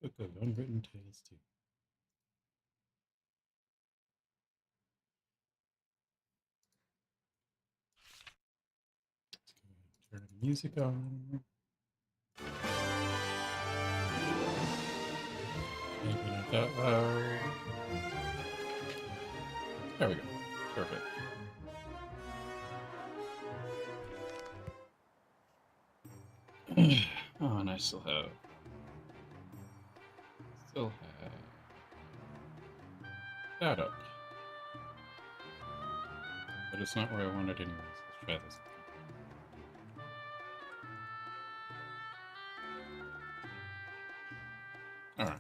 Book of Unwritten Tales too. Turn the music on. Maybe not that loud. There we go. Perfect. Oh, and I still have that up. But it's not where I want it anyways. Let's try this. Alright.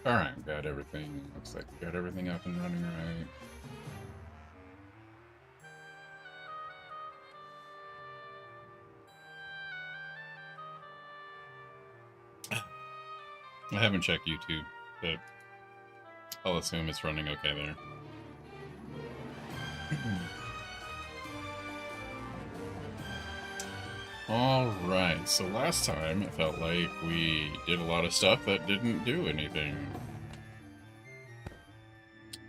Alright, got everything. Looks like we got everything up and running right. I haven't checked YouTube, but I'll assume it's running okay there. Alright, so last time it felt like we did a lot of stuff that didn't do anything.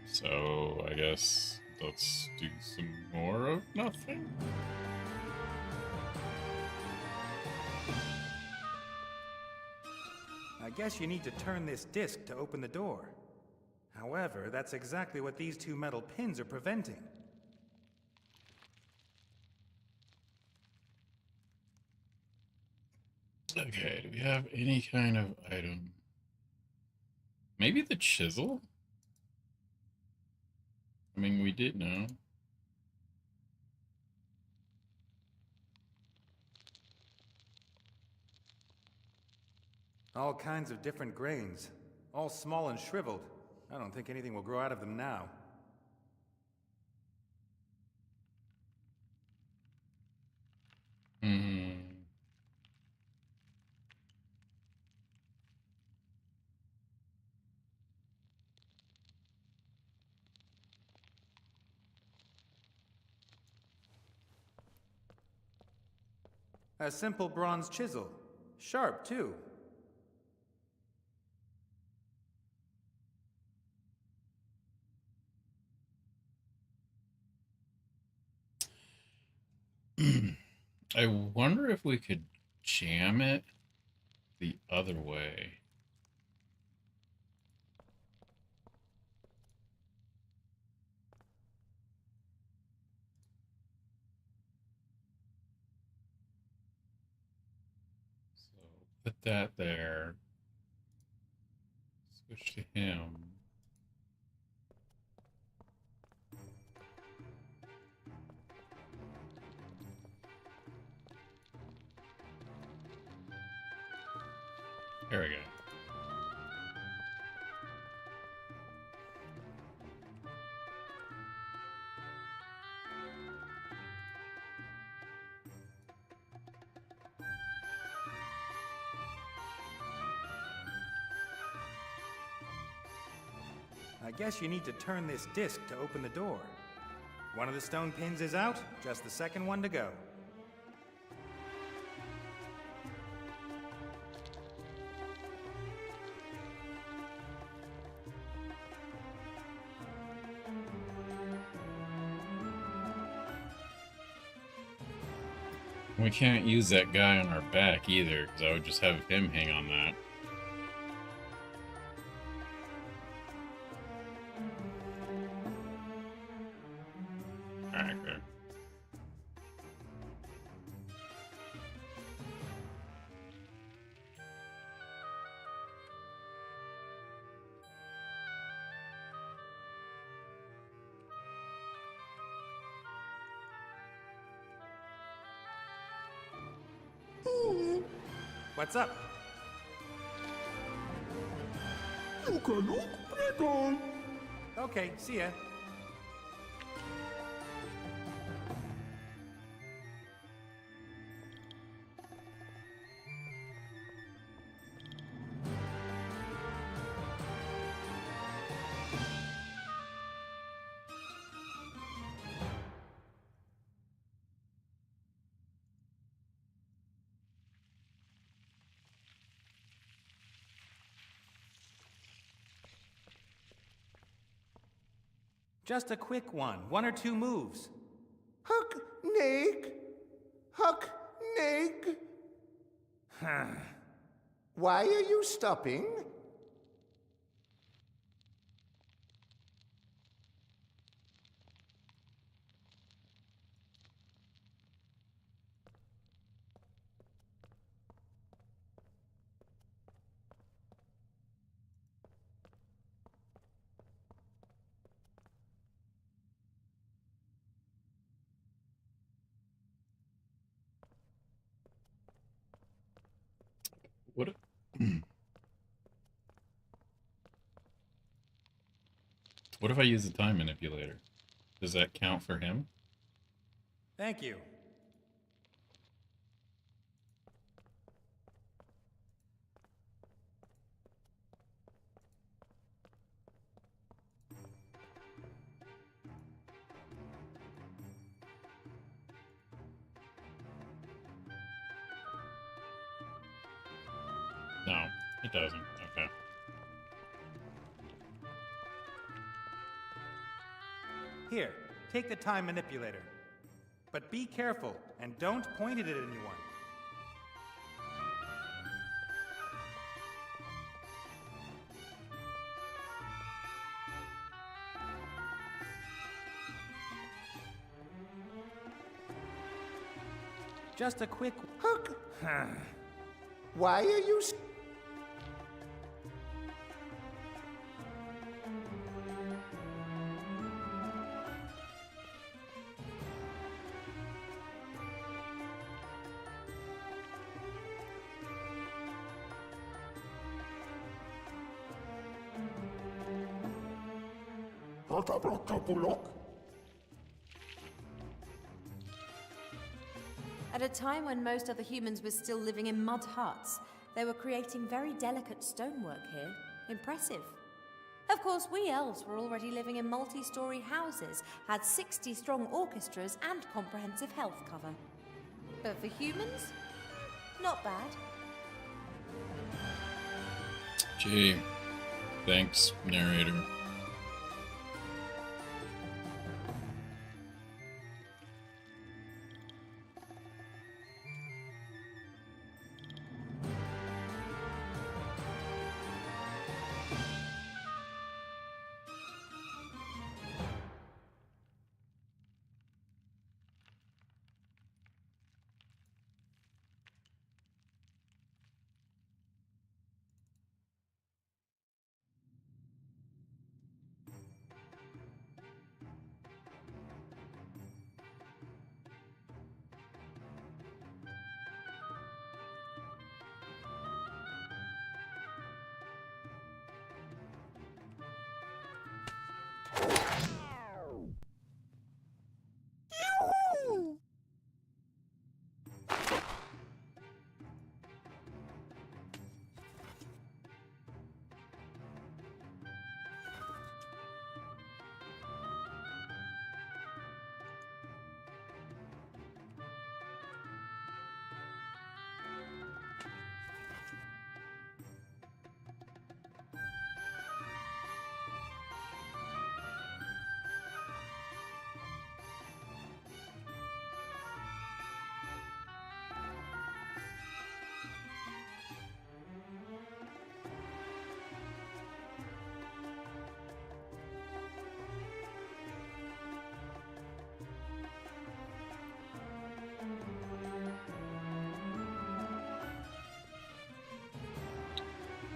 So I guess let's do some more of nothing. I guess you need to turn this disc to open the door. However, that's exactly what these two metal pins are preventing. Okay, do we have any kind of item? Maybe the chisel? I mean, we did know. All kinds of different grains. All small and shriveled. I don't think anything will grow out of them now. Hmm. A simple bronze chisel. Sharp, too. I wonder if we could jam it the other way. So put that there. Switch to him. There we go. I guess you need to turn this disc to open the door. One of the stone pins is out, just the second one to go. We can't use that guy on our back either, because I would just have him hang on that. Alright, good. What's up? Okay, see ya. Just a quick one or two moves. Huck Nig. Huck Nig. Why are you stopping? What? What if I use the time manipulator? Does that count for him? Thank you. No, it doesn't. Okay. Here, take the time manipulator. But be careful, and don't point it at anyone. Just a quick... Huck. Why are you... At a time when most other humans were still living in mud huts, they were creating very delicate stonework here. Impressive. Of course, we elves were already living in multi-story houses, had 60-strong orchestras and comprehensive health cover. But for humans, not bad. Gee. Thanks, narrator.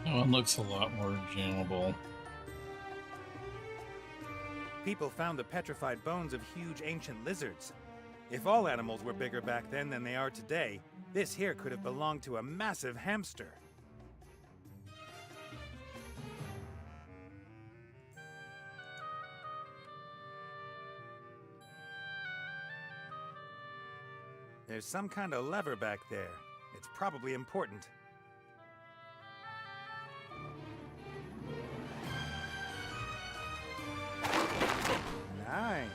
That one looks a lot more jammable. People found the petrified bones of huge ancient lizards. If all animals were bigger back then than they are today, This here could have belonged to a massive hamster. There's some kind of lever back there. It's probably important. Nice.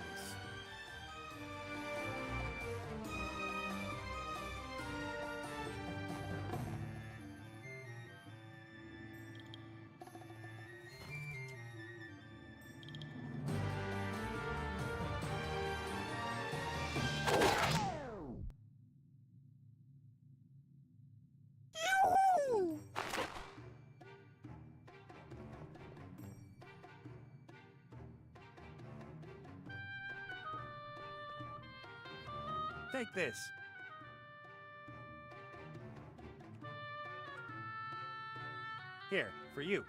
Take this. Here, for you.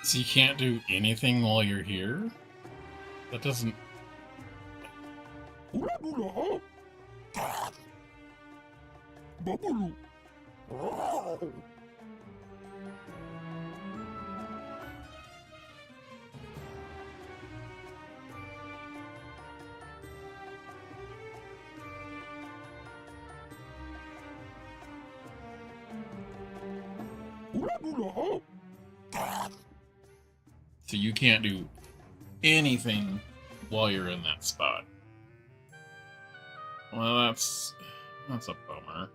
So you can't do anything while you're here? That doesn't... So you can't do anything while you're in that spot. Well, that's a bummer.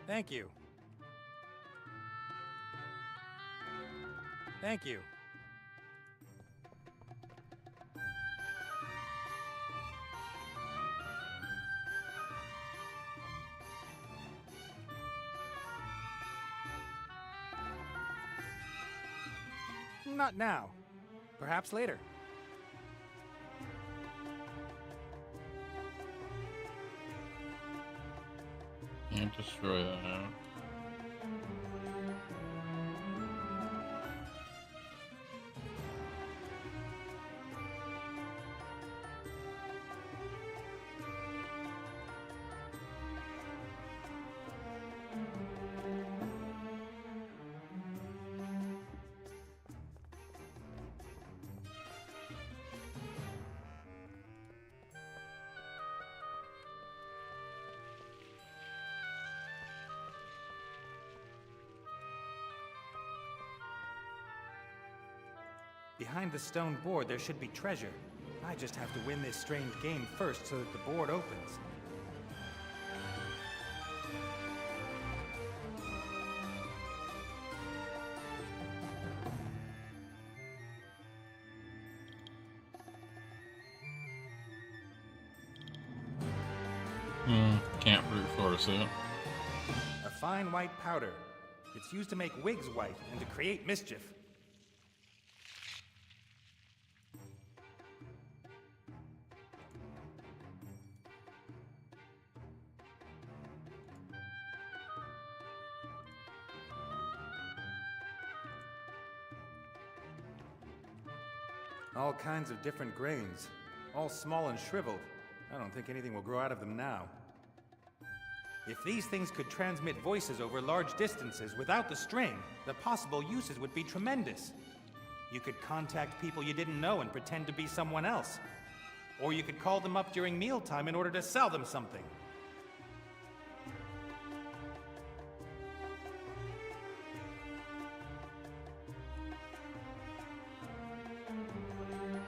Thank you. Thank you. Not now. Perhaps later. Can't destroy that now. Behind the stone board, there should be treasure. I just have to win this strange game first so that the board opens. Can't brute force it. A fine white powder. It's used to make wigs white and to create mischief. All kinds of different grains, all small and shriveled. I don't think anything will grow out of them now. If these things could transmit voices over large distances without the string, the possible uses would be tremendous. You could contact people you didn't know and pretend to be someone else. Or you could call them up during mealtime in order to sell them something.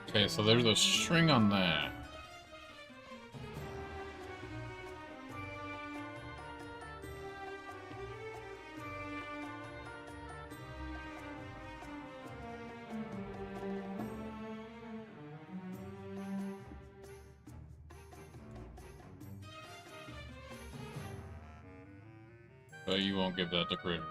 Okay, so there's a string on that. But you won't give that to Critter.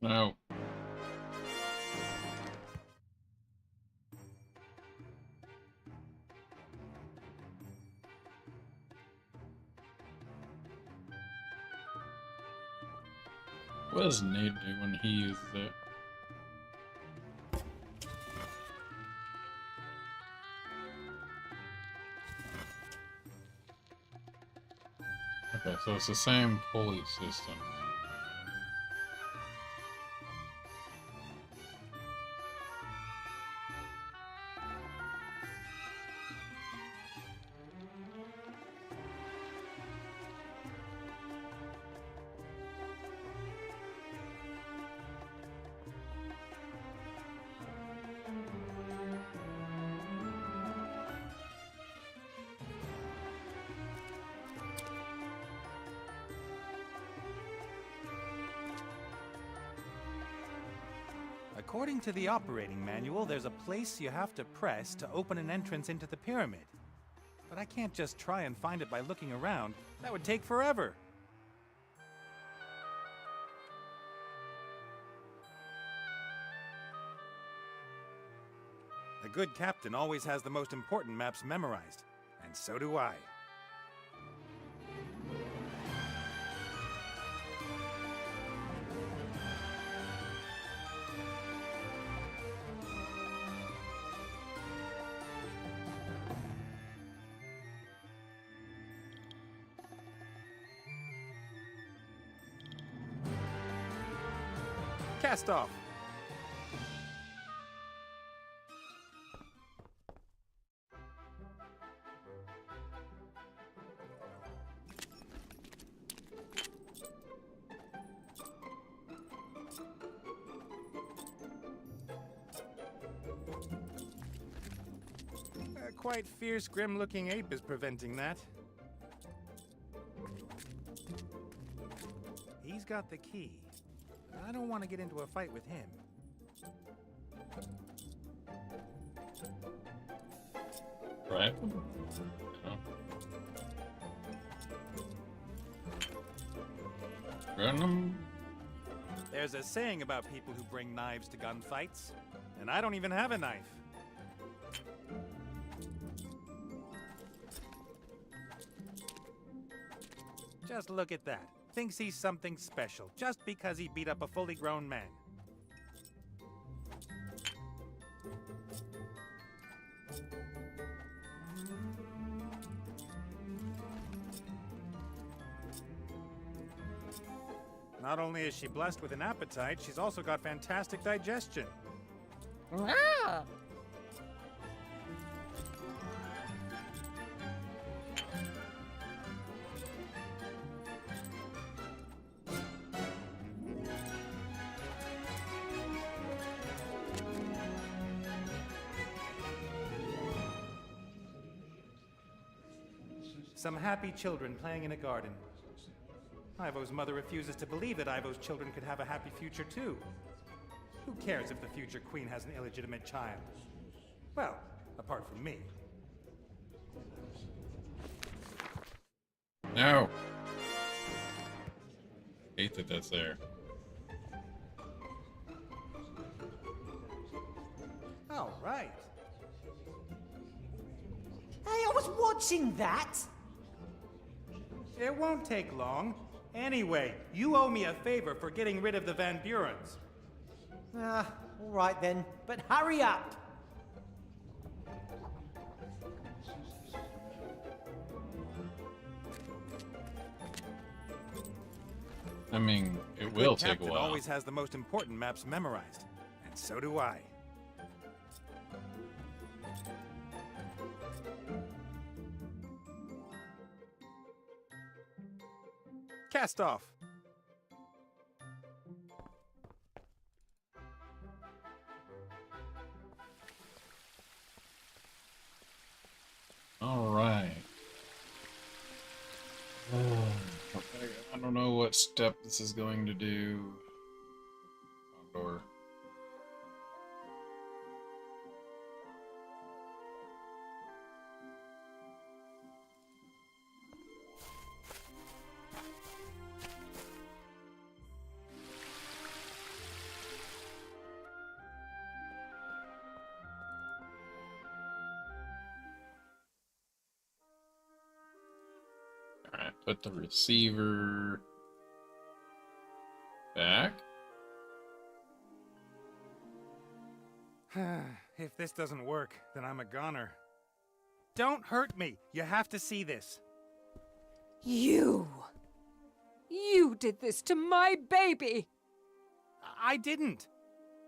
No. What does Nate do when he uses it? Okay, so it's the same pulley system. According to the operating manual, there's a place you have to press to open an entrance into the pyramid. But I can't just try and find it by looking around. That would take forever. A good captain always has the most important maps memorized, and so do I. Cast off. A quite fierce, grim-looking ape is preventing that. He's got the key. I don't want to get into a fight with him. Right? Oh. Random. There's a saying about people who bring knives to gunfights, and I don't even have a knife. Just look at that. Thinks he's something special, just because he beat up a fully grown man. Not only is she blessed with an appetite, she's also got fantastic digestion. Ah! Some happy children playing in a garden. Ivo's mother refuses to believe that Ivo's children could have a happy future too. Who cares if the future queen has an illegitimate child? Well, apart from me. No. Hate that that's there. All right. Hey, I was watching that! It won't take long. Anyway, you owe me a favor for getting rid of the Van Burens. Ah, alright then, but hurry up! I mean, it Good will take a captain while. always has the most important maps memorized. And so do I. Cast off. All right. I don't know what step this is going to do. Or Alright, put the receiver back. If this doesn't work, then I'm a goner. Don't hurt me. You have to see this. You did this to my baby! I didn't.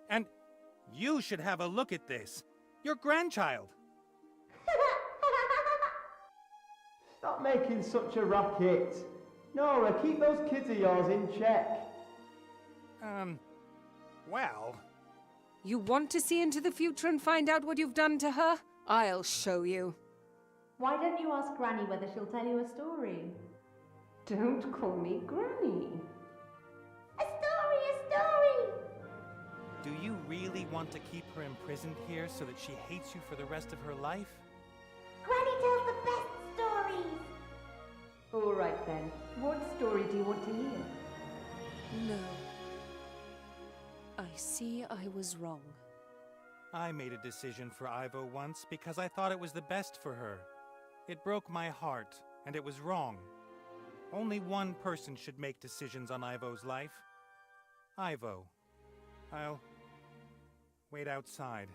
And you should have a look at this. Your grandchild. Stop making such a racket. Nora, keep those kids of yours in check. Well... You want to see into the future and find out what you've done to her? I'll show you. Why don't you ask Granny whether she'll tell you a story? Don't call me Granny. A story! Do you really want to keep her imprisoned here so that she hates you for the rest of her life? Granny tells the best stories! All right then. What story do you want to hear? No. I see I was wrong. I made a decision for Ivo once because I thought it was the best for her. It broke my heart, and it was wrong. Only one person should make decisions on Ivo's life. Ivo. I'll wait outside.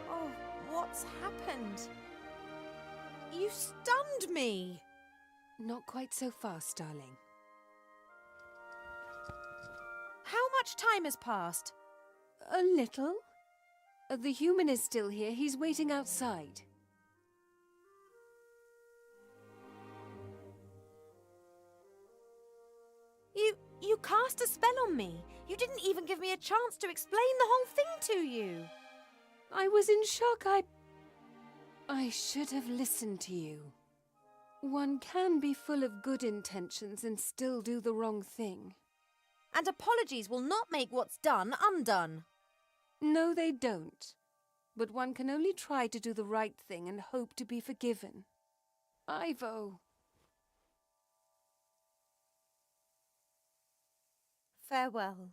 Oh, what's happened? You stunned me! Not quite so fast, darling. How much time has passed? A little. The human is still here. He's waiting outside. You cast a spell on me. You didn't even give me a chance to explain the whole thing to you. I was in shock. I should have listened to you. One can be full of good intentions and still do the wrong thing. And apologies will not make what's done undone. No, they don't. But one can only try to do the right thing and hope to be forgiven. Ivo. Farewell.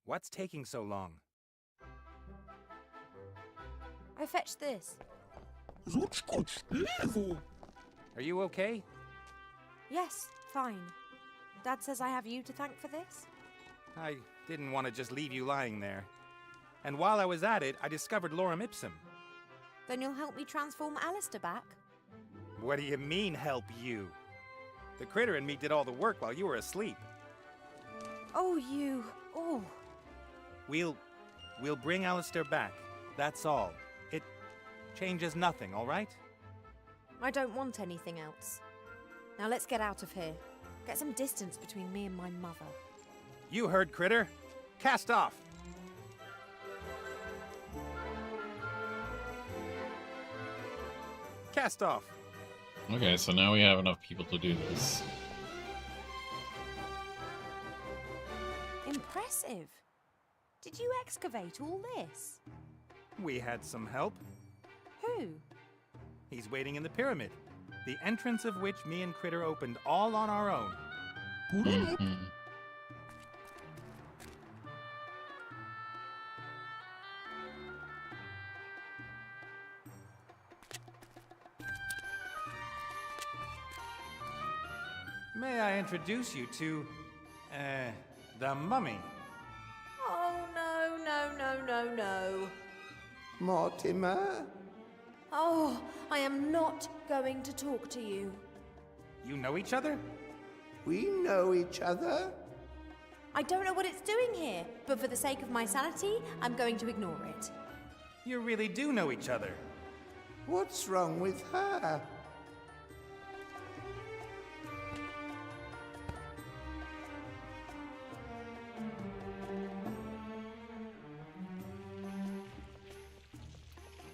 What's taking so long? I fetched this. Are you okay? Yes, fine. Dad says I have you to thank for this? I didn't want to just leave you lying there. And while I was at it, I discovered Lorem Ipsum. Then you'll help me transform Alistair back? What do you mean, help you? The critter and me did all the work while you were asleep. Oh, you. Oh. We'll bring Alistair back. That's all. It changes nothing, all right? I don't want anything else. Now let's get out of here. Get some distance between me and my mother. You heard, critter. Cast off. Cast off. Okay, so now we have enough people to do this. Impressive. Did you excavate all this? We had some help. Who? He's waiting in the pyramid, the entrance of which me and Critter opened all on our own. Mhm. May I introduce you to, the mummy? Oh, no, no, no, no, no. Mortimer? Oh, I am not going to talk to you. You know each other? We know each other? I don't know what it's doing here, but for the sake of my sanity, I'm going to ignore it. You really do know each other. What's wrong with her?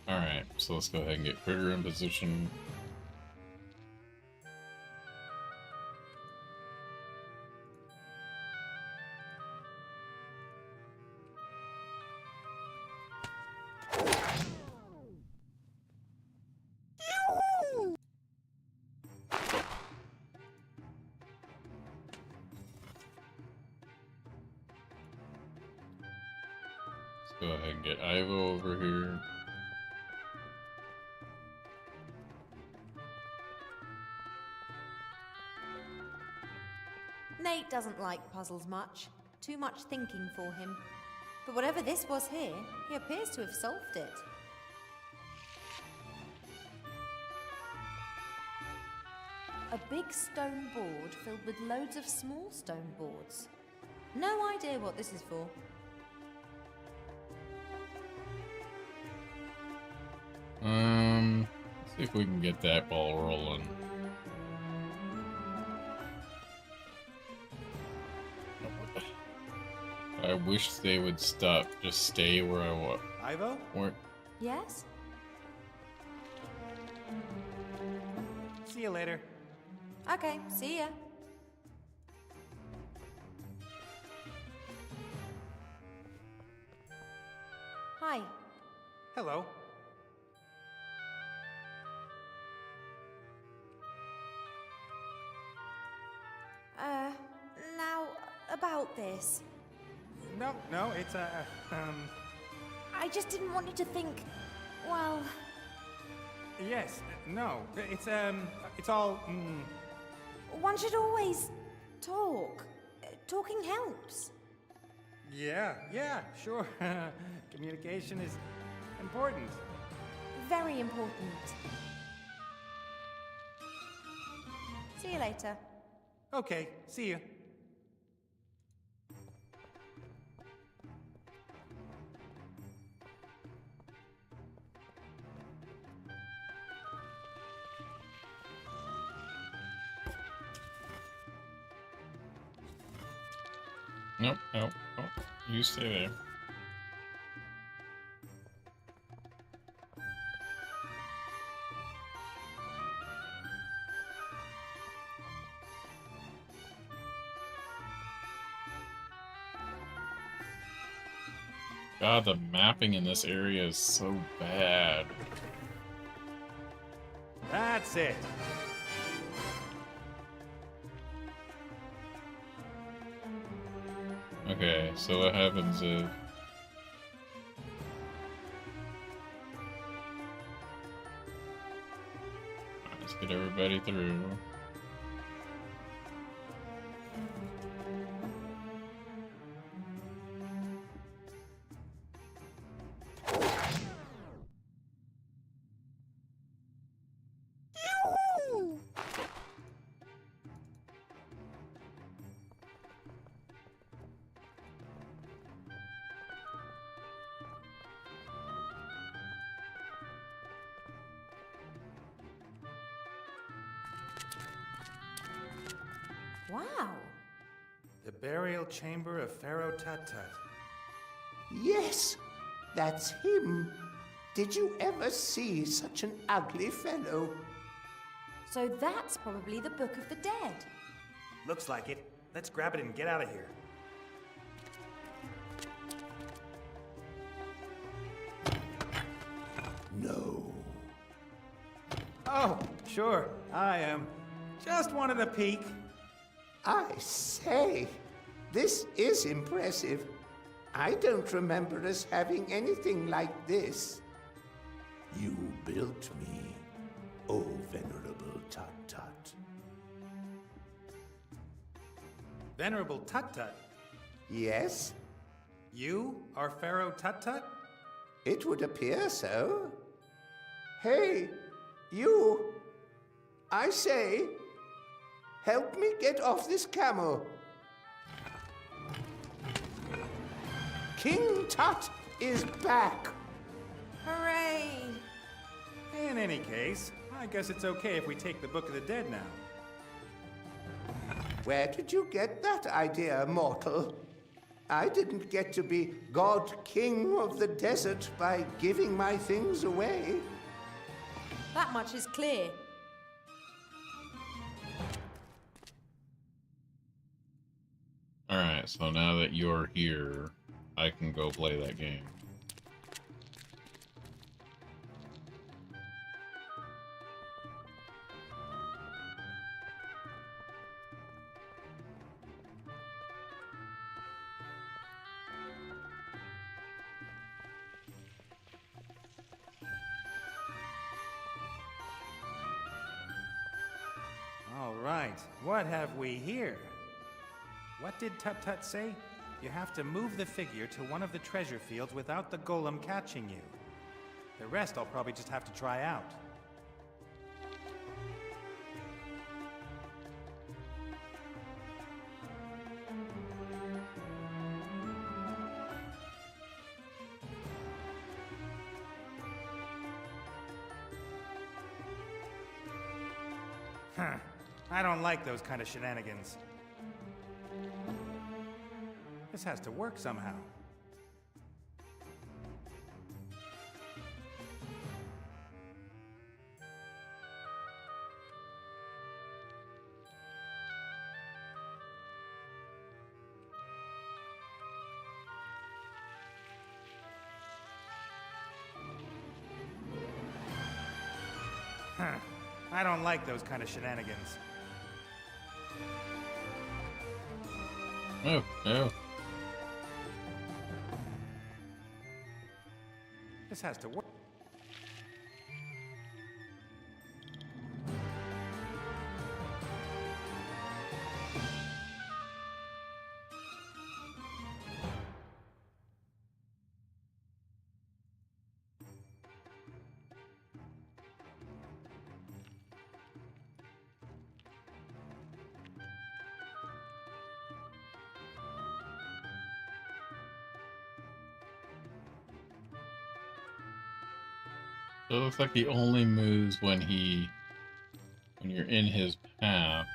Alright, so let's go ahead and get Critter in position. Let's go ahead and get Ivo over here. Nate doesn't like puzzles much. Too much thinking for him. But whatever this was here, he appears to have solved it. A big stone board filled with loads of small stone boards. No idea what this is for. Let's see if we can get that ball rolling. I wish they would stop. Just stay where I was. Ivo? Yes? See you later. Okay, see ya. Hi. Hello. Now, about this. No, it's I just didn't want you to think, well... yes, no, it's all, One should always talk. Talking helps. yeah, sure. Communication is important. Very important. See you later. Okay, see you. Nope, nope, nope. You stay there. God, the mapping in this area is so bad. That's it. Okay, so what happens if... Let's get everybody through. Wow. The burial chamber of Pharaoh Tut-Tut. Yes, that's him. Did you ever see such an ugly fellow? So that's probably the Book of the Dead. Looks like it. Let's grab it and get out of here. No. Oh, sure, I just wanted a peek. I say, this is impressive. I don't remember us having anything like this. You built me, O venerable Tut-Tut. Venerable Tut-Tut, Yes, you are Pharaoh Tut-Tut? it would appear so. Hey, you! I say, help me get off this camel. King Tut is back. Hooray! In any case, I guess it's okay if we take the Book of the Dead now. Where did you get that idea, mortal? I didn't get to be God King of the desert by giving my things away. That much is clear. Alright, so now that you're here, I can go play that game. All right, what have we here? What did Tut-Tut say? You have to move the figure to one of the treasure fields without the golem catching you. The rest I'll probably just have to try out. Huh. I don't like those kind of shenanigans. This has to work somehow. Huh. I don't like those kind of shenanigans. Oh, oh. This has to work. So it looks like he only moves when you're in his path.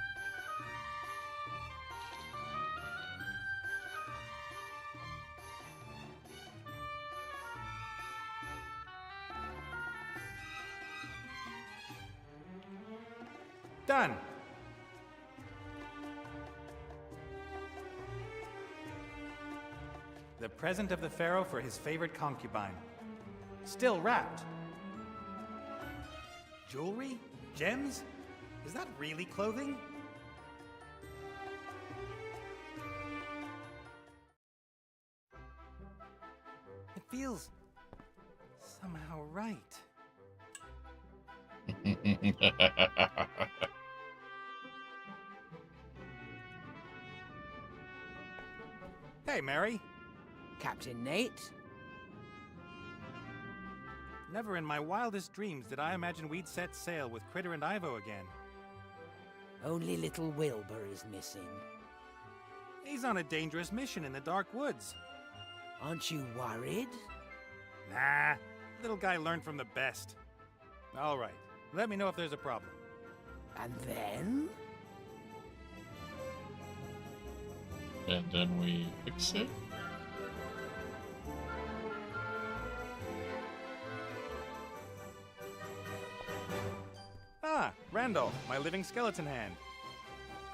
Done. The present of the pharaoh for his favorite concubine. Still wrapped. Jewelry? Gems? Is that really clothing? It feels somehow right. Hey, Mary. Captain Nate? Never in my wildest dreams did I imagine we'd set sail with Critter and Ivo again. Only little Wilbur is missing. He's on a dangerous mission in the dark woods. Aren't you worried? Nah, little guy learned from the best. All right, let me know if there's a problem. And then? And then we fix it. Ah, Randolph, my living skeleton hand.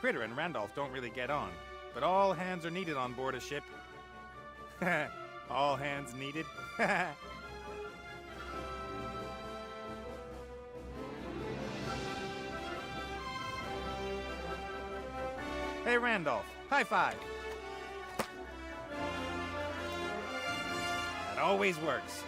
Critter and Randolph don't really get on, but all hands are needed on board a ship. All hands needed. Hey, Randolph, high five. That always works.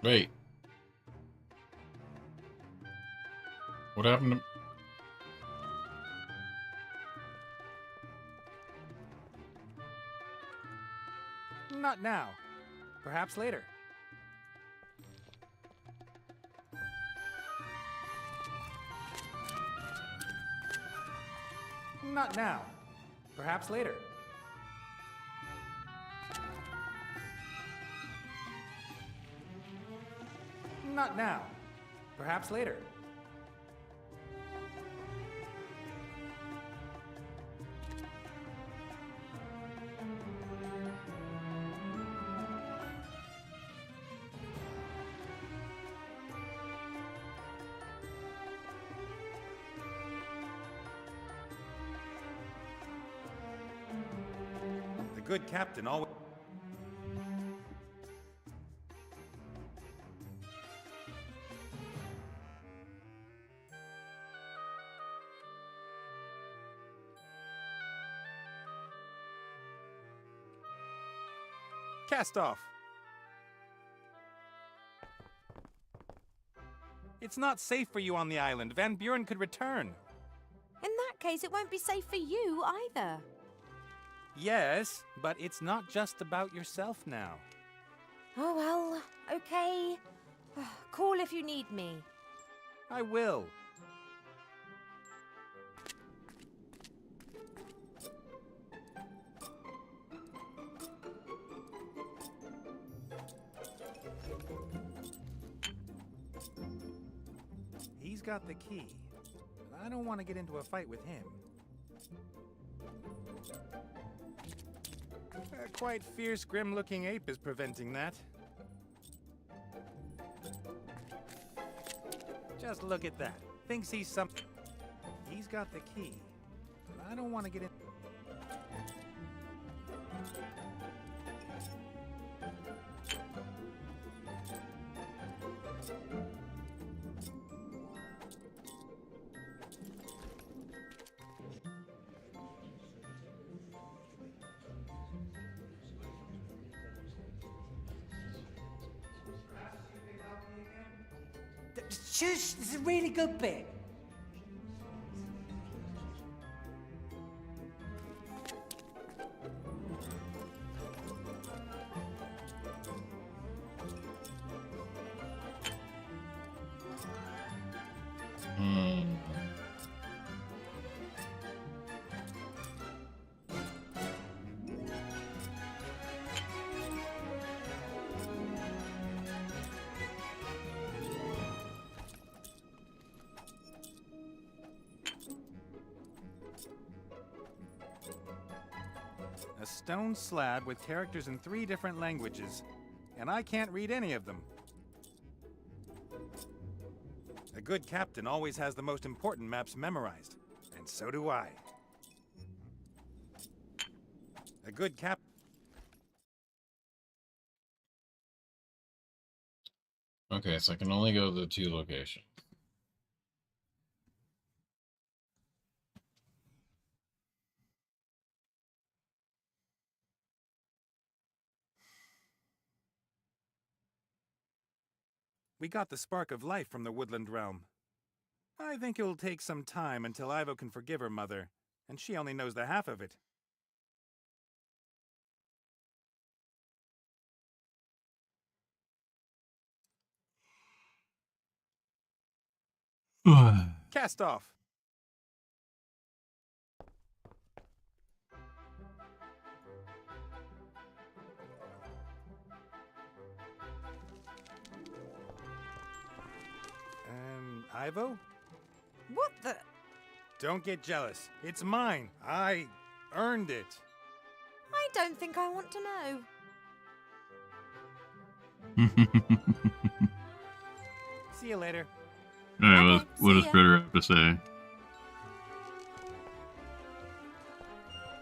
Wait. What happened to... Not now. Perhaps later. Not now. Perhaps later. Not now. Perhaps later. The good captain always... Cast off. It's not safe for you on the island. Van Buren could return. In that case, it won't be safe for you either. Yes, but it's not just about yourself now. Oh well, okay. Call if you need me. I will. He's got the key, but I don't want to get into a fight with him. A quite fierce, grim-looking ape is preventing that. Just look at that. Thinks he's something. He's got the key, but I don't want to get in. Shush, this is a really good bit. A stone slab with characters in 3 different languages, and I can't read any of them. A good captain always has the most important maps memorized, and so do I. A good cap... Okay, so I can only go to the 2 locations. We got the spark of life from the woodland realm. I think it'll take some time until Ivo can forgive her mother, and she only knows the half of it. Cast off. Ivo? What the? Don't get jealous. It's mine. I earned it. I don't think I want to know. See you later. Alright, Okay, what see does ya. Critter have to say?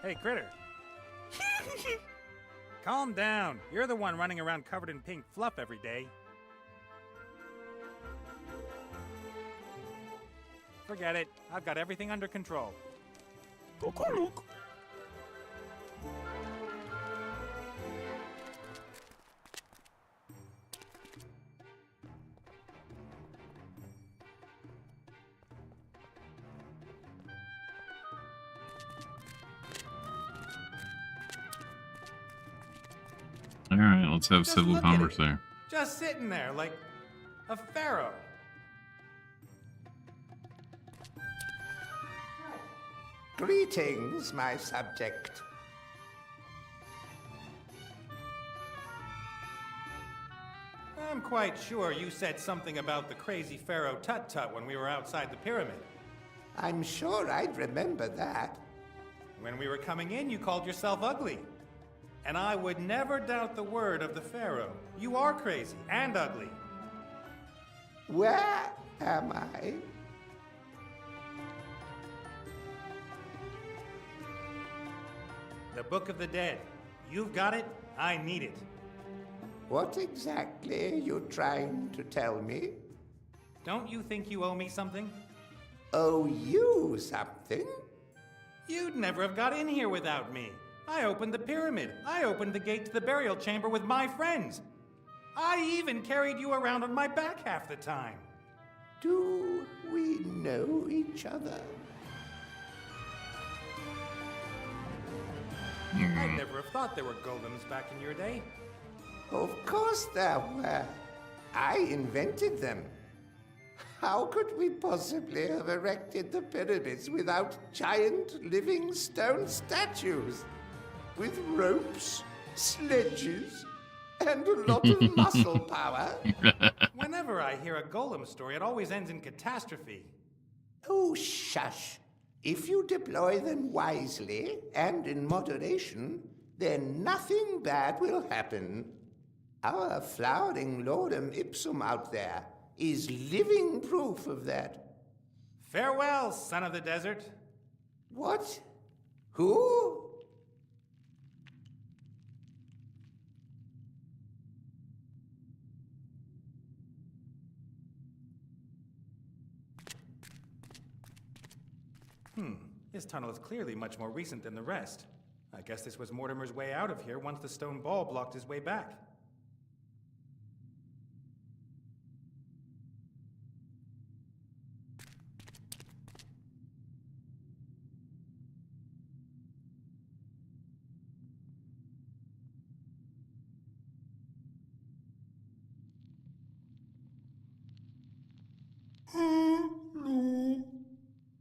Hey, Critter. Calm down. You're the one running around covered in pink fluff every day. Forget it. I've got everything under control. Alright, let's have Just civil look at converse it. there. Just sitting there like a pharaoh. Greetings, my subject. I'm quite sure you said something about the crazy pharaoh Tut-Tut when we were outside the pyramid. I'm sure I'd remember that. When we were coming in, you called yourself ugly. And I would never doubt the word of the pharaoh. You are crazy and ugly. Where am I? The Book of the Dead. You've got it. I need it. What exactly are you trying to tell me? Don't you think you owe me something? Owe you something? You'd never have got in here without me. I opened the pyramid. I opened the gate to the burial chamber with my friends. I even carried you around on my back half the time. Do we know each other? I'd never have thought there were golems back in your day. Of course there were. I invented them. How could we possibly have erected the pyramids without giant living stone statues? With ropes, sledges, and a lot of muscle power? Whenever I hear a golem story, it always ends in catastrophe. Oh, shush. If you deploy them wisely and in moderation, then nothing bad will happen. Our flowering lordum ipsum out there is living proof of that. Farewell, son of the desert. What? Who? This tunnel is clearly much more recent than the rest. I guess this was Mortimer's way out of here once the stone ball blocked his way back.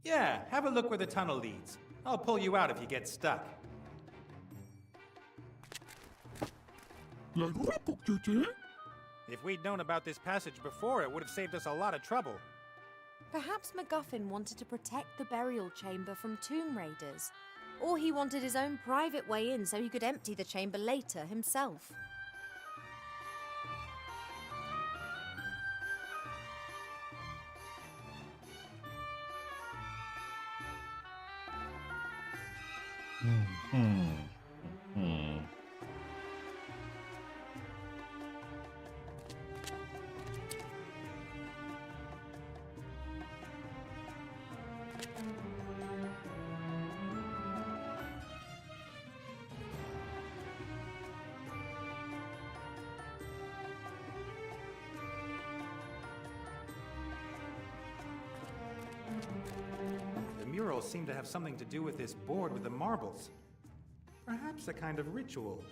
Yeah, have a look where the tunnel leads. I'll pull you out if you get stuck. If we'd known about this passage before, it would have saved us a lot of trouble. Perhaps MacGuffin wanted to protect the burial chamber from tomb raiders. Or he wanted his own private way in so he could empty the chamber later himself. The murals seem to have something to do with this board with the marbles. Perhaps a kind of ritual.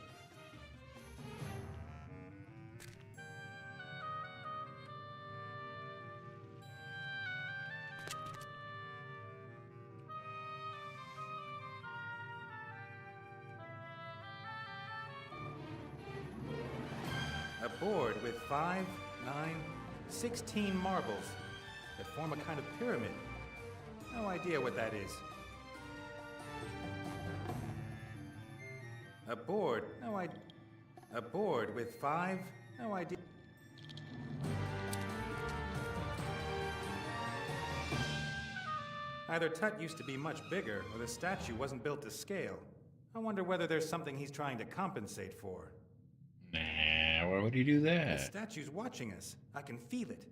A board with 5, 9, 16 marbles that form a kind of pyramid. No idea what that is. A board, no idea. A board with 5, no idea. Either Tut used to be much bigger, or the statue wasn't built to scale. I wonder whether there's something he's trying to compensate for. Nah, why would he do The that? statue's watching us. I can feel it.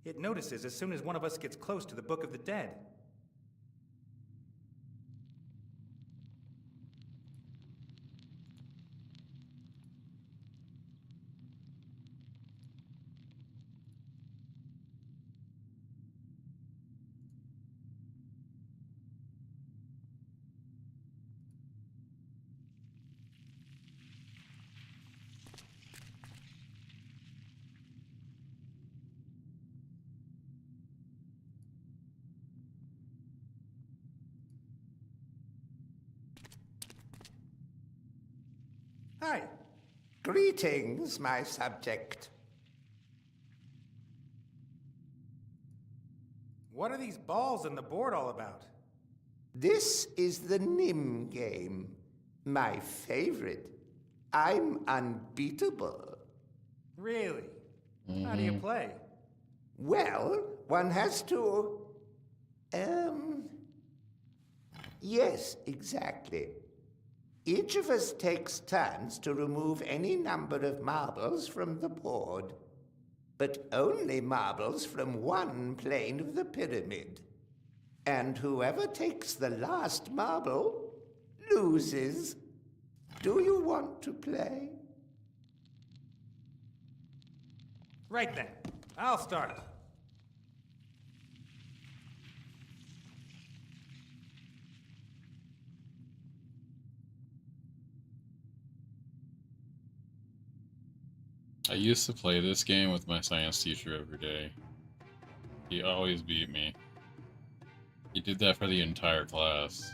It notices as soon as one of us gets close to the Book of the Dead. Hi. Greetings, my subject. What are these balls on the board all about? This is the Nim game. My favorite. I'm unbeatable. Really? How do you play? Well, one has to... Yes, exactly. Each of us takes turns to remove any number of marbles from the board, but only marbles from one plane of the pyramid. And whoever takes the last marble loses. Do you want to play? Right then. I'll start. I used to play this game with my science teacher every day. He always beat me. He did that for the entire class.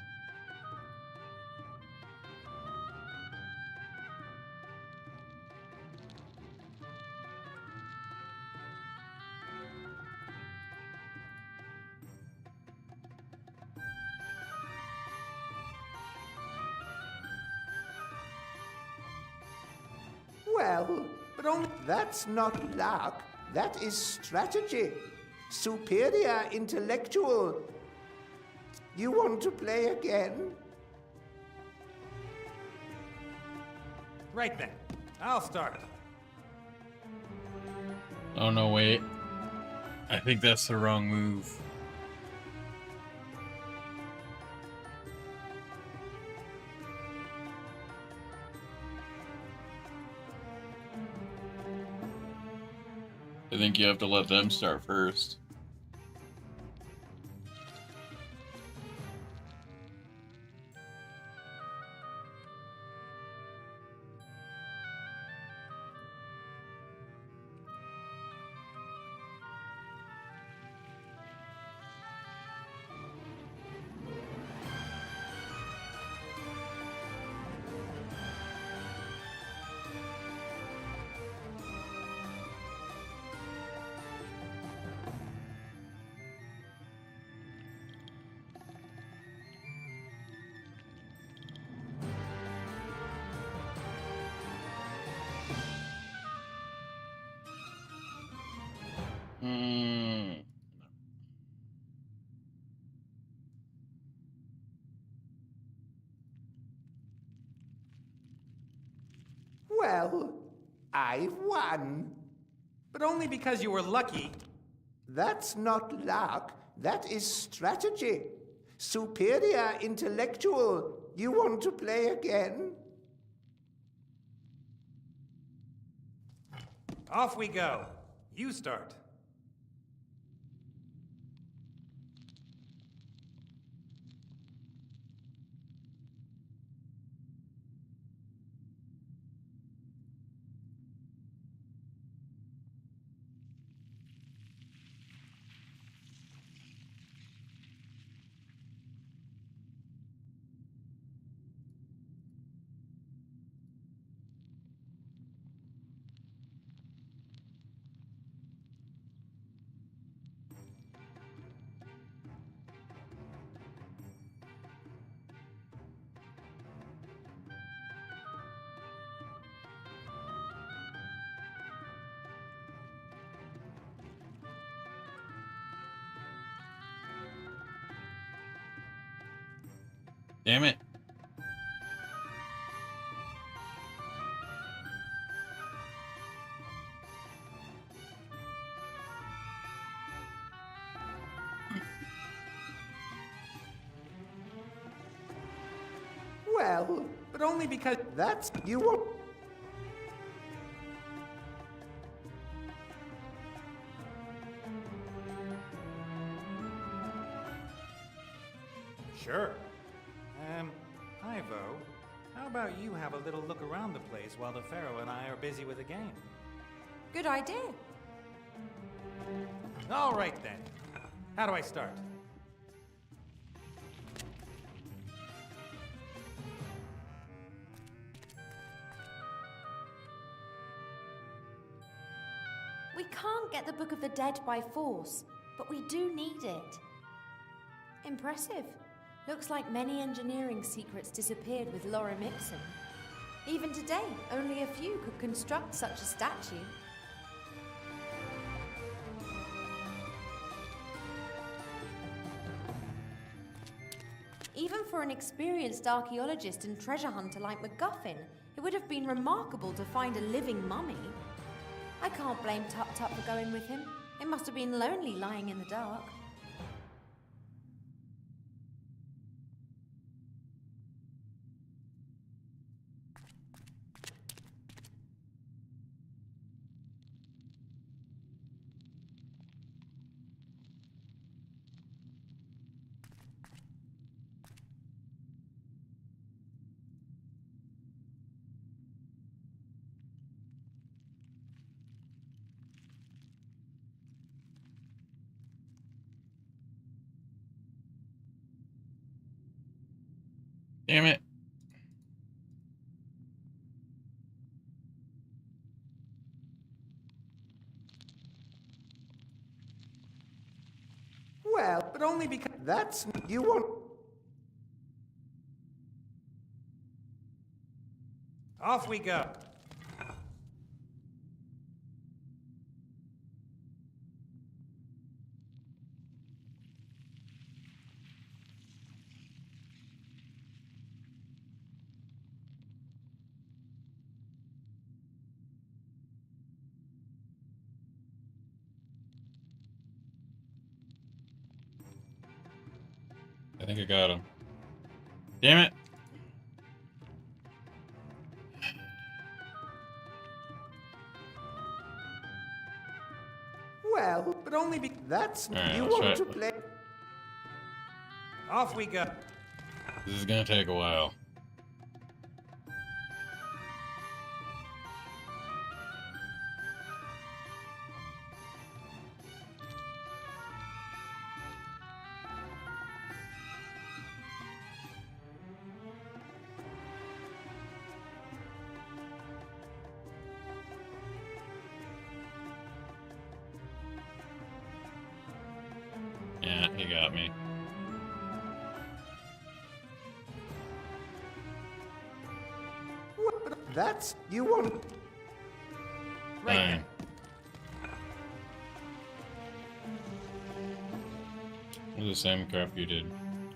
Well, but that's not luck. That is strategy. Superior intellectual. You want to play again? Right then. I'll start. Oh no, wait. I think that's the wrong move. I think you have to let them start first. Well, I've won. But only because you were lucky. That's not luck. That is strategy. Superior intellectual. You want to play again? Off we go. You start. Damn it. Well, But only because... that's you want. Sure. Ivo, how about you have a little look around the place while the Pharaoh and I are busy with the game? Good idea. All right then. How do I start? We can't get the Book of the Dead by force, but we do need it. Impressive. Looks like many engineering secrets disappeared with Lorem Ipsum. Even today, only a few could construct such a statue. Even for an experienced archaeologist and treasure hunter like MacGuffin, it would have been remarkable to find a living mummy. I can't blame Tut Tut for going with him. It must have been lonely lying in the dark. Damn it. Well, But only because... that's you want. Off we go. I think I got him. Damn it. Well, But only because... that's Alright, you let's want try to it. play. Off we go. This is gonna take a while. Yeah, he got me. That's you want. Right Fine. It was the same crap you did.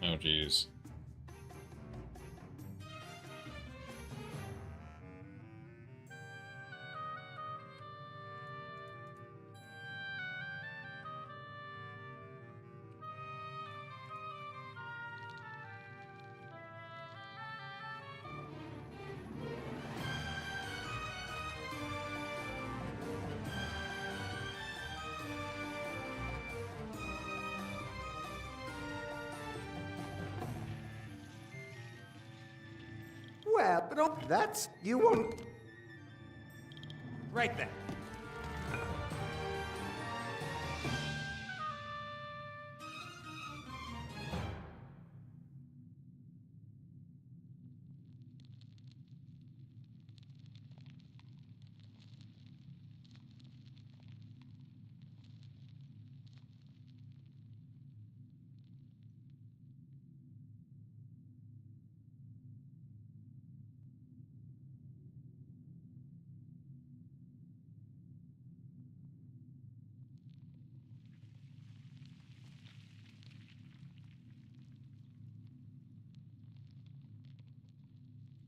Oh, jeez. Well, that's you want. Right then.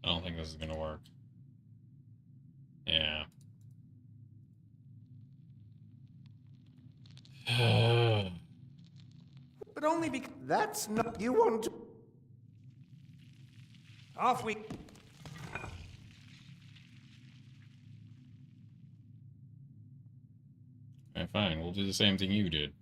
I don't think this is gonna work. Yeah. But only because... That's not... You want to... Off we... Alright, fine. We'll do the same thing you did.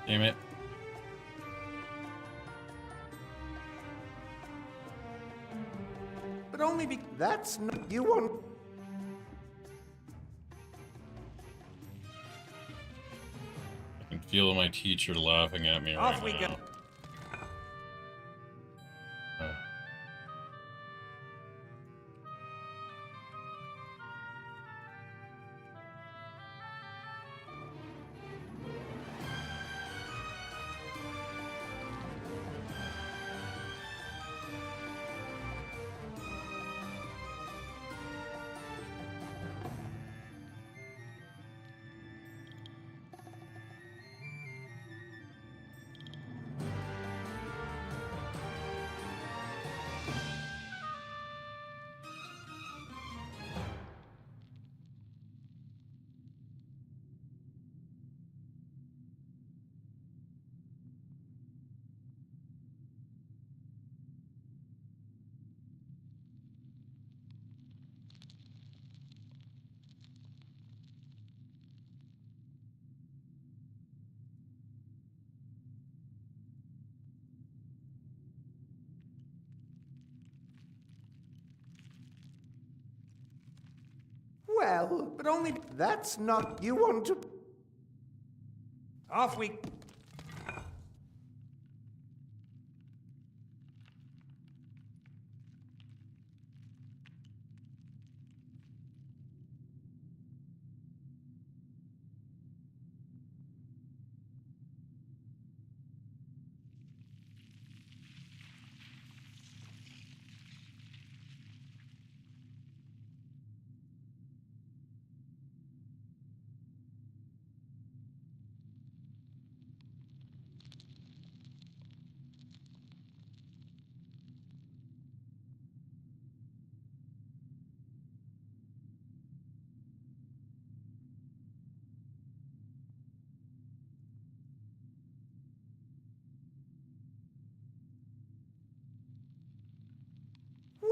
Damn it. But only because... That's not... You want... I can feel my teacher laughing at me right Off we now. go. Well, But only... that's not... You want to... Off we...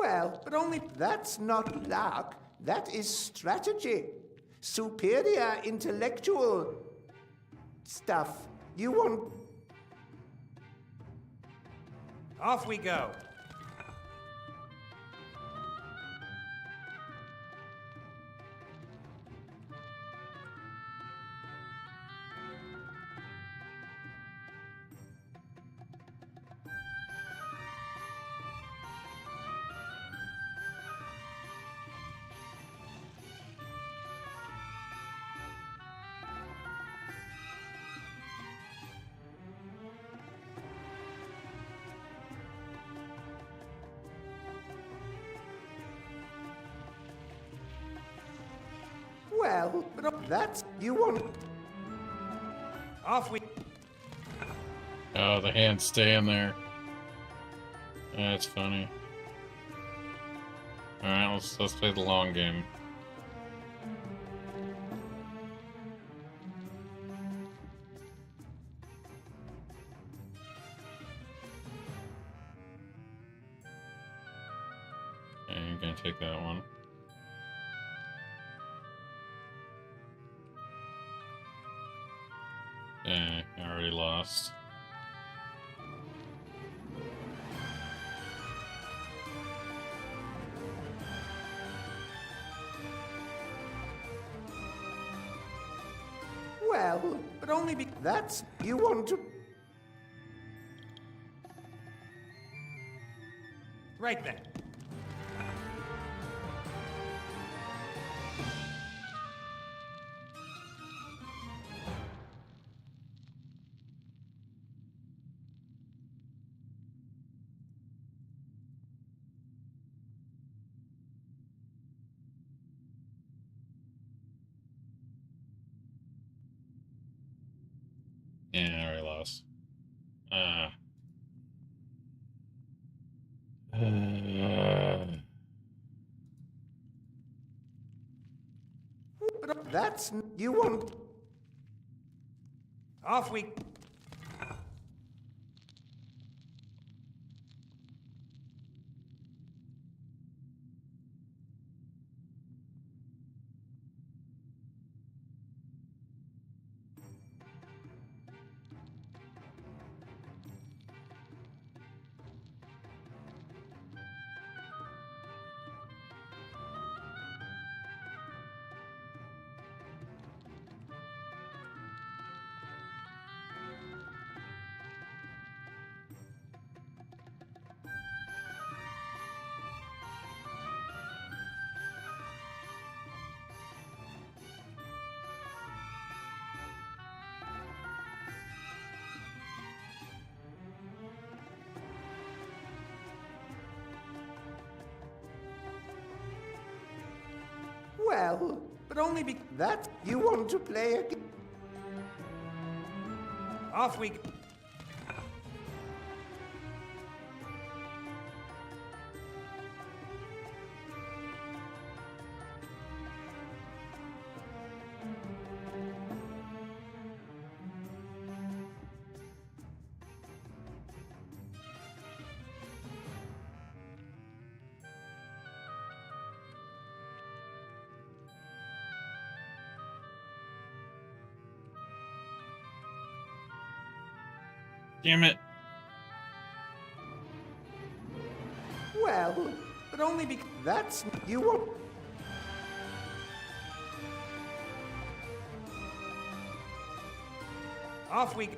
Well, But only... that's not luck. That is strategy. Superior intellectual... stuff. You want... Off we go. Well, that's... You want... Off we... Oh, the hand's staying there. That's funny. Alright, let's play the long game. Okay, I'm gonna take that one. I already lost. Well, But only be. that's... You want to... Right then. Yeah, I already lost. But that's... You want... Off we. Well, But only be. that... You want to play a... Off we. Damn it. Well, But only be. that's... You want... Off we.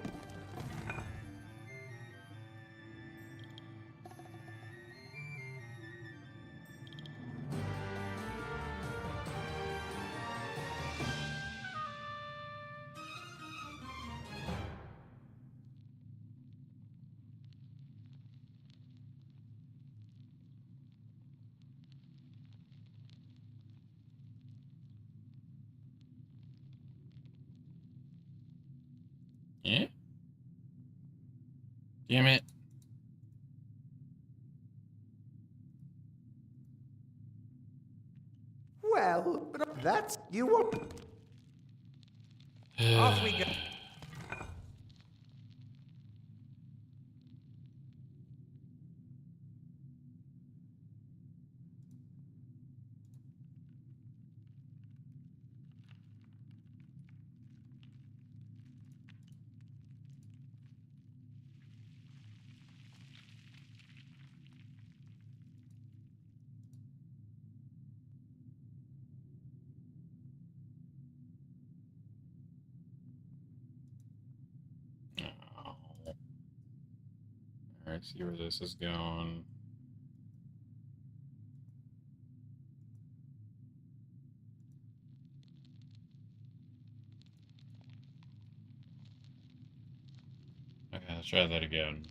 Yeah? Damn it. Well, but that's... You want... Off we go. Oh. Alright, see where this is going. Okay, let's try that again.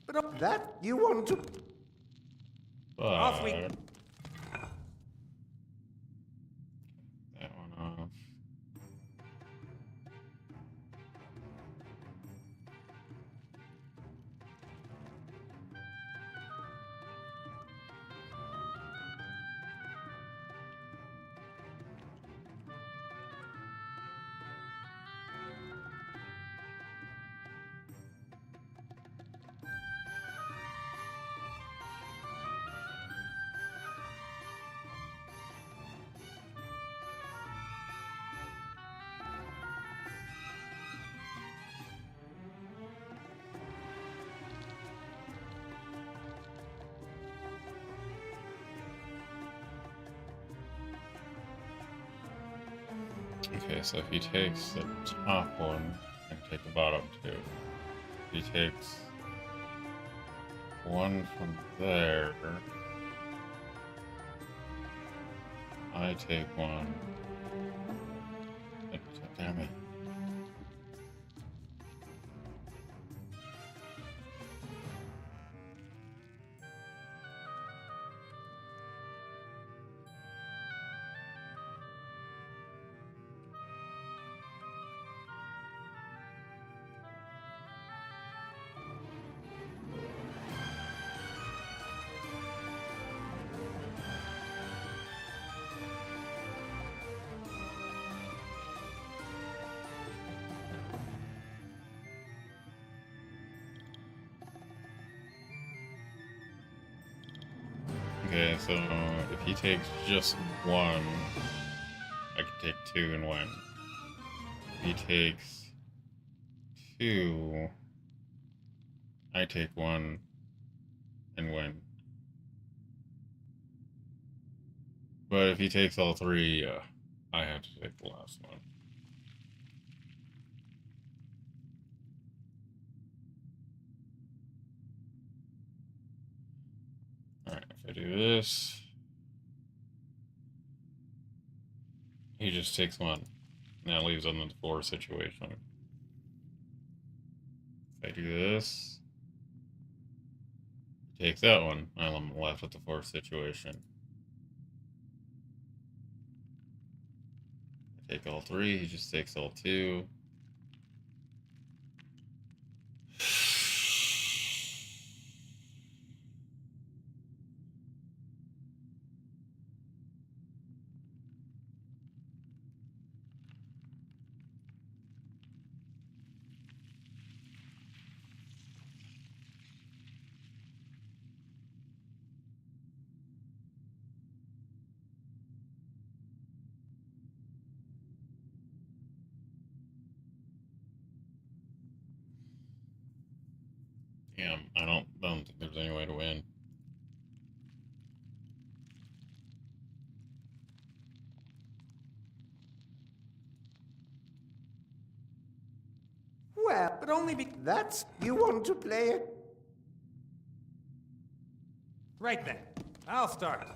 But that... You want to... Off we. That one off. Okay, so if he takes the top one, I can take the bottom two. If he takes one from there, I take one. Damn it. Okay, so if he takes just one, I can take two and win. If he takes two, I take one and win. But if he takes all three, I have to take the last one. Alright, if I do this, he just takes one. And that leaves him in the 4 situation. If I do this, he takes that one. I'm left with the 4th situation. I take all 3, he just takes all 2. Damn, I don't think there's any way to win. Well, But only that's... You want to play it? Right then. I'll start.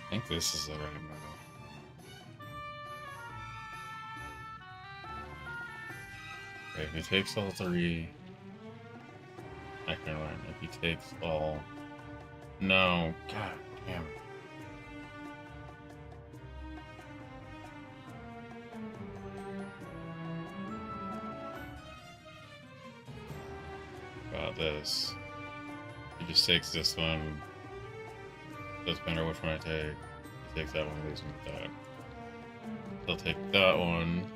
I think this is the right move. Okay, if he takes all 3, I can win. If he takes all... No. God damn it. About this. He just takes this one. Doesn't matter which one I take. He takes that one, leaves me with that. He'll take that one.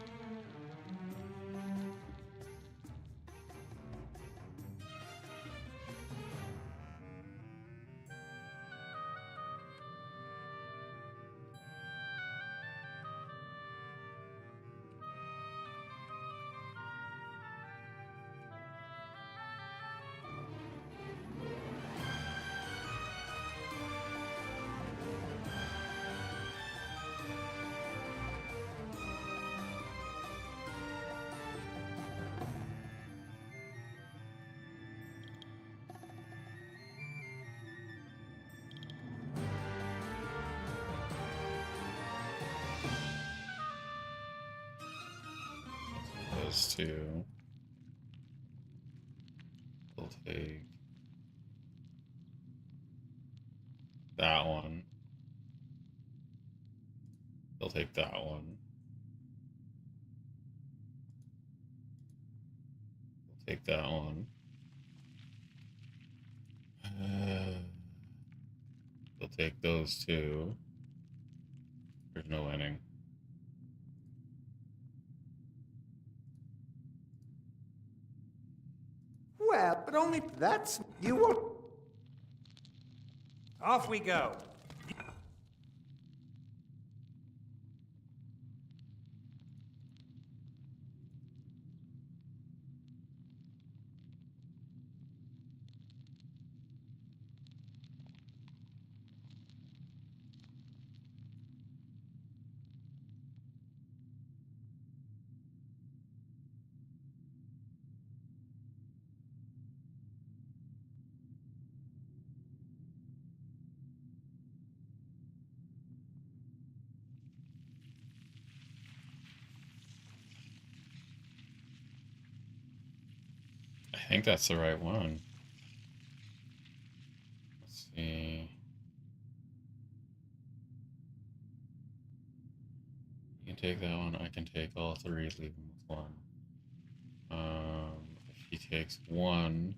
Those two. He'll take that one. He'll take that one. He'll take that one. We'll take those two. There's no winning. Well, but only that's you want. Off we go. I think that's the right one. Let's see. You can take that one. I can take all three, leave him with one. If he takes one,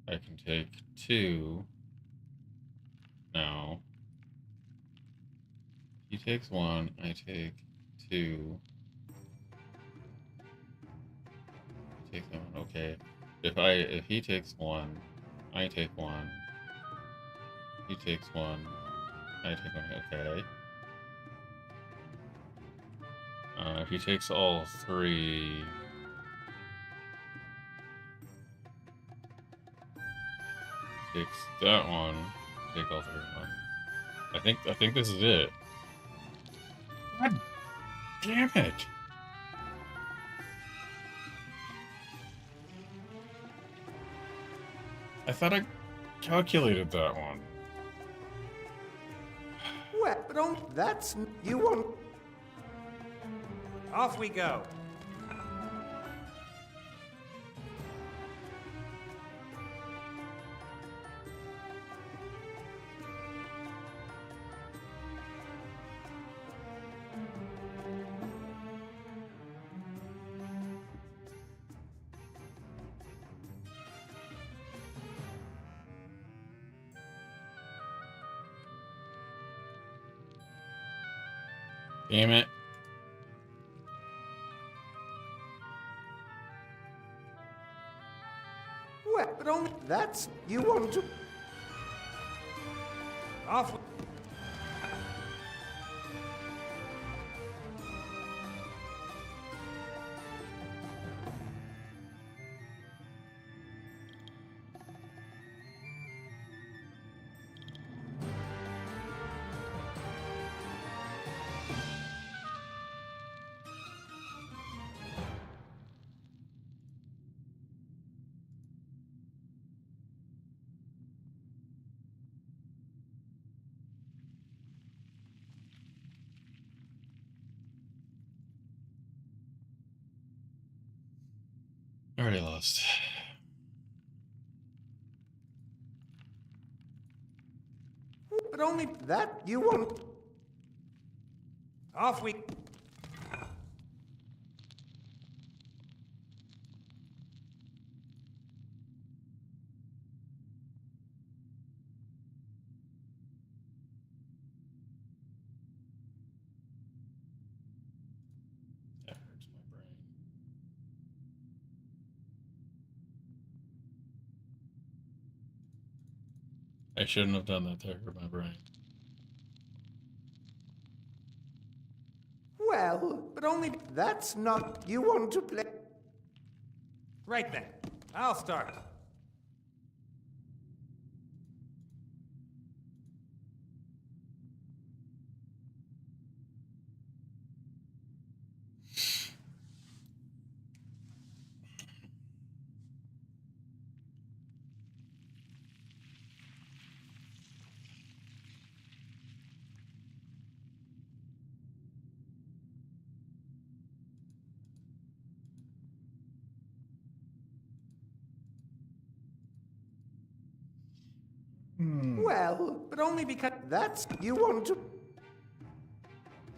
I can take two. Now, he takes one, I take two. Take that one, okay. If he takes one, I take one. He takes one, I take one, okay. If he takes all three, takes that one, take all three one. I think this is it. God damn it! I thought I calculated that one. Well, but only that's you want. Off we go. Damn it. Well, but only that's you want to. Off. Already lost. But only that you want. Off we. That hurts my brain. I shouldn't have done that to hurt my brain. Well, but only that's not you want to play. Right then. I'll start. Well, but only because that's you want to.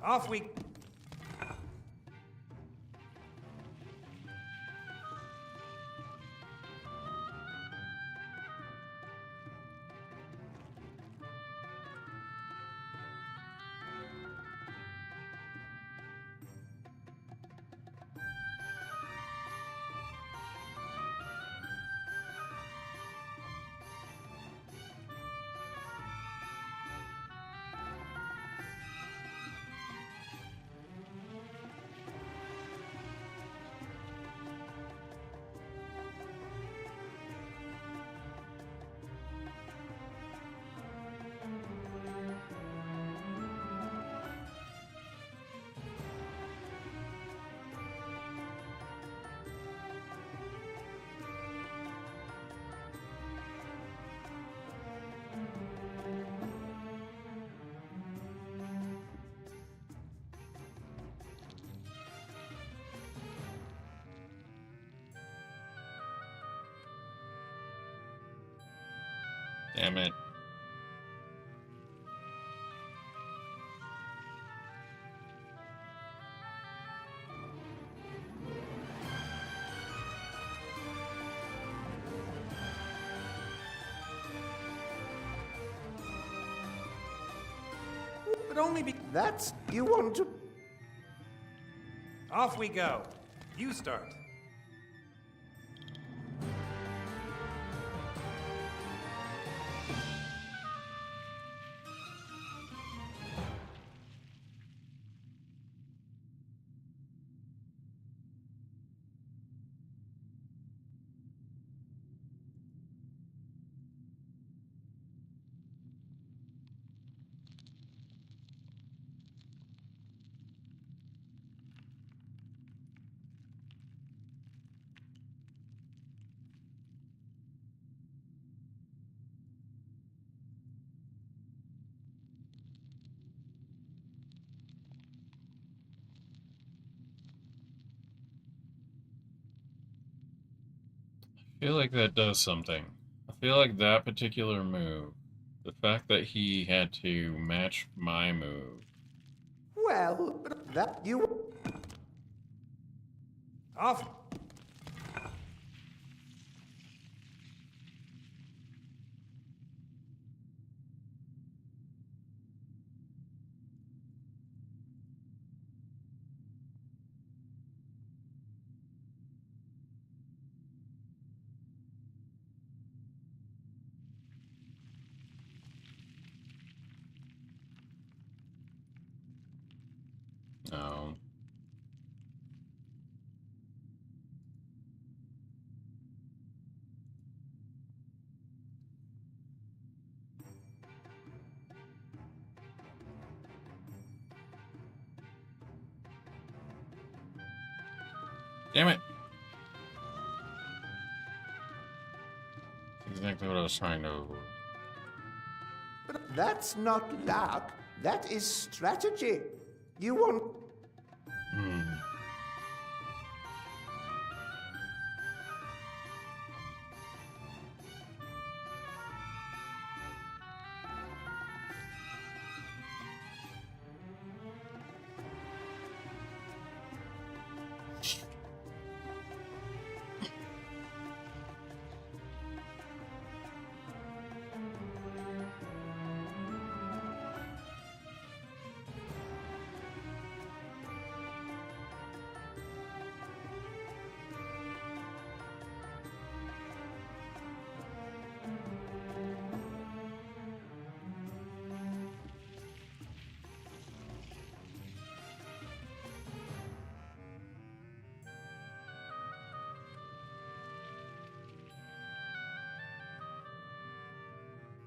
Off we. Damn it. But only be... That's... You want to... Off we go. You start. I feel like that does something. I feel like that particular move, the fact that he had to match my move. Well, but that you... Off. No. Damn it. That's exactly what I was trying to avoid. But that's not luck. That is strategy. You want...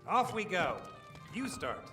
Off we go. You start.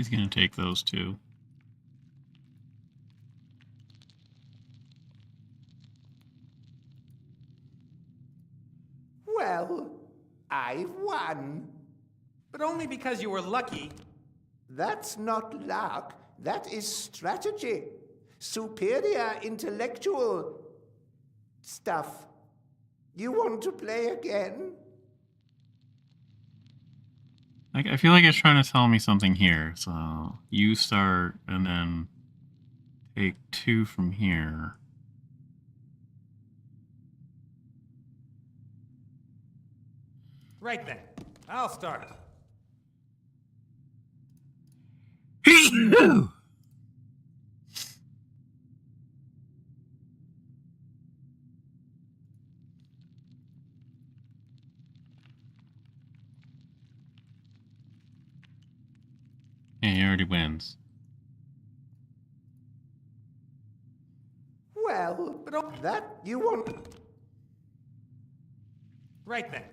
He's gonna take those two. Well, I've won. But only because you were lucky. That's not luck. That is strategy. Superior intellectual stuff. You want to play again? I feel like it's trying to tell me something here. So you start, and then Take 2 from here. Right then. I'll start. Yeah, he already wins. Well, but that you want. Right then.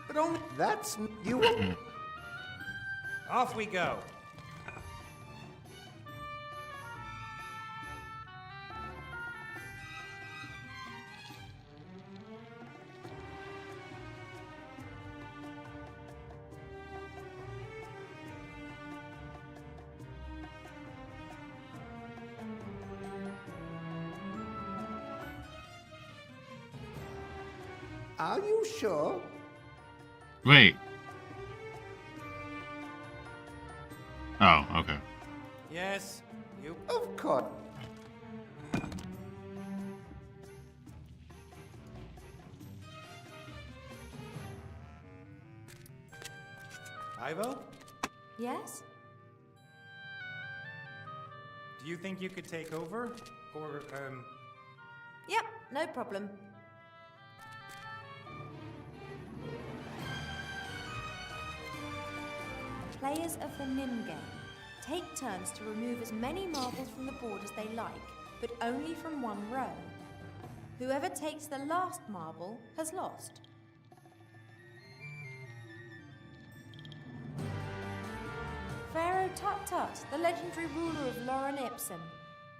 But only that's you want. Off we go. Are you sure? Wait. Oh, okay. Yes, you. Of course. Ivo? Yes? Do you think you could take over? Or, Yep, no problem. Players of the Nim game take turns to remove as many marbles from the board as they like, but only from one row. Whoever takes the last marble has lost. Pharaoh Tut-Tut, the legendary ruler of Lorem Ipsum.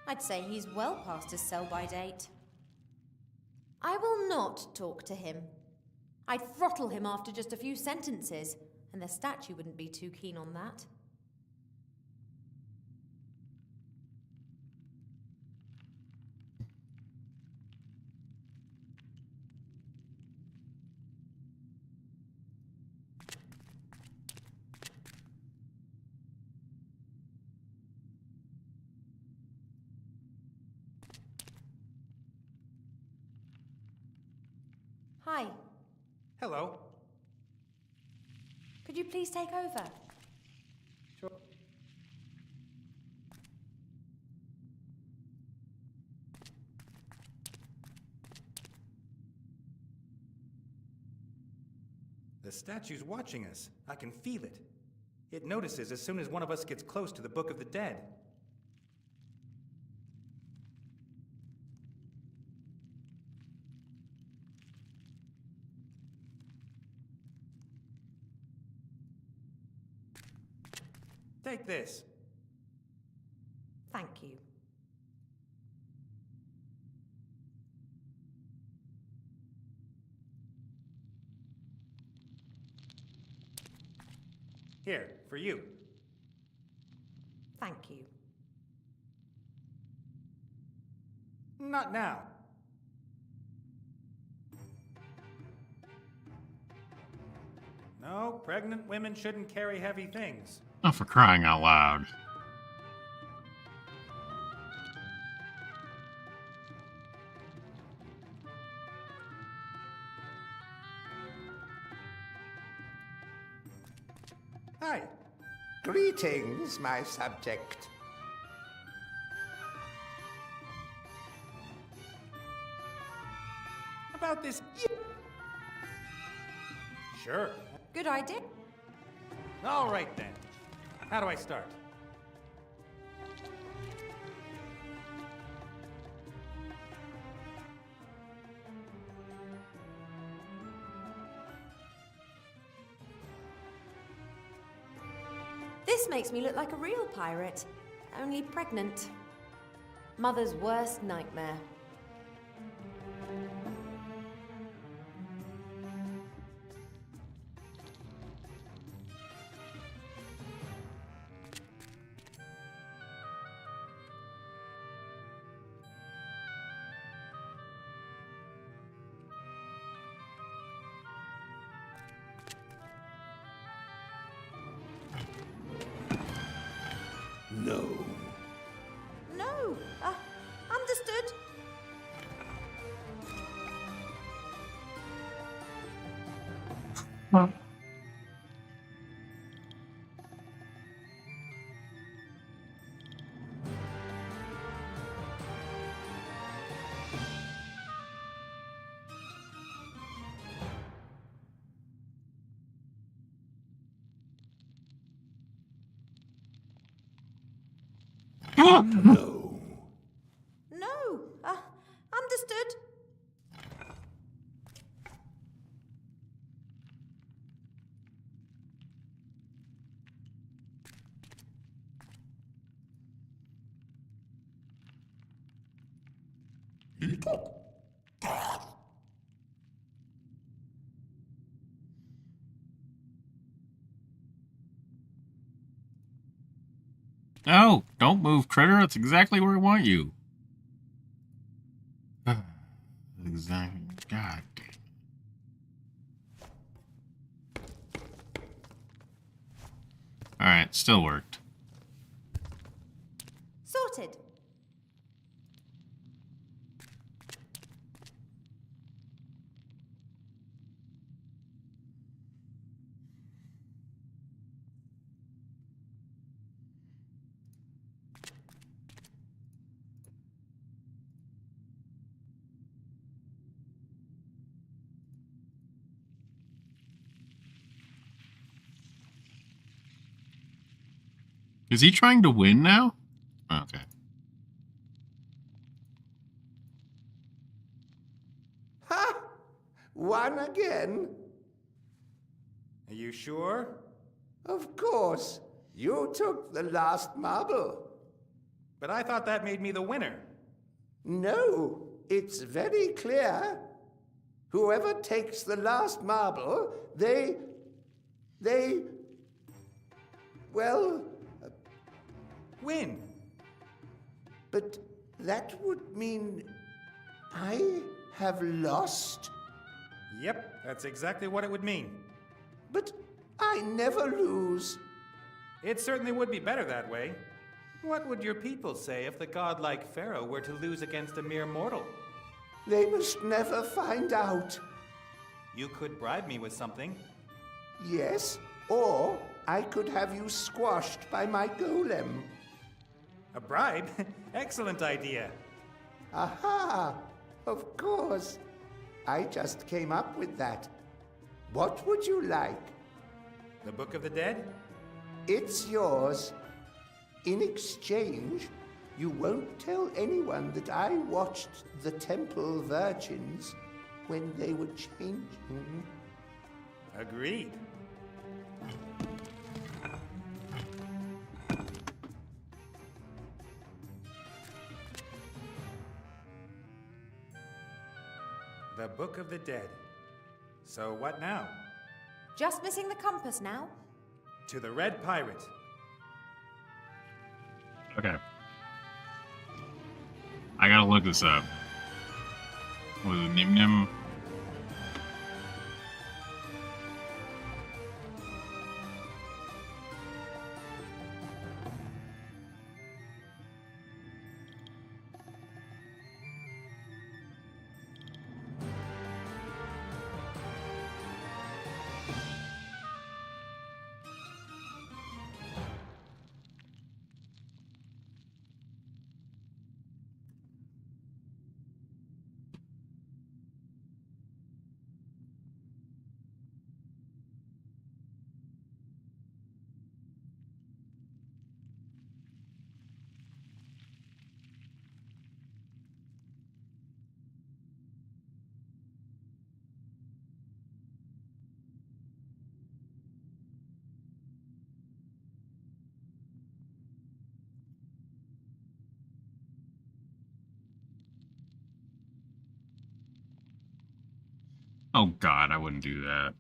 I'd say he's well past his sell-by date. I will not talk to him. I'd throttle him after just a few sentences, and the statue wouldn't be too keen on that. Hi. hello. Could you please take over? Sure. The statue's watching us. I can feel it. It notices as soon as one of us gets close to the Book of the Dead. Take this. Thank you. Here, for you. Thank you. Not now. No, pregnant women shouldn't carry heavy things. Oh, for crying out loud. Hi. Greetings, my subject. About this. Sure. Good idea. All right then. How do I start? This makes me look like a real pirate, only pregnant. Mother's worst nightmare. no. No, understood. No. No, understood. No, don't move, critter. That's exactly where I want you. Exactly. God damn. Alright, still worked. Sorted. Is he trying to win now? Okay. Ha! Won again? Are you sure? Of course. You took the last marble. But I thought that made me the winner. No, it's very clear. Whoever takes the last marble, well, Win. but that would mean I have lost? Yep, that's exactly what it would mean. But I never lose. It certainly would be better that way. What would your people say if the godlike Pharaoh were to lose against a mere mortal? They must never find out. You could bribe me with something. Yes, or I could have you squashed by my golem. A bribe? Excellent idea. Aha! Of course. I just came up with that. What would you like? The Book of the Dead? It's yours. In exchange, you won't tell anyone that I watched the temple virgins when they were changing. Agreed. The Book of the Dead. So what now? Just missing the compass now. To the Red Pirate. Okay. I gotta look this up. Was it Nim Nim? Oh god, I wouldn't do that.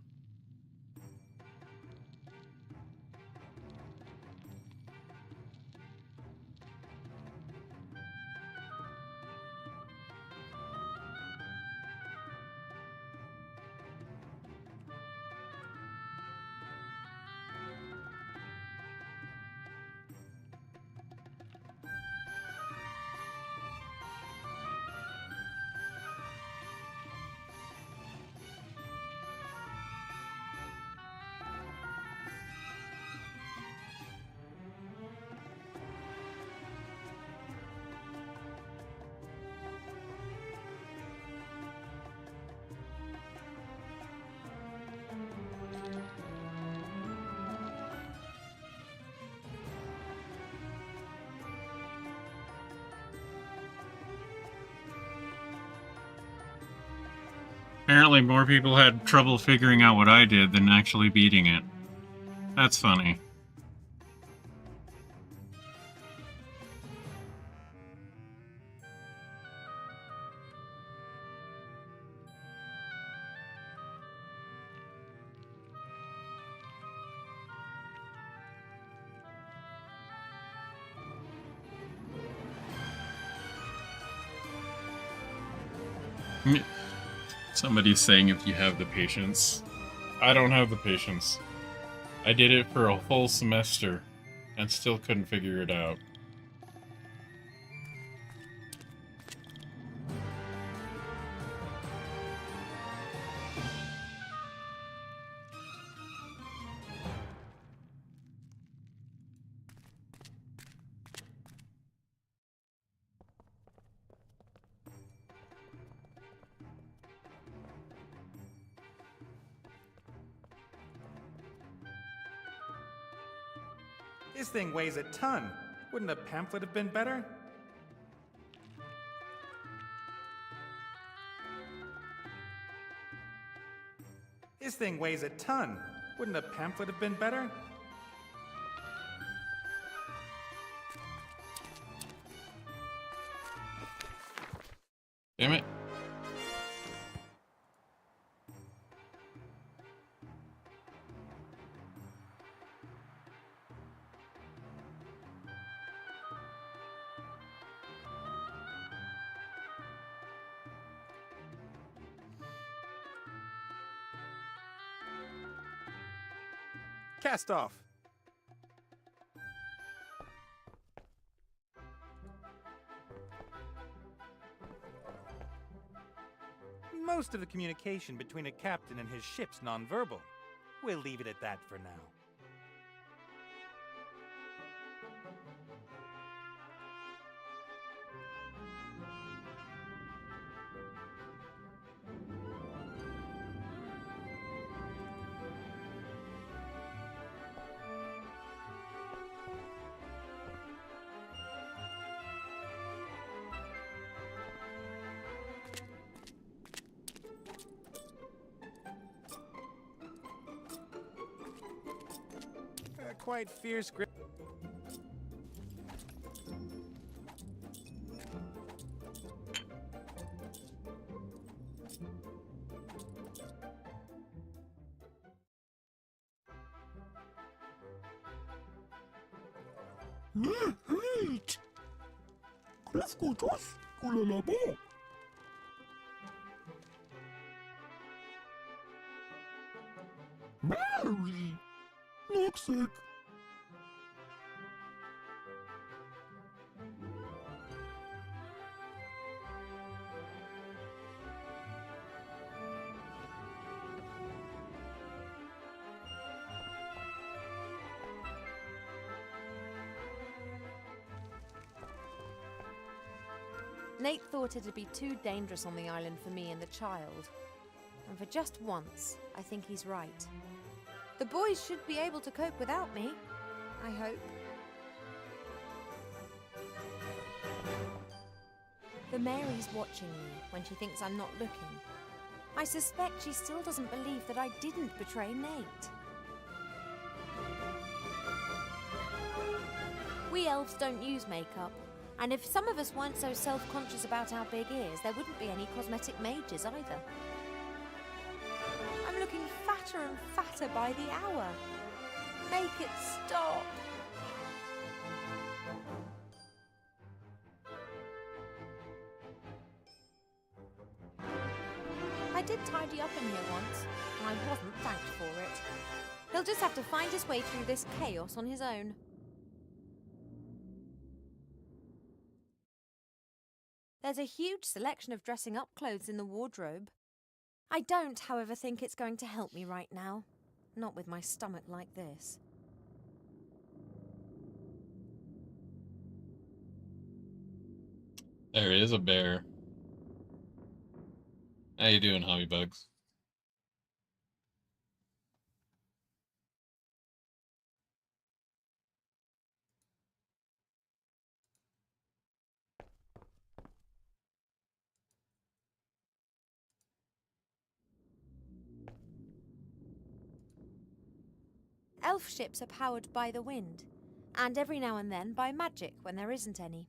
Apparently more people had trouble figuring out what I did than actually beating it. That's funny. Somebody's saying if you have the patience. I don't have the patience. I did it for a whole semester and still couldn't figure it out. This thing weighs a ton. Wouldn't a pamphlet have been better? This thing weighs a ton. Wouldn't a pamphlet have been better? Damn it. Cast off. Most of the communication between a captain and his ship's nonverbal. We'll leave it at that for now. Quite fierce grip. Hate! Κρευκοτός κουλαλαμπό! Mary! Noxic! Nate thought it'd be too dangerous on the island for me and the child. And for just once, I think he's right. The boys should be able to cope without me, I hope. The Mary's watching me when she thinks I'm not looking. I suspect she still doesn't believe that I didn't betray Nate. We elves don't use makeup. And if some of us weren't so self-conscious about our big ears, there wouldn't be any cosmetic mages either. I'm looking fatter and fatter by the hour. Make it stop. I did tidy up in here once, and I wasn't thanked for it. He'll just have to find his way through this chaos on his own. There's a huge selection of dressing up clothes in the wardrobe. I don't, however, think it's going to help me right now. Not with my stomach like this. There is a bear. How you doing, Hobby Bugs? Elf ships are powered by the wind, and every now and then by magic when there isn't any.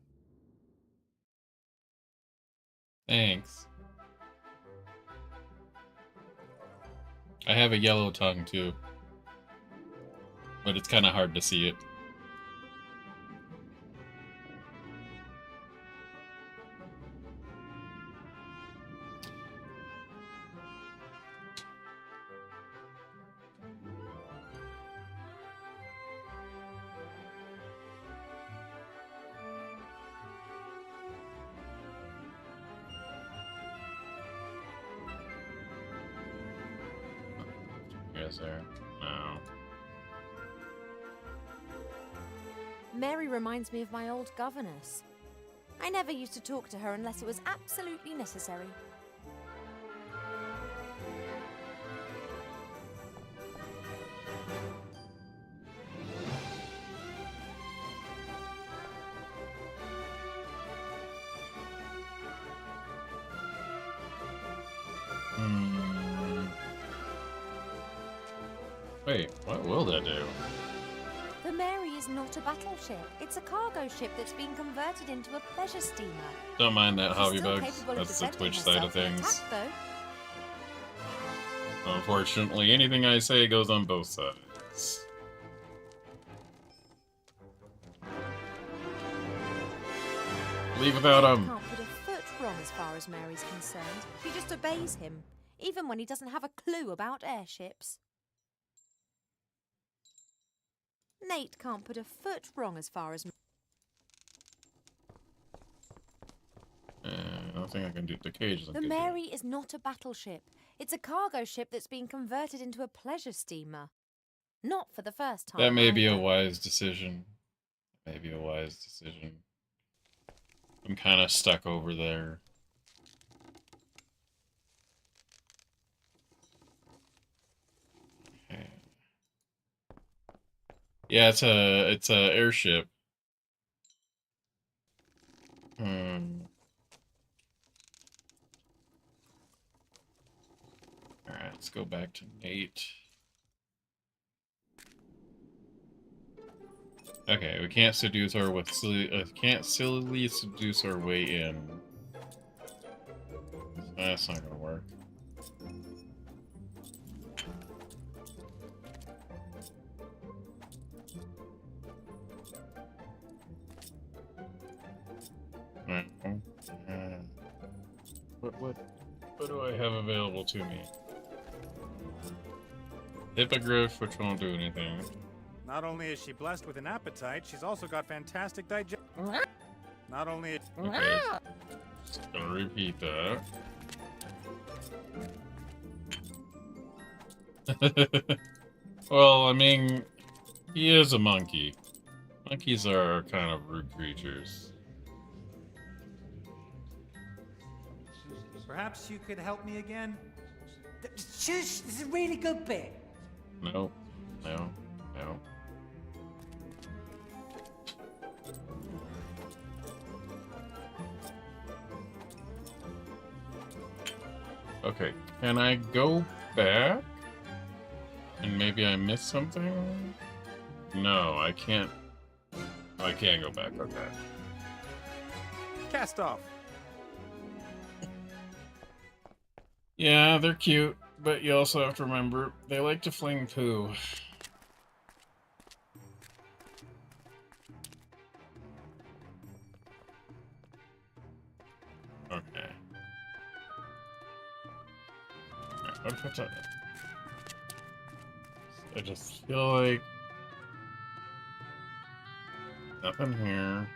Thanks. I have a yellow tongue too, but it's kind of hard to see it. Is there? No. Mary reminds me of my old governess. I never used to talk to her unless it was absolutely necessary. Wait, what will that do? The Mary is not a battleship. It's a cargo ship that's been converted into a pleasure steamer. Don't mind that, She's Hobby still Bugs. capable of That's the defending Twitch side of herself in things. attack, though. Unfortunately, anything I say goes on both sides. Leave without Nate him. can't put a foot wrong as far as Mary's concerned. She just obeys him, even when he doesn't have a clue about airships. Nate can't put a foot wrong as far as... I don't think I can do the cage. The Mary is not a battleship. It's a cargo ship that's been converted into a pleasure steamer. Not for the first time. That may be a either. wise decision. Maybe a wise decision. I'm kind of stuck over there. Okay. Yeah, it's a airship. Alright, let's go back to Nate. Okay, we can't seduce her with can't sillily seduce our way in. That's not gonna work. What do I have available to me? Hippogriff, which won't do anything. Not only is she blessed with an appetite, she's also got fantastic digestion. Not only... Okay. Just gonna repeat that. Well, I mean, he is a monkey. Monkeys are kind of rude creatures. Perhaps you could help me again? Shush, this is a really good bit. No, no, no. Okay, can I go back? And maybe I missed something? No, I can't. I can't go back, okay. Cast off. Yeah, they're cute, but you also have to remember, they like to fling poo. Okay. What if it's I just feel like nothing here.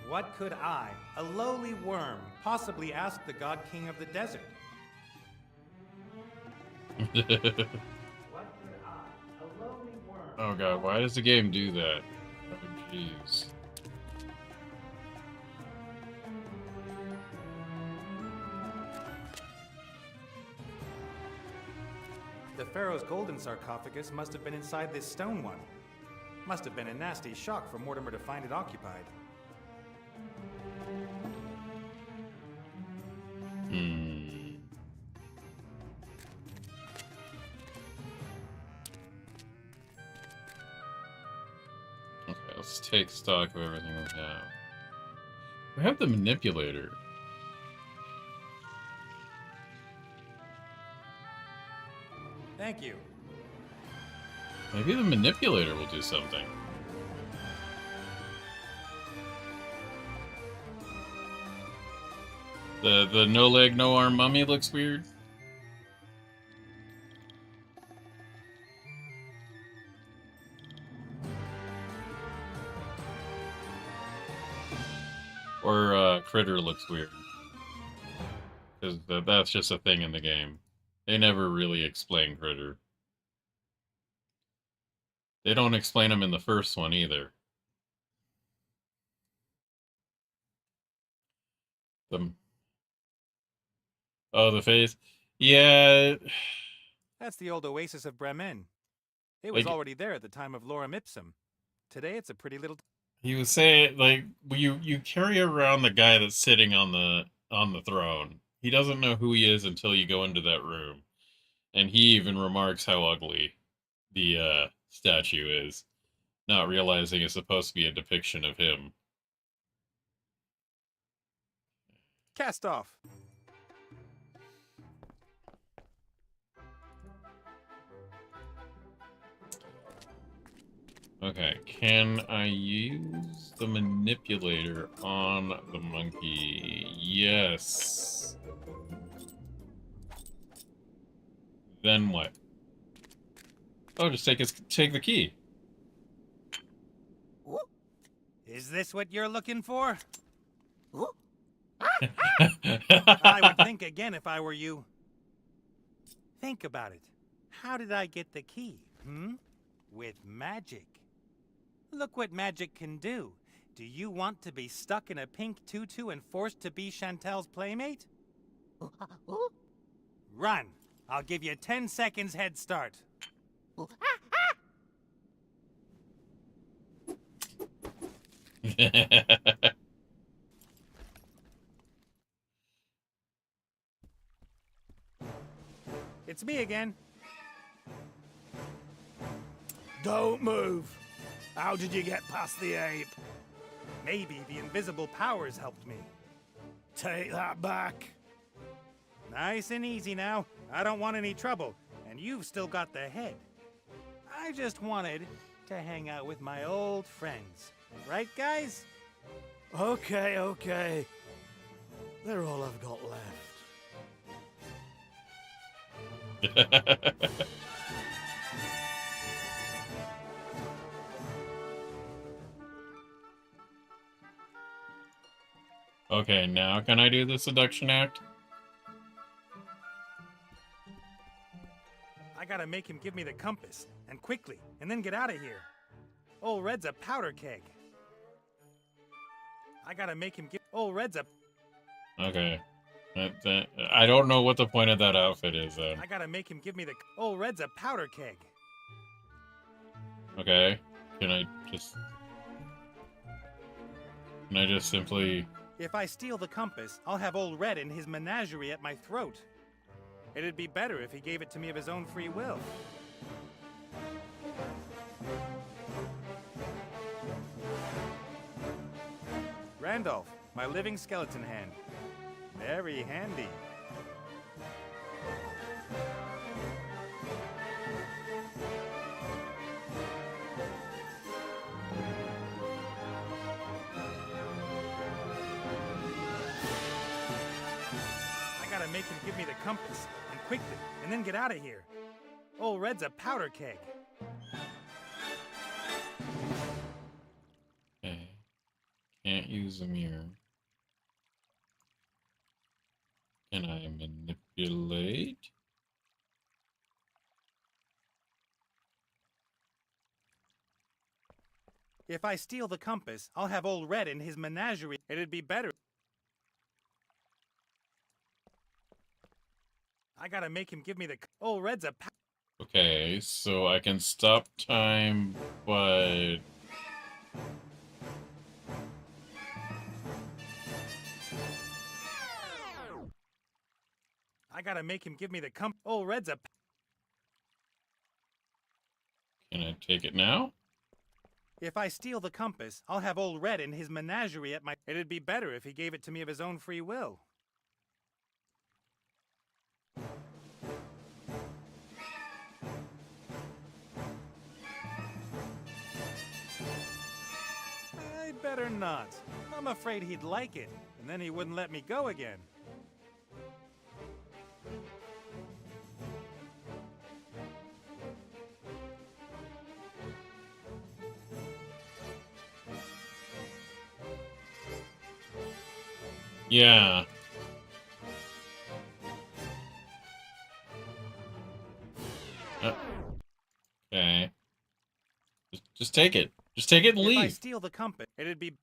What could I, a lowly worm, possibly ask the God King of the desert? What could I, a lowly worm... Oh god, why does the game do that? Oh jeez. The Pharaoh's golden sarcophagus must have been inside this stone one. Must have been a nasty shock for Mortimer to find it occupied. Let's take stock of everything we have. We have the manipulator. Thank you. Maybe the manipulator will do something. The no leg, no arm mummy looks weird. Or Critter looks weird. Because that's just a thing in the game. They never really explain Critter. They don't explain him in the first one either. The face? Yeah. That's the old oasis of Bremen. It was already there at the time of Lorem Ipsum. Today it's a pretty little... He was saying, like, you carry around the guy that's sitting on the throne. He doesn't know who he is until you go into that room. And he even remarks how ugly the statue is, not realizing it's supposed to be a depiction of him. Cast off. Okay, can I use the manipulator on the monkey? Yes. Then what? Oh, just take the key. Is this what you're looking for? I would think again if I were you. Think about it. How did I get the key? With magic. Look what magic can do. Do you want to be stuck in a pink tutu and forced to be Chantel's playmate? Run! I'll give you 10 seconds head start. It's me again. Don't move. How did you get past the ape? Maybe the invisible powers helped me. Take that back. Nice and easy now. I don't want any trouble, and you've still got the head. I just wanted to hang out with my old friends. Right, guys? Okay. They're all I've got left. Okay, now can I do the seduction act? I gotta make him give me the compass, and quickly, and then get out of here. Old Red's a powder keg. I gotta make him give... Old Red's a... Okay. I don't know what the point of that outfit is, though. I gotta make him give me the... Old Red's a powder keg. Okay. Can I just simply... If I steal the compass, I'll have Old Red in his menagerie at my throat. It'd be better if he gave it to me of his own free will. Randolph, my living skeleton hand. Very handy. I gotta make him give me the compass, and quickly, and then get out of here. Old Red's a powder keg. Okay. Can't use a mirror. Can I manipulate? If I steal the compass, I'll have Old Red in his menagerie. It'd be better. I gotta make him give me the... Old Red's a... Okay, so I can stop time, but... I gotta make him give me the Old Red's a... Can I take it now? If I steal the compass, I'll have old Red in his menagerie at my... It'd be better if he gave it to me of his own free will. I'd better not. I'm afraid he'd like it, and then he wouldn't let me go again. Yeah. Okay. Just take it. Just take it and leave. If I steal the compass, it'd be...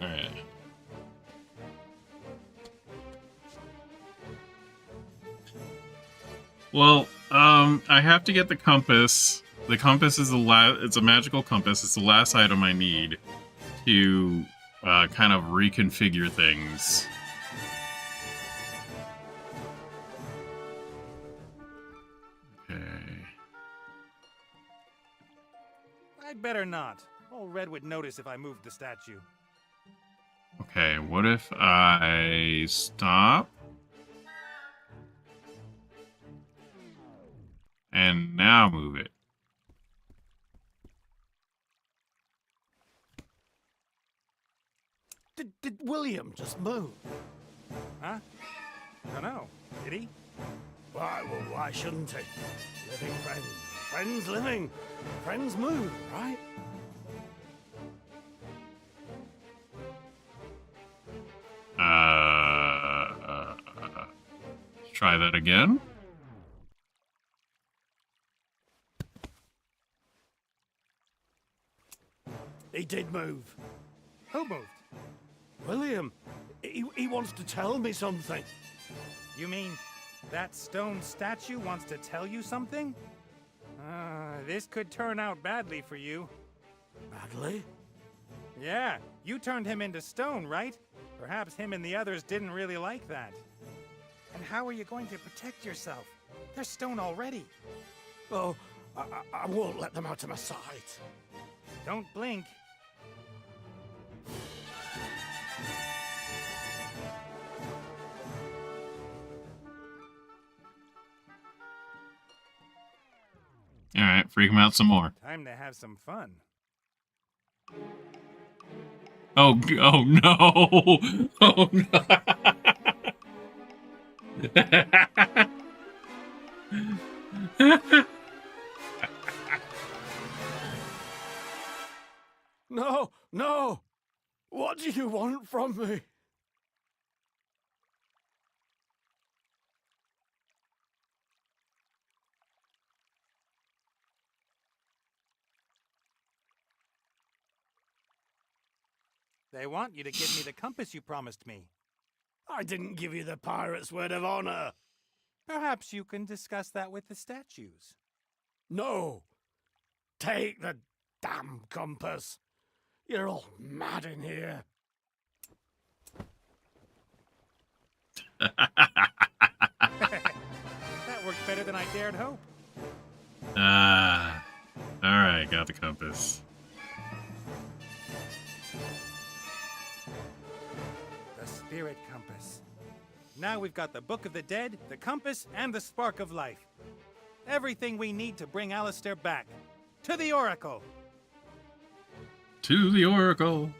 Alright. Well, I have to get the compass. The compass is it's a magical compass. It's the last item I need to kind of reconfigure things. Okay. I'd better not. Old Red would notice if I moved the statue. Okay, what if I stop? And now move it. Did William just move? Huh? Dunno. Did he? Why shouldn't he? Living friends. Friends living. Friends move, right? Let's try that again. He did move. Who moved? William, he wants to tell me something. You mean that stone statue wants to tell you something? This could turn out badly for you. Badly? Yeah, you turned him into stone, right? Perhaps him and the others didn't really like that. And how are you going to protect yourself? They're stone already. Oh, I won't let them out of my sight. Don't blink. Alright, freak him out some more. Time to have some fun. Oh no! Oh no! No, no! What do you want from me? They want you to give me the compass you promised me. I didn't give you the pirate's word of honor. Perhaps you can discuss that with the statues. No! Take the damn compass. You're all mad in here. That worked better than I dared hope. Alright, got the compass. The spirit compass. Now we've got the Book of the Dead, the compass, and the Spark of Life. Everything we need to bring Alistair back. To the Oracle! To the Oracle!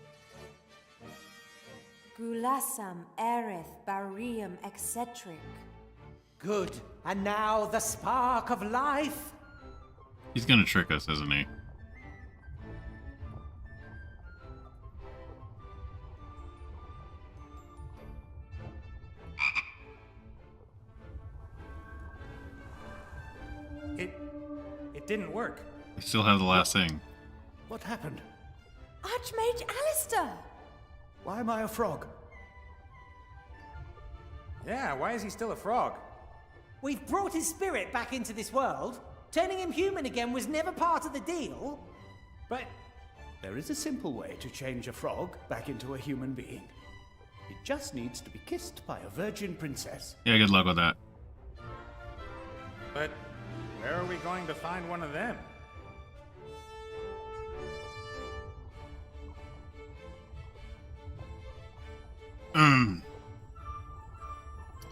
Gulasam, Erith, Barium, etc. Good. And now the spark of life? He's gonna trick us, isn't he? It didn't work. We still have the last thing. What happened? Archmage Alistair! Why am I a frog? Yeah, why is he still a frog? We've brought his spirit back into this world. Turning him human again was never part of the deal. But there is a simple way to change a frog back into a human being. It just needs to be kissed by a virgin princess. Yeah, good luck with that. But where are we going to find one of them?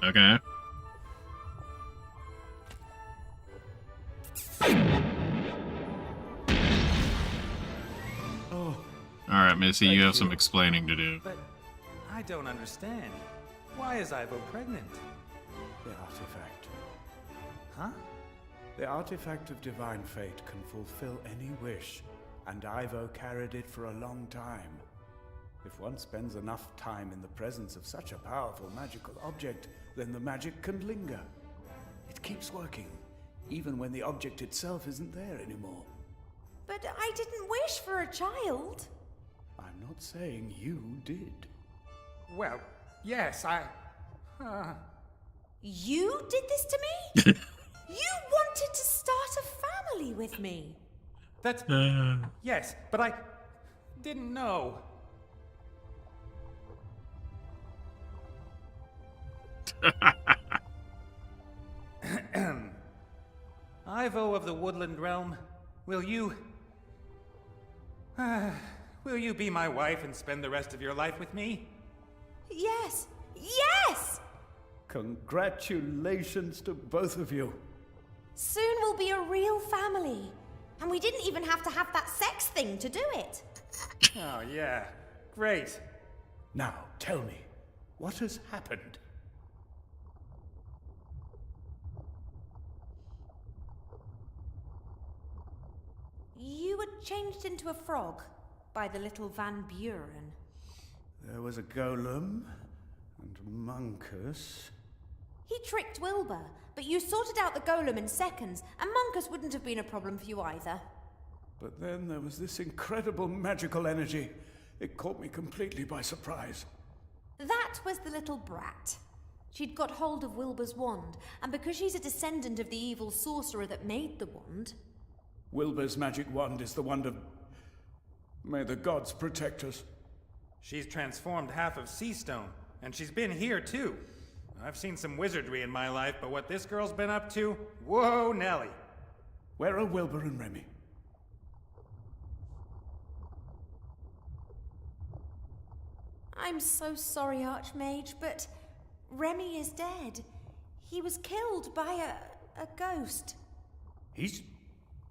Okay. Oh. Alright, Missy, you Thank have some you. explaining to do. But I don't understand. Why is Ivo pregnant? The artifact. Huh? The artifact of divine fate can fulfill any wish, and Ivo carried it for a long time. If one spends enough time in the presence of such a powerful magical object, then the magic can linger. It keeps working, even when the object itself isn't there anymore. But I didn't wish for a child. I'm not saying you did. Well, yes, You did this to me? You wanted to start a family with me. That's... Yes, but I didn't know. Ivo of the Woodland Realm, will you be my wife and spend the rest of your life with me? Yes! Yes! Congratulations to both of you. Soon we'll be a real family. And we didn't even have to have that sex thing to do it. Oh, yeah. Great. Now, tell me, what has happened? You were changed into a frog by the little Van Buren. There was a golem and Monkus. He tricked Wilbur, but you sorted out the golem in seconds, and Monkus wouldn't have been a problem for you either. But then there was this incredible magical energy. It caught me completely by surprise. That was the little brat. She'd got hold of Wilbur's wand, and because she's a descendant of the evil sorcerer that made the wand... Wilbur's magic wand is the wand of... May the gods protect us. She's transformed half of Seastone, and she's been here too. I've seen some wizardry in my life, but what this girl's been up to? Whoa, Nelly. Where are Wilbur and Remy? I'm so sorry, Archmage, but Remy is dead. He was killed by a ghost. He's...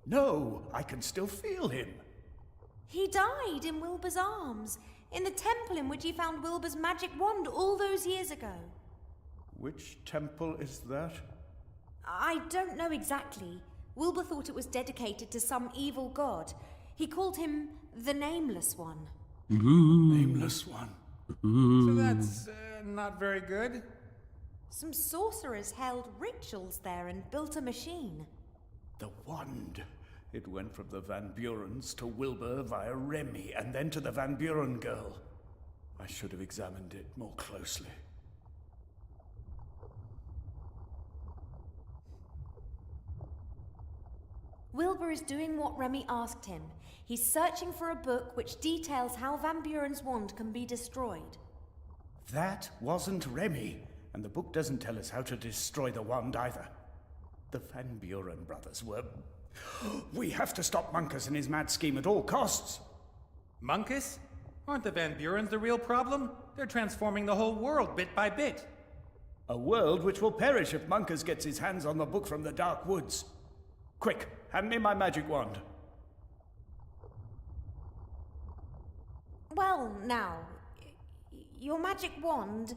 No, I can still feel him. He died in Wilbur's arms, in the temple in which he found Wilbur's magic wand all those years ago. Which temple is that? I don't know exactly. Wilbur thought it was dedicated to some evil god. He called him the Nameless One. Nameless One. So that's not very good. Some sorcerers held rituals there and built a machine. The wand. It went from the Van Burens to Wilbur via Remy, and then to the Van Buren girl. I should have examined it more closely. Wilbur is doing what Remy asked him. He's searching for a book which details how Van Buren's wand can be destroyed. That wasn't Remy, and the book doesn't tell us how to destroy the wand either. The Van Buren brothers were... We have to stop Monkus and his mad scheme at all costs. Monkus? Aren't the Van Burens the real problem? They're transforming the whole world bit by bit. A world which will perish if Monkus gets his hands on the book from the Dark Woods. Quick, hand me my magic wand. Well, now, your magic wand...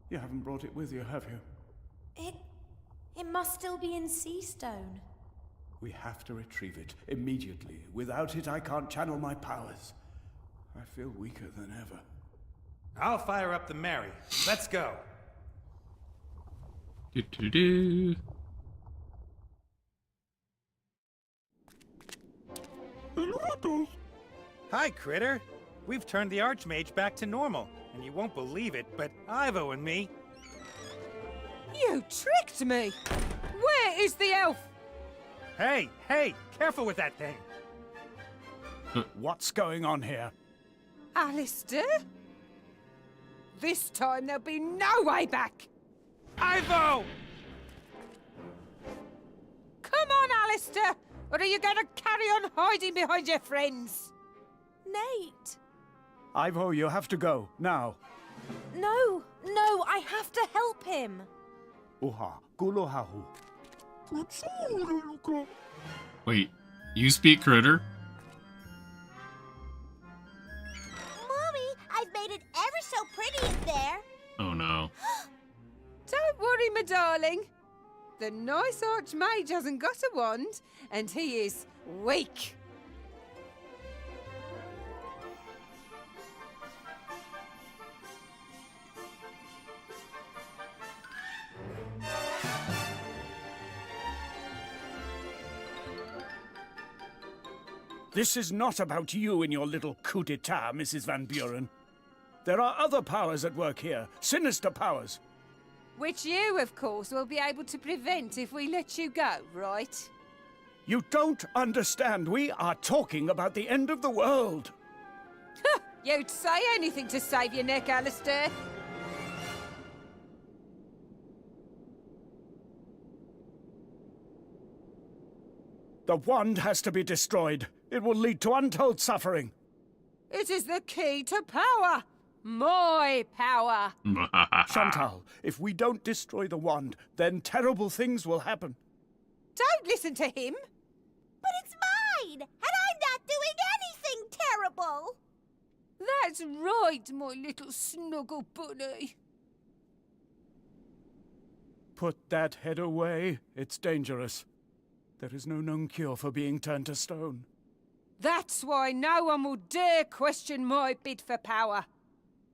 You haven't brought it with you, have you? It must still be in Seastone. We have to retrieve it immediately. Without it, I can't channel my powers. I feel weaker than ever. I'll fire up the Mary. Let's go. Do-do-do. Hi, Critter. We've turned the Archmage back to normal, and you won't believe it, but Ivo and me... You tricked me! Where is the elf? Hey, hey, careful with that thing. What's going on here? Alistair? This time there'll be no way back! Ivo! Come on, Alistair! Or are you going to carry on hiding behind your friends? Nate! Ivo, you have to go, now. No, I have to help him. Uha, gulohahu. Wait, you speak critter? Mommy, I've made it ever so pretty in there. Oh no. Don't worry, my darling. The nice archmage hasn't got a wand, and he is weak. This is not about you and your little coup d'etat, Mrs. Van Buren. There are other powers at work here, sinister powers. Which you, of course, will be able to prevent if we let you go, right? You don't understand. We are talking about the end of the world. You'd say anything to save your neck, Alistair. The wand has to be destroyed. It will lead to untold suffering. It is the key to power. My power. Chantal, if we don't destroy the wand, then terrible things will happen. Don't listen to him. But it's mine, and I'm not doing anything terrible. That's right, my little snuggle bunny. Put that head away. It's dangerous. There is no known cure for being turned to stone. That's why no one will dare question my bid for power.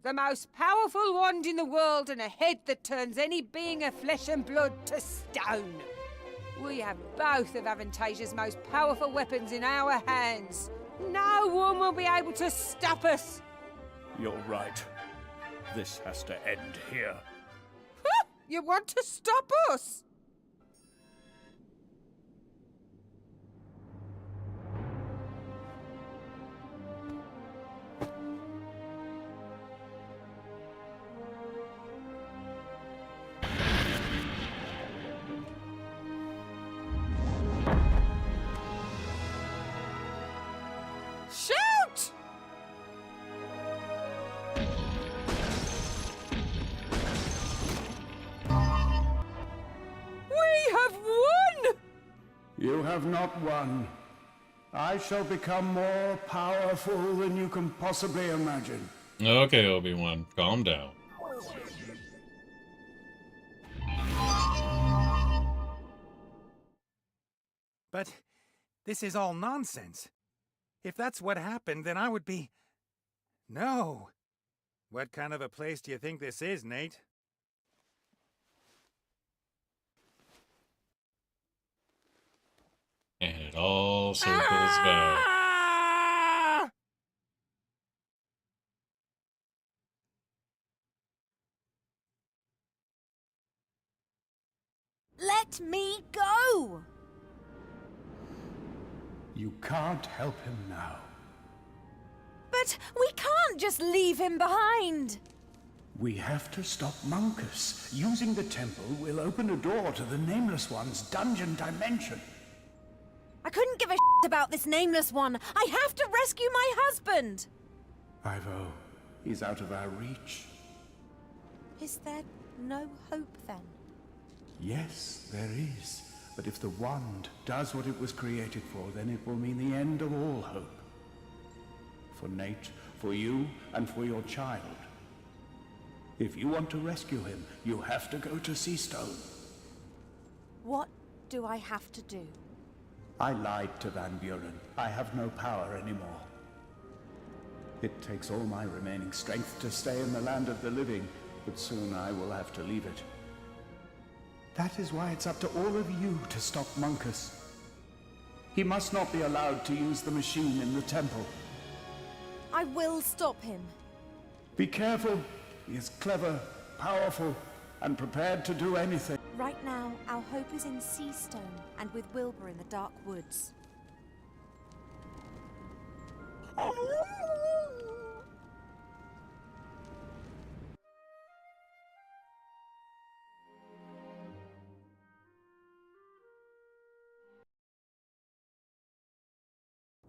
The most powerful wand in the world and a head that turns any being of flesh and blood to stone. We have both of Avantasia's most powerful weapons in our hands. No one will be able to stop us. You're right. This has to end here. You want to stop us? Shoot! We have won! You have not won. I shall become more powerful than you can possibly imagine. Okay, Obi-Wan, calm down. But this is all nonsense. If that's what happened, then I would be... No. What kind of a place do you think this is, Nate? And it all circles back. Let me go! You can't help him now. But we can't just leave him behind! We have to stop Monkus. Using the temple will open a door to the Nameless One's dungeon dimension. I couldn't give a about this Nameless One. I have to rescue my husband! Ivo, he's out of our reach. Is there no hope then? Yes, there is. But if the wand does what it was created for, then it will mean the end of all hope. For Nate, for you, and for your child. If you want to rescue him, you have to go to Seastone. What do I have to do? I lied to Van Buren. I have no power anymore. It takes all my remaining strength to stay in the land of the living, but soon I will have to leave it. That is why it's up to all of you to stop Monkus. He must not be allowed to use the machine in the temple. I will stop him. Be careful. He is clever, powerful, and prepared to do anything. Right now, our hope is in Seastone and with Wilbur in the dark woods.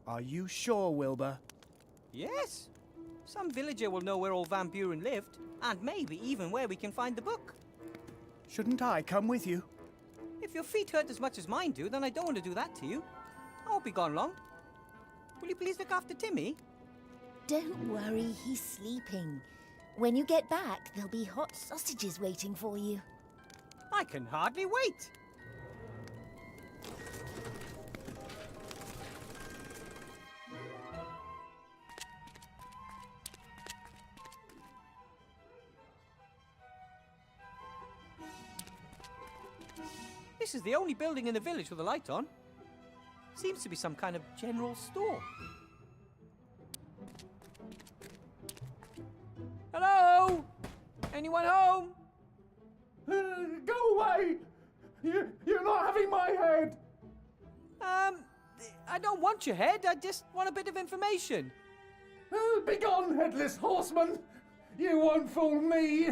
Are you sure, Wilbur? Yes. Some villager will know where old Van Buren lived, and maybe even where we can find the book. Shouldn't I come with you? If your feet hurt as much as mine do, then I don't want to do that to you. I won't be gone long. Will you please look after Timmy? Don't worry, he's sleeping. When you get back, there'll be hot sausages waiting for you. I can hardly wait. This is the only building in the village with a light on. Seems to be some kind of general store. Hello? Anyone home? Go away! You're not having my head! I don't want your head, I just want a bit of information. Begone, headless horseman! You won't fool me!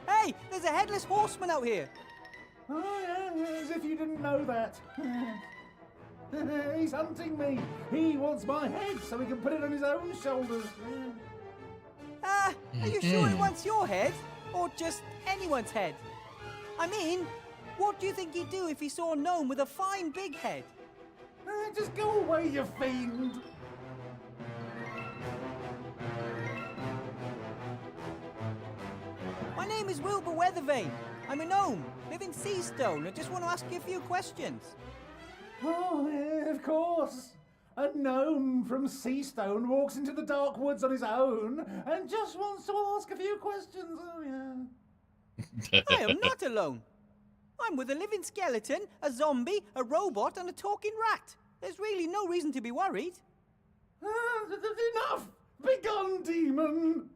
Hey, there's a headless horseman out here. Oh, yeah, as if you didn't know that. He's hunting me. He wants my head so he can put it on his own shoulders. Are you sure he wants your head? Or just anyone's head? I mean, what do you think he'd do if he saw a gnome with a fine big head? Just go away, you fiend. My name is Wilbur Weathervane. I'm a gnome, live in Seastone. I just want to ask you a few questions. Oh, yeah, of course. A gnome from Seastone walks into the dark woods on his own and just wants to ask a few questions. Oh, yeah. I am not alone. I'm with a living skeleton, a zombie, a robot, and a talking rat. There's really no reason to be worried. Enough! Begone, demon!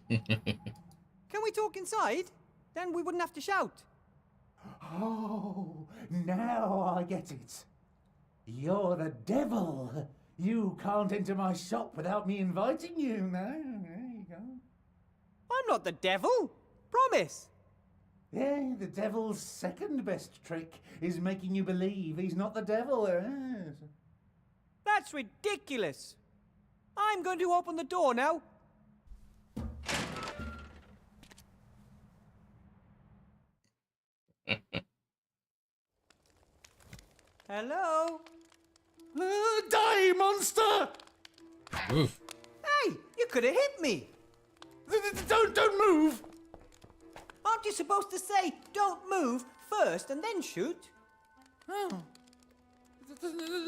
Can we talk inside? Then we wouldn't have to shout. Oh, now I get it. You're the devil. You can't enter my shop without me inviting you. No, there you go. I'm not the devil. Promise. Yeah, the devil's second best trick is making you believe he's not the devil. Yes. That's ridiculous. I'm going to open the door now. Hello? Die, monster! Oof. Hey, you could have hit me. Don't move! Aren't you supposed to say, don't move first and then shoot? Oh.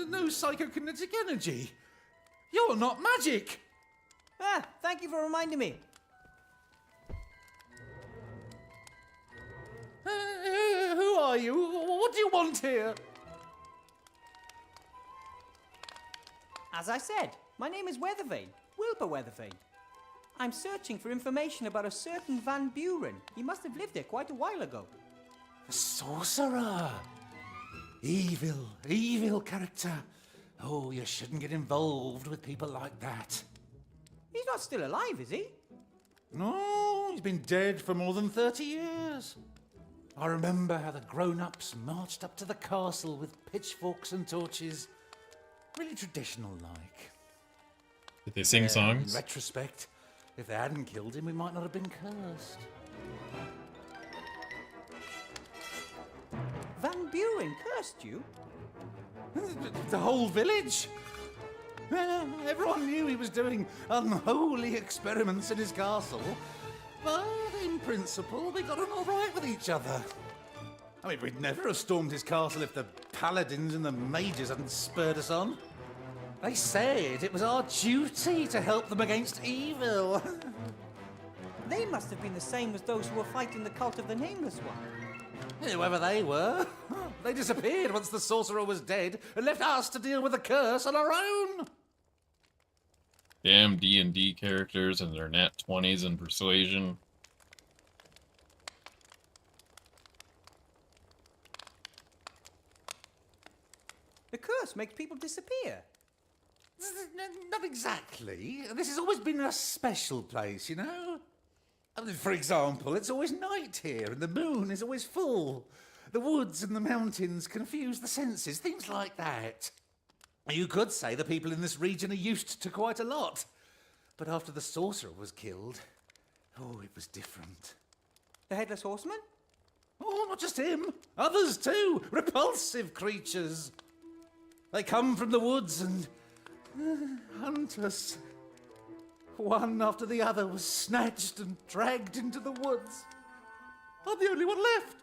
No psychokinetic energy. You're not magic. Ah, thank you for reminding me. Who are you? What do you want here? As I said, my name is Weathervane, Wilbur Weathervane. I'm searching for information about a certain Van Buren. He must have lived there quite a while ago. A sorcerer. Evil character. Oh, you shouldn't get involved with people like that. He's not still alive, is he? No, he's been dead for more than 30 years. I remember how the grown-ups marched up to the castle with pitchforks and torches. Really traditional-like. Did they sing songs? In retrospect, if they hadn't killed him, we might not have been cursed. Van Buren cursed you? The whole village. Everyone knew he was doing unholy experiments in his castle. But in principle, we got on all right with each other. I mean, we'd never have stormed his castle if the paladins and the mages hadn't spurred us on. They said it was our duty to help them against evil. They must have been the same as those who were fighting the cult of the Nameless One. Whoever they were. They disappeared once the sorcerer was dead and left us to deal with the curse on our own. Damn D&D characters and their nat 20s in persuasion. The curse makes people disappear. Not exactly. This has always been a special place, you know? I mean, for example, it's always night here and the moon is always full. The woods and the mountains confuse the senses, things like that. You could say the people in this region are used to quite a lot. But after the sorcerer was killed, oh, it was different. The Headless Horseman? Oh, not just him. Others too. Repulsive creatures. They come from the woods and hunt us. One after the other was snatched and dragged into the woods. I'm the only one left.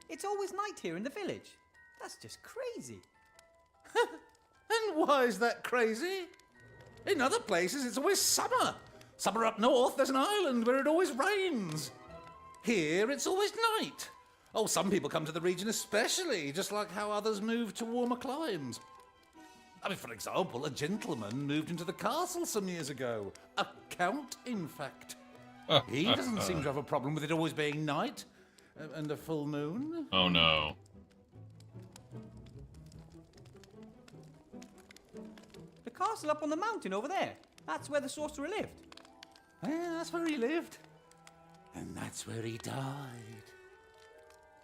It's always night here in the village. That's just crazy. And why is that crazy? In other places, it's always summer. Summer up north, there's an island where it always rains. Here, it's always night. Oh, some people come to the region especially, just like how others move to warmer climes. I mean, for example, a gentleman moved into the castle some years ago. A count, in fact. He doesn't seem to have a problem with it always being night and a full moon. Oh no. The castle up on the mountain over there. That's where the sorcerer lived. Yeah, that's where he lived. And that's where he died.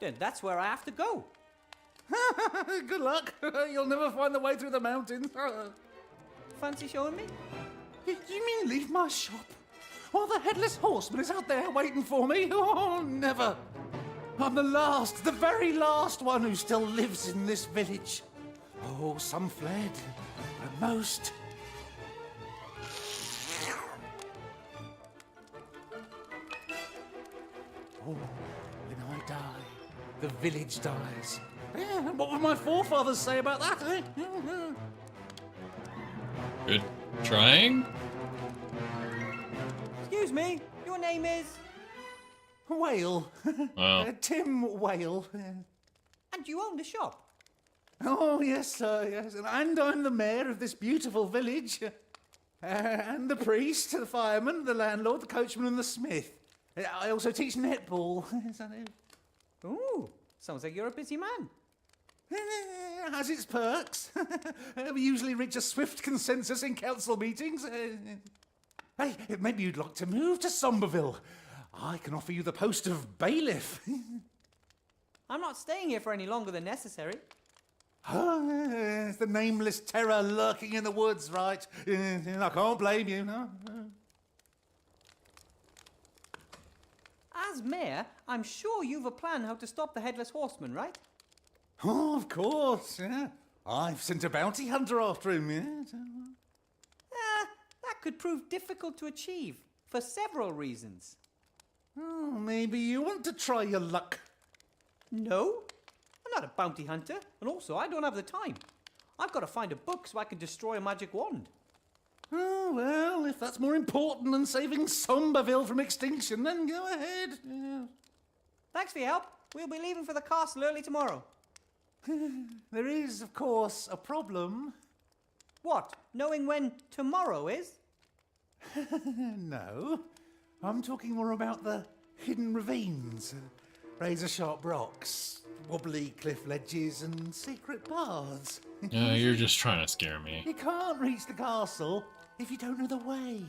Then that's where I have to go. Good luck. You'll never find the way through the mountains. Fancy showing me? You mean leave my shop? While the Headless Horseman is out there waiting for me? Oh, never. I'm the very last one who still lives in this village. Oh, some fled, but most... Oh, when I die, the village dies. Yeah, what would my forefathers say about that, eh? Good trying? Excuse me, your name is? Whale. Wow. Tim Whale. And you own the shop? Oh, yes, sir, yes. And I'm the mayor of this beautiful village. And the priest, the fireman, the landlord, the coachman, and the smith. I also teach netball. Ooh, sounds like you're a busy man. Has its perks. We usually reach a swift consensus in council meetings. Hey, maybe you'd like to move to Somberville. I can offer you the post of bailiff. I'm not staying here for any longer than necessary. It's the nameless terror lurking in the woods, right? I can't blame you, no. As mayor, I'm sure you've a plan how to stop the Headless Horseman, right? Oh, of course, yeah. I've sent a bounty hunter after him, yeah. That could prove difficult to achieve, for several reasons. Oh, maybe you want to try your luck. No, I'm not a bounty hunter, and also I don't have the time. I've got to find a book so I can destroy a magic wand. Oh, well, if that's more important than saving Somberville from extinction, then go ahead. Yeah. Thanks for your help. We'll be leaving for the castle early tomorrow. There is, of course, a problem. What? Knowing when tomorrow is? No. I'm talking more about the hidden ravines, razor-sharp rocks, wobbly cliff ledges, and secret paths. You're just trying to scare me. You can't reach the castle if you don't know the way.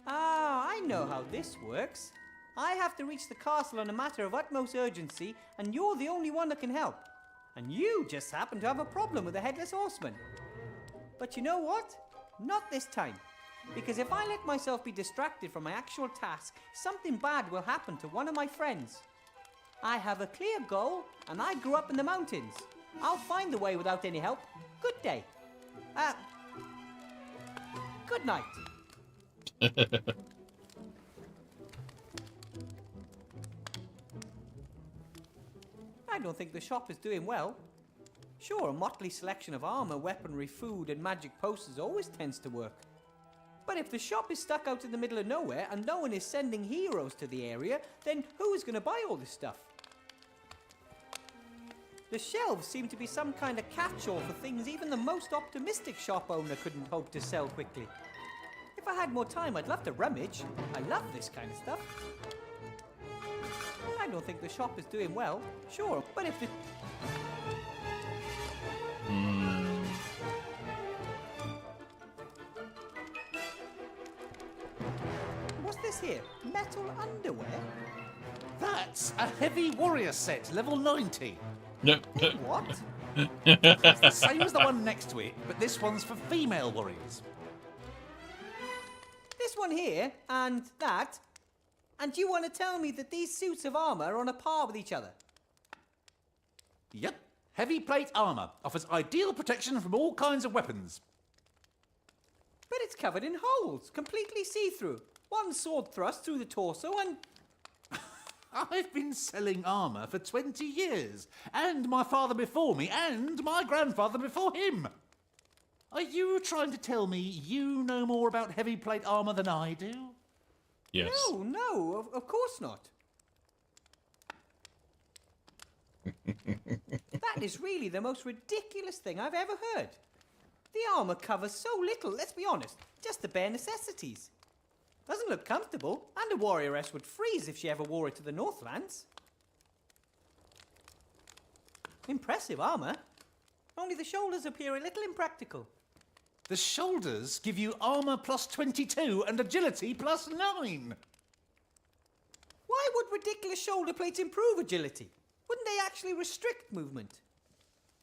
Ah, I know how this works. I have to reach the castle on a matter of utmost urgency, and you're the only one that can help. And you just happen to have a problem with the Headless Horseman. But you know what? Not this time. Because if I let myself be distracted from my actual task, something bad will happen to one of my friends. I have a clear goal, and I grew up in the mountains. I'll find the way without any help. Good day. Good night. I don't think the shop is doing well. Sure, a motley selection of armor, weaponry, food, and magic posters always tends to work. But if the shop is stuck out in the middle of nowhere and no one is sending heroes to the area, then who is going to buy all this stuff? The shelves seem to be some kind of catch-all for things even the most optimistic shop owner couldn't hope to sell quickly. If I had more time, I'd love to rummage. I love this kind of stuff. I don't think the shop is doing well, sure, but if the... What's this here? Metal underwear? That's a heavy warrior set, level 90. What? It's the same as the one next to it, but this one's for female warriors. This one here, and that. And you want to tell me that these suits of armour are on a par with each other? Yep. Heavy plate armour offers ideal protection from all kinds of weapons. But it's covered in holes, completely see-through. One sword thrust through the torso and... I've been selling armour for 20 years, and my father before me, and my grandfather before him. Are you trying to tell me you know more about heavy plate armour than I do? Yes. No, of course not. That is really the most ridiculous thing I've ever heard. The armour covers so little, let's be honest, just the bare necessities. Doesn't look comfortable, and a warrioress would freeze if she ever wore it to the Northlands. Impressive armour. Only the shoulders appear a little impractical. The shoulders give you armour plus 22 and agility plus 9. Why would ridiculous shoulder plates improve agility? Wouldn't they actually restrict movement?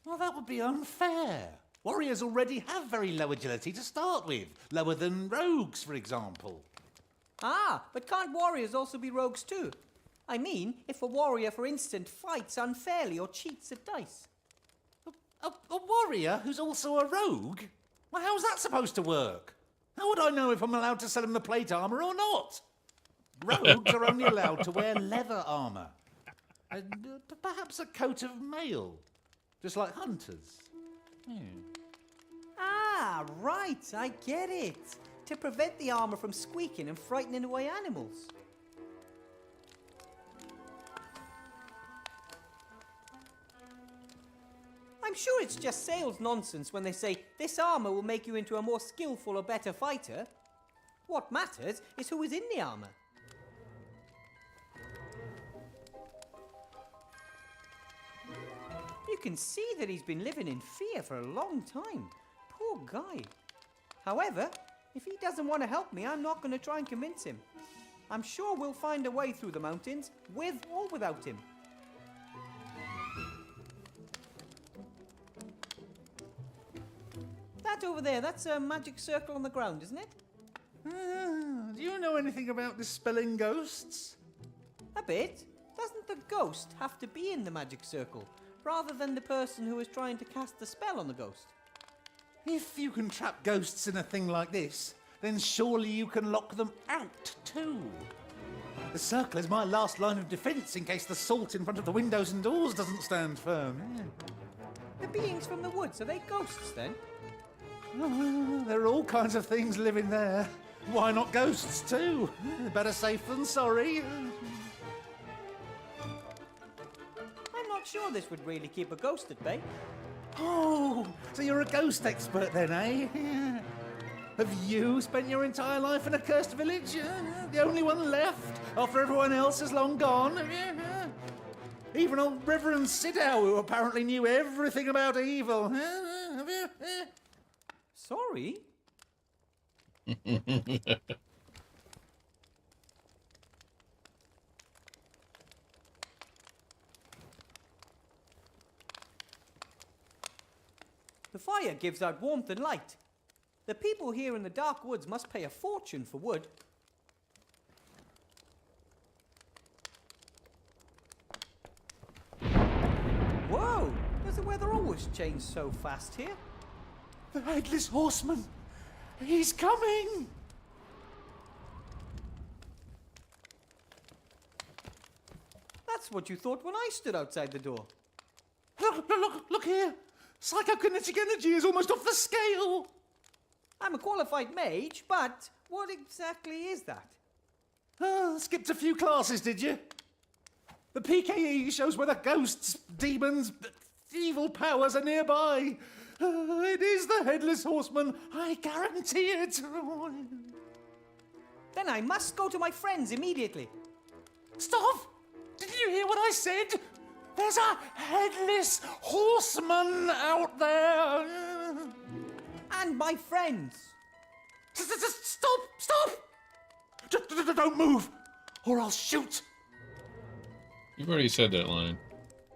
Well, that would be unfair. Warriors already have very low agility to start with, lower than rogues, for example. Ah, but can't warriors also be rogues too? I mean, if a warrior, for instance, fights unfairly or cheats at dice. A warrior who's also a rogue? Well, how's that supposed to work? How would I know if I'm allowed to sell him the plate armour or not? Rogues are only allowed to wear leather armour. And perhaps a coat of mail. Just like hunters. Ah, right, I get it. To prevent the armour from squeaking and frightening away animals. I'm sure it's just sales nonsense when they say this armour will make you into a more skillful or better fighter. What matters is who is in the armour. You can see that he's been living in fear for a long time. Poor guy. However, if he doesn't want to help me, I'm not going to try and convince him. I'm sure we'll find a way through the mountains, with or without him. That over there, that's a magic circle on the ground, isn't it? Do you know anything about dispelling ghosts? A bit. Doesn't the ghost have to be in the magic circle, rather than the person who is trying to cast the spell on the ghost? If you can trap ghosts in a thing like this, then surely you can lock them out too. The circle is my last line of defence in case the salt in front of the windows and doors doesn't stand firm. The beings from the woods, are they ghosts then? There are all kinds of things living there. Why not ghosts too? Better safe than sorry. I'm not sure this would really keep a ghost at bay. Oh, so you're a ghost expert then, eh? Have you spent your entire life in a cursed village? The only one left after everyone else is long gone? Even old Reverend Sidow, who apparently knew everything about evil. Sorry? The fire gives out warmth and light. The people here in the dark woods must pay a fortune for wood. Whoa! Does the weather always change so fast here? The Headless Horseman! He's coming! That's what you thought when I stood outside the door. Look here! Psychokinetic energy is almost off the scale! I'm a qualified mage, but what exactly is that? Skipped a few classes, did you? The PKE shows whether ghosts, demons, evil powers are nearby. It is the Headless Horseman, I guarantee it. Then I must go to my friends immediately. Stop! Did you hear what I said? There's a Headless Horseman out there. And my friends. Stop! Don't move, or I'll shoot. You've already said that line.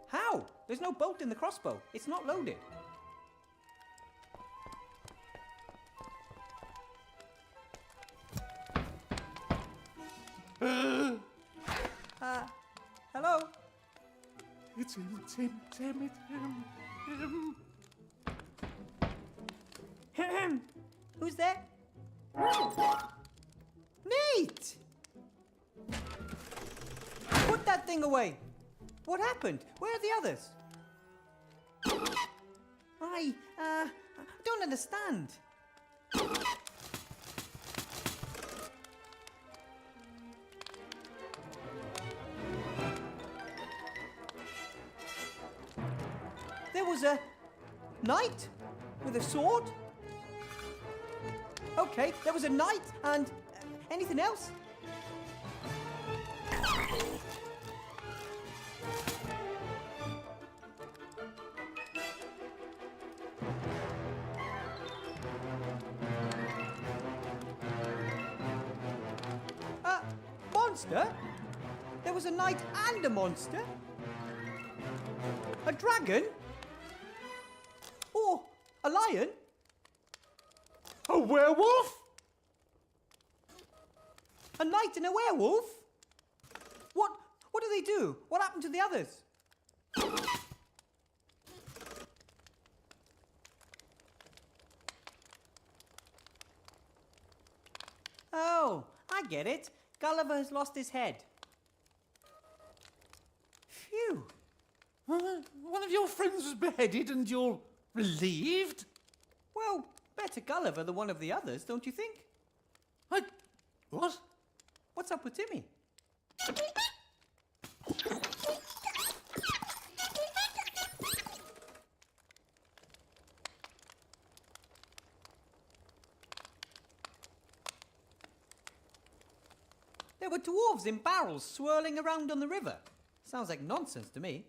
How? There's no bolt in the crossbow. It's not loaded. Hello? It's him. Who's there? Nate! Put that thing away. What happened? Where are the others? I don't understand. There was a knight with a sword. Okay, there was a knight and anything else? Monster? There was a knight and a monster? A dragon? Or a lion? A werewolf? A knight and a werewolf? What do they do? What happened to the others? Oh, I get it. Gulliver has lost his head. Phew. One of your friends was beheaded and you're relieved? Well, better Gulliver than one of the others, don't you think? What? What's up with Timmy? There were dwarves in barrels swirling around on the river. Sounds like nonsense to me.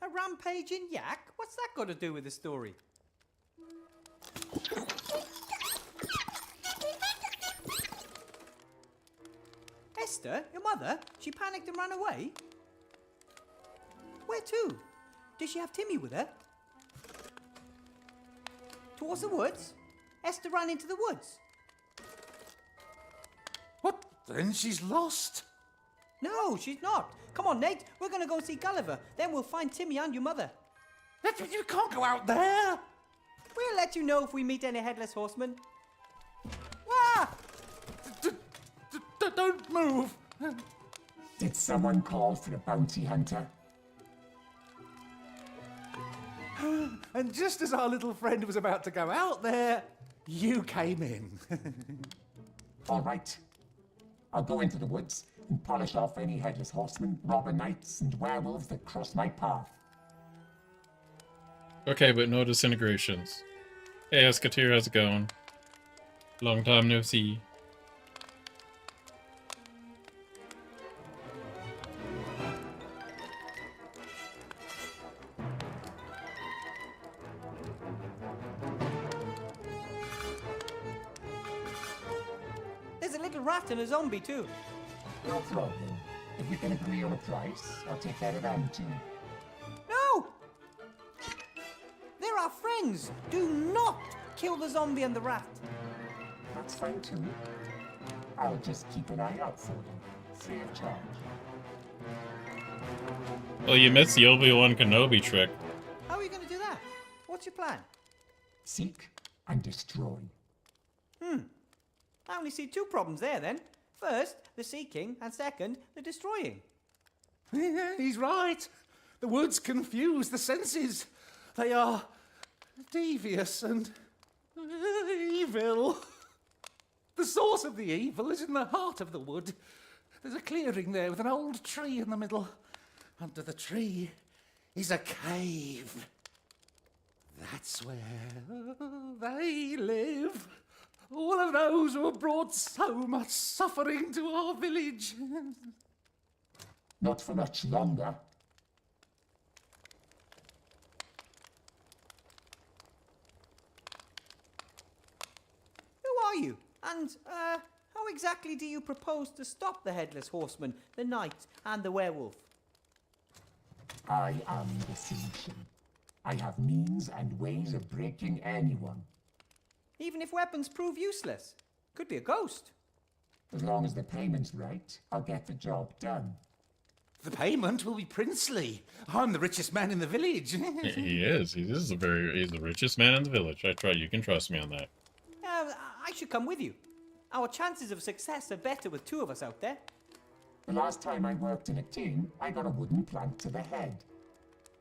A rampaging yak? What's that got to do with the story? Esther, your mother, she panicked and ran away? Where to? Did she have Timmy with her? Towards the woods? Esther ran into the woods. What? Then she's lost? No, she's not. Come on, Nate. We're going to go see Gulliver. Then we'll find Timmy and your mother. You can't go out there. We'll let you know if we meet any headless horsemen. Ah! Don't move. Did someone call for a bounty hunter? And just as our little friend was about to go out there, you came in. All right. I'll go into the woods and polish off any headless horsemen, robber knights, and werewolves that cross my path. Okay, but no disintegrations. Hey, Escatir, how's it going? Long time no see. There's a little rat and a zombie too. No problem. If we can agree on a price, I'll take care of them too. No! They're our friends. Do not kill the zombie and the rat. That's fine too. I'll just keep an eye out for them, free of charge. Well, you missed the Obi-Wan Kenobi trick. How are you going to do that? What's your plan? Seek and destroy. I only see two problems there then. First, the seeking, and second, the destroying. He's right. The woods confuse the senses. They are devious and evil. The source of the evil is in the heart of the wood. There's a clearing there with an old tree in the middle. Under the tree is a cave. That's where they live. All of those who have brought so much suffering to our village. Not for much longer. Who are you? And, how exactly do you propose to stop the Headless Horseman, the Knight, and the Werewolf? I am the solution. I have means and ways of breaking anyone. Even if weapons prove useless? Could be a ghost. As long as the payment's right, I'll get the job done. The payment will be princely. I'm the richest man in the village. He is. He's the richest man in the village. You can trust me on that. I should come with you. Our chances of success are better with two of us out there. The last time I worked in a team, I got a wooden plank to the head.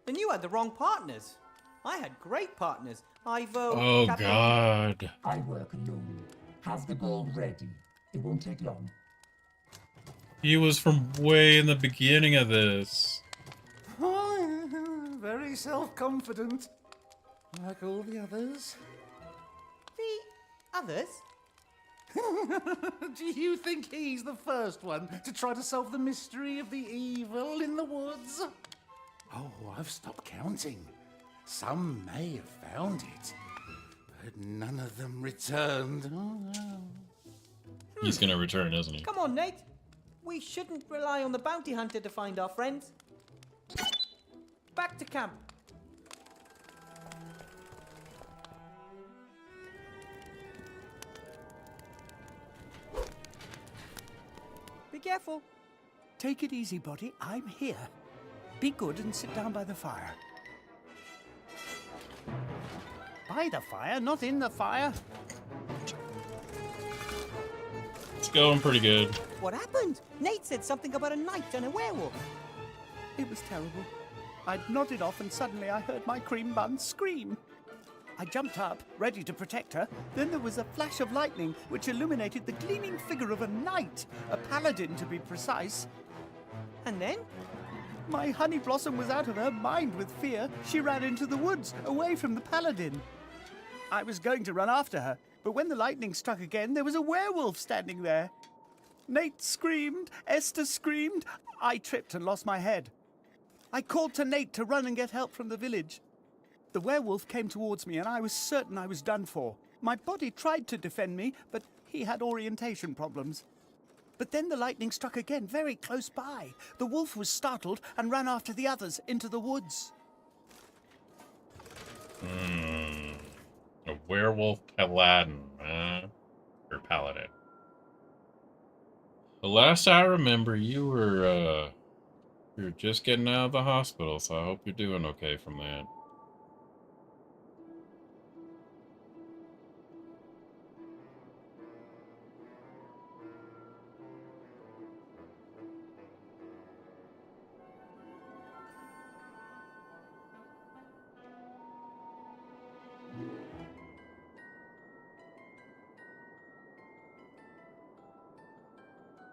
Then you had the wrong partners. I had great partners. Oh, God. I work alone. Have the gold ready. It won't take long. He was from way in the beginning of this. Very self-confident. Like all the others. The others? Do you think he's the first one to try to solve the mystery of the evil in the woods? Oh, I've stopped counting. Some may have found it, but none of them returned. Oh, no. He's gonna return, isn't he? Come on, Nate. We shouldn't rely on the bounty hunter to find our friends. Back to camp. Be careful. Take it easy, Body. I'm here. Be good and sit down by the fire. By the fire, not in the fire. It's going pretty good. What happened? Nate said something about a knight and a werewolf. It was terrible. I'd nodded off and suddenly I heard my cream bun scream. I jumped up, ready to protect her. Then there was a flash of lightning which illuminated the gleaming figure of a knight, a paladin to be precise. And then? My honey blossom was out of her mind with fear. She ran into the woods, away from the paladin. I was going to run after her, but when the lightning struck again, there was a werewolf standing there. Nate screamed, Esther screamed. I tripped and lost my head. I called to Nate to run and get help from the village. The werewolf came towards me and I was certain I was done for. My body tried to defend me, but he had orientation problems. But then the lightning struck again, very close by. The wolf was startled and ran after the others into the woods. A werewolf paladin, or paladin. The last I remember, you were just getting out of the hospital, so I hope you're doing okay from that.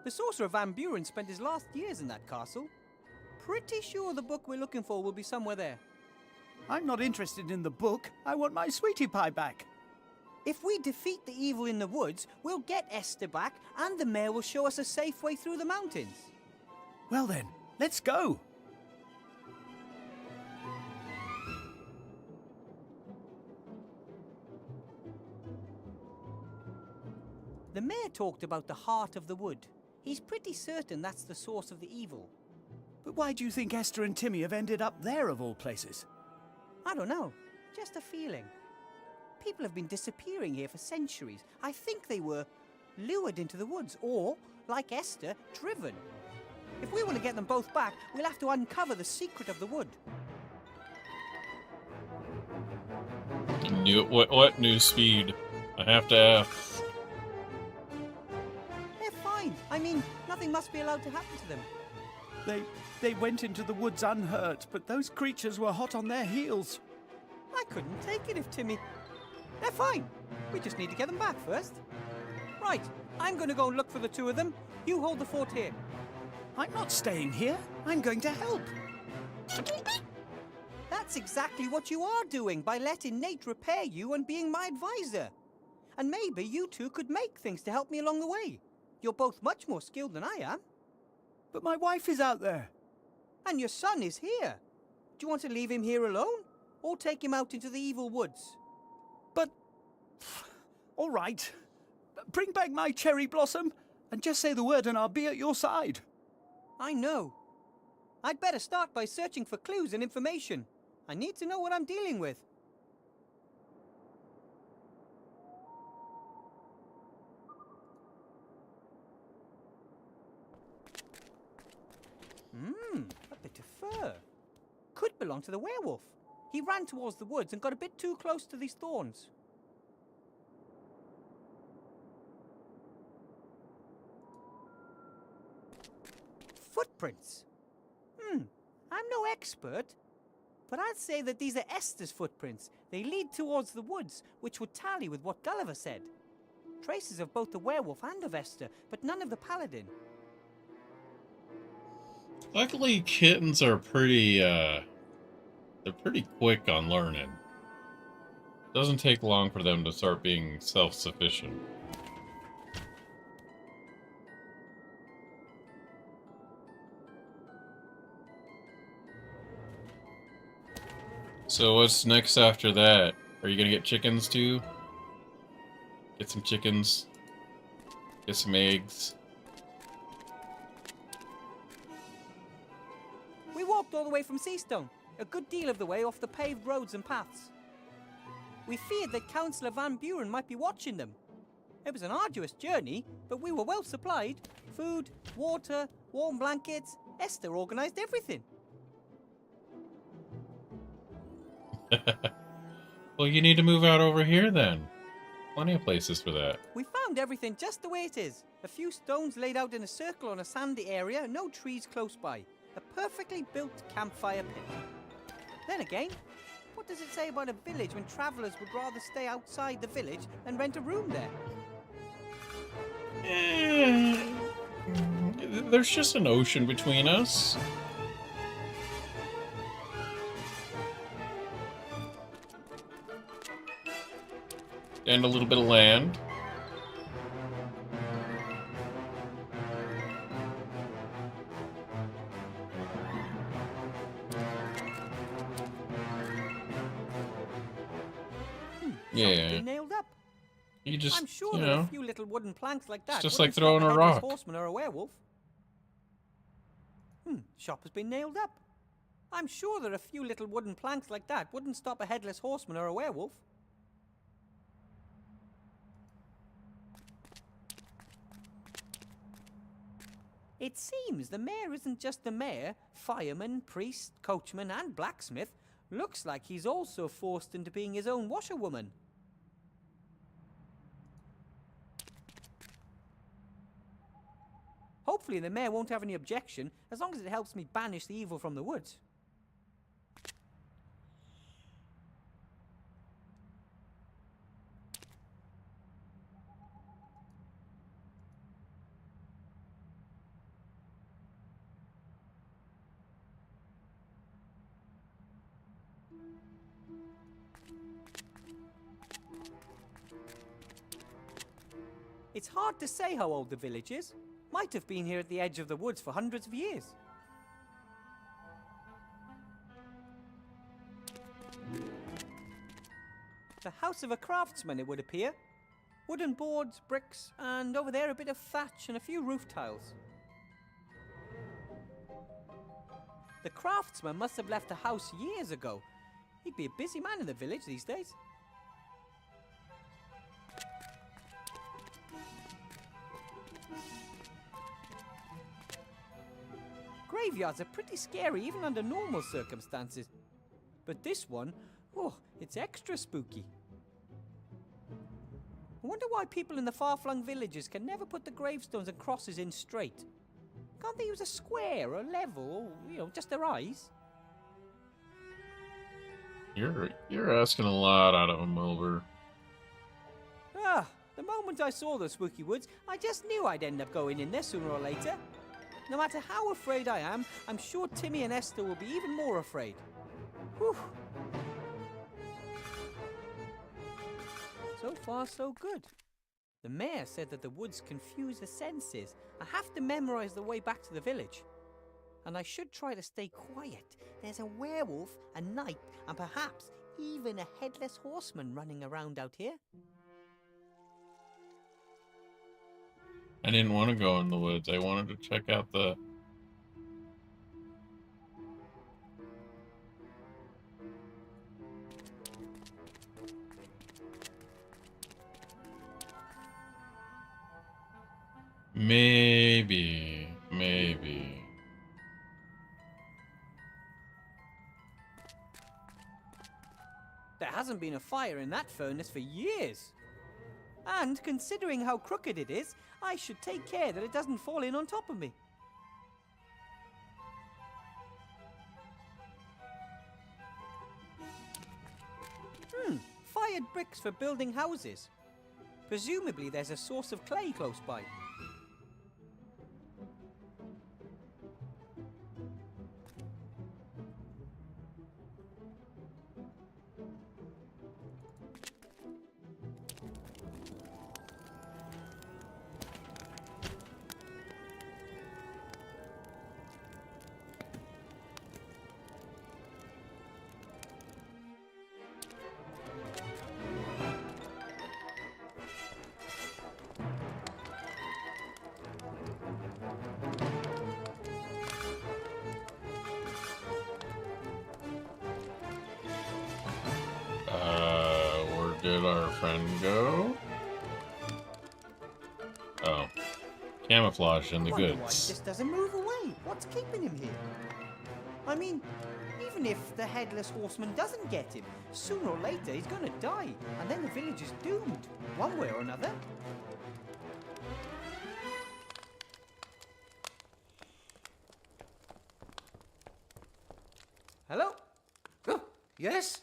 The Sorcerer Van Buren spent his last years in that castle. Pretty sure the book we're looking for will be somewhere there. I'm not interested in the book. I want my sweetie pie back. If we defeat the evil in the woods, we'll get Esther back, and the mayor will show us a safe way through the mountains. Well then, let's go. The mayor talked about the heart of the wood. He's pretty certain that's the source of the evil. But why do you think Esther and Timmy have ended up there of all places? I don't know. Just a feeling. People have been disappearing here for centuries. I think they were lured into the woods or, like Esther, driven. If we want to get them both back, we'll have to uncover the secret of the wood. What new speed? I have to ask. They're fine. I mean, nothing must be allowed to happen to them. They went into the woods unhurt, but those creatures were hot on their heels. I couldn't take it if Timmy... They're fine. We just need to get them back first. Right, I'm gonna go and look for the two of them. You hold the fort here. I'm not staying here. I'm going to help. That's exactly what you are doing by letting Nate repair you and being my advisor. And maybe you two could make things to help me along the way. You're both much more skilled than I am. But my wife is out there. And your son is here. Do you want to leave him here alone? Or take him out into the evil woods? But... all right. Bring back my cherry blossom and just say the word and I'll be at your side. I know. I'd better start by searching for clues and information. I need to know what I'm dealing with. A bit of fur. Could belong to the werewolf. He ran towards the woods and got a bit too close to these thorns. Footprints. I'm no expert, but I'd say that these are Esther's footprints. They lead towards the woods, which would tally with what Gulliver said. Traces of both the werewolf and of Esther, but none of the paladin. Luckily, kittens are pretty, they're pretty quick on learning. Doesn't take long for them to start being self-sufficient. So what's next after that? Are you gonna get chickens too? Get some chickens. Get some eggs. We walked all the way from Seastone, a good deal of the way off the paved roads and paths. We feared that Councillor Van Buren might be watching them. It was an arduous journey, but we were well supplied. Food, water, warm blankets. Esther organised everything. Well, you need to move out over here then. Plenty of places for that. We found everything just the way it is. A few stones laid out in a circle on a sandy area, no trees close by. A perfectly built campfire pit. Then again, what does it say about a village when travellers would rather stay outside the village than rent a room there? There's just an ocean between us. And a little bit of land. Yeah. Nailed up. You just, I'm sure you there are know, a few little wooden planks like that. it's just wouldn't like throwing stop a headless rock. Horseman or a werewolf. Shop has been nailed up. I'm sure there are a few little wooden planks like that wouldn't stop a headless horseman or a werewolf. It seems the mayor isn't just the mayor. Fireman, priest, coachman and blacksmith. Looks like he's also forced into being his own washerwoman. Hopefully the mayor won't have any objection, as long as it helps me banish the evil from the woods. It's hard to say how old the village is. Might have been here at the edge of the woods for hundreds of years. The house of a craftsman, it would appear. Wooden boards, bricks, and over there a bit of thatch and a few roof tiles. The craftsman must have left the house years ago. He'd be a busy man in the village these days. Graveyards are pretty scary even under normal circumstances. But this one, oh, it's extra spooky. I wonder why people in the far-flung villages can never put the gravestones and crosses in straight. Can't they use a square or level or, you know, just their eyes? You're asking a lot out of him, Wilbur. The moment I saw the spooky woods, I just knew I'd end up going in there sooner or later. No matter how afraid I am, I'm sure Timmy and Esther will be even more afraid. Whew. So far, so good. The mayor said that the woods confuse the senses. I have to memorize the way back to the village. And I should try to stay quiet. There's a werewolf, a knight, and perhaps even a headless horseman running around out here. I didn't want to go in the woods. I wanted to check out the... Maybe. There hasn't been a fire in that furnace for years. And considering how crooked it is, I should take care that it doesn't fall in on top of me. Fired bricks for building houses. Presumably there's a source of clay close by. Where did our friend go? Oh. Camouflage in the Wonder why he goods. just doesn't move away. What's keeping him here? I mean, even if the headless horseman doesn't get him, sooner or later he's gonna die, and then the village is doomed, one way or another. Hello? Oh, yes?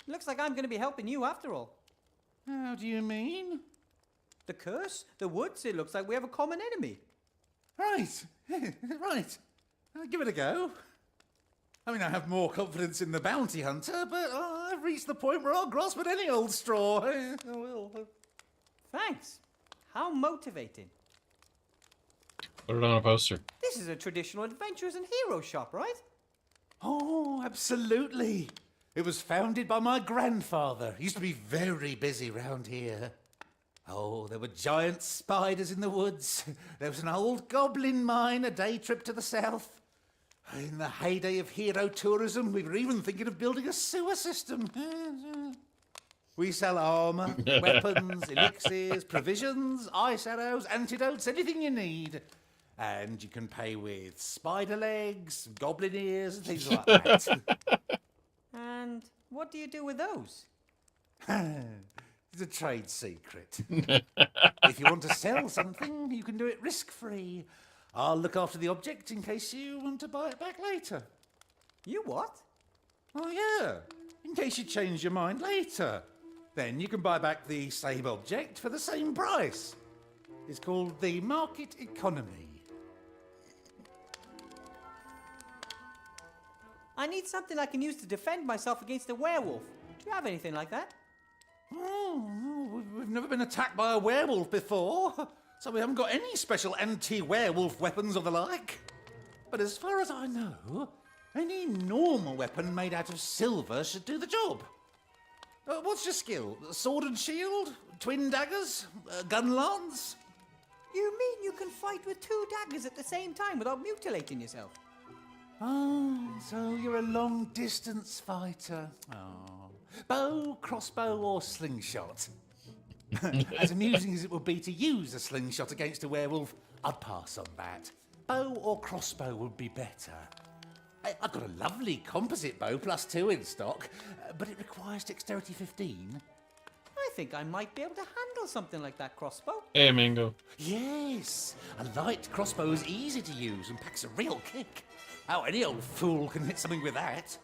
Looks like I'm going to be helping you after all. How do you mean? The curse? The woods? It looks like we have a common enemy. Right. Right. I'll give it a go. I mean, I have more confidence in the bounty hunter, but I've reached the point where I'll grasp at any old straw. I will. Thanks. How motivating. Put it on a poster. This is a traditional adventurers and heroes shop, right? Oh, absolutely. It was founded by my grandfather. He used to be very busy round here. Oh, there were giant spiders in the woods. There was an old goblin mine a day trip to the south. In the heyday of hero tourism, we were even thinking of building a sewer system. We sell armour, weapons, elixirs, provisions, ice arrows, antidotes, anything you need. And you can pay with spider legs, goblin ears, and things like that. And what do you do with those? It's a trade secret. If you want to sell something, you can do it risk-free. I'll look after the object in case you want to buy it back later. You what? Oh, yeah. In case you change your mind later. Then you can buy back the same object for the same price. It's called the market economy. I need something I can use to defend myself against a werewolf. Do you have anything like that? Oh, we've never been attacked by a werewolf before, so we haven't got any special anti-werewolf weapons or the like. But as far as I know, any normal weapon made out of silver should do the job. What's your skill? Sword and shield? Twin daggers? Gun lance? You mean you can fight with two daggers at the same time without mutilating yourself? Oh, so you're a long-distance fighter. Oh. Bow, crossbow, or slingshot? As amusing as it would be to use a slingshot against a werewolf, I'd pass on that. Bow or crossbow would be better. I've got a lovely composite bow +2 in stock, but it requires dexterity 15. I think I might be able to handle something like that crossbow. Hey, Mingo. Yes, a light crossbow is easy to use and packs a real kick. Oh, any old fool can hit something with that.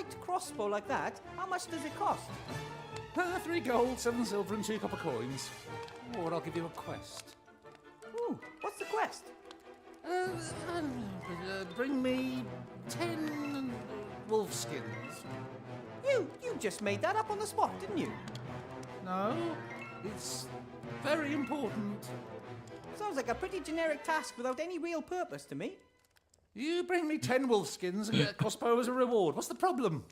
light crossbow like that, how much does it cost? 3 gold, 7 silver, and 2 copper coins. Or I'll give you a quest. Ooh, what's the quest? Bring me 10 wolf skins. You just made that up on the spot, didn't you? No, it's very important. Sounds like a pretty generic task without any real purpose to me. You bring me 10 wolf skins and get a crossbow as a reward. What's the problem?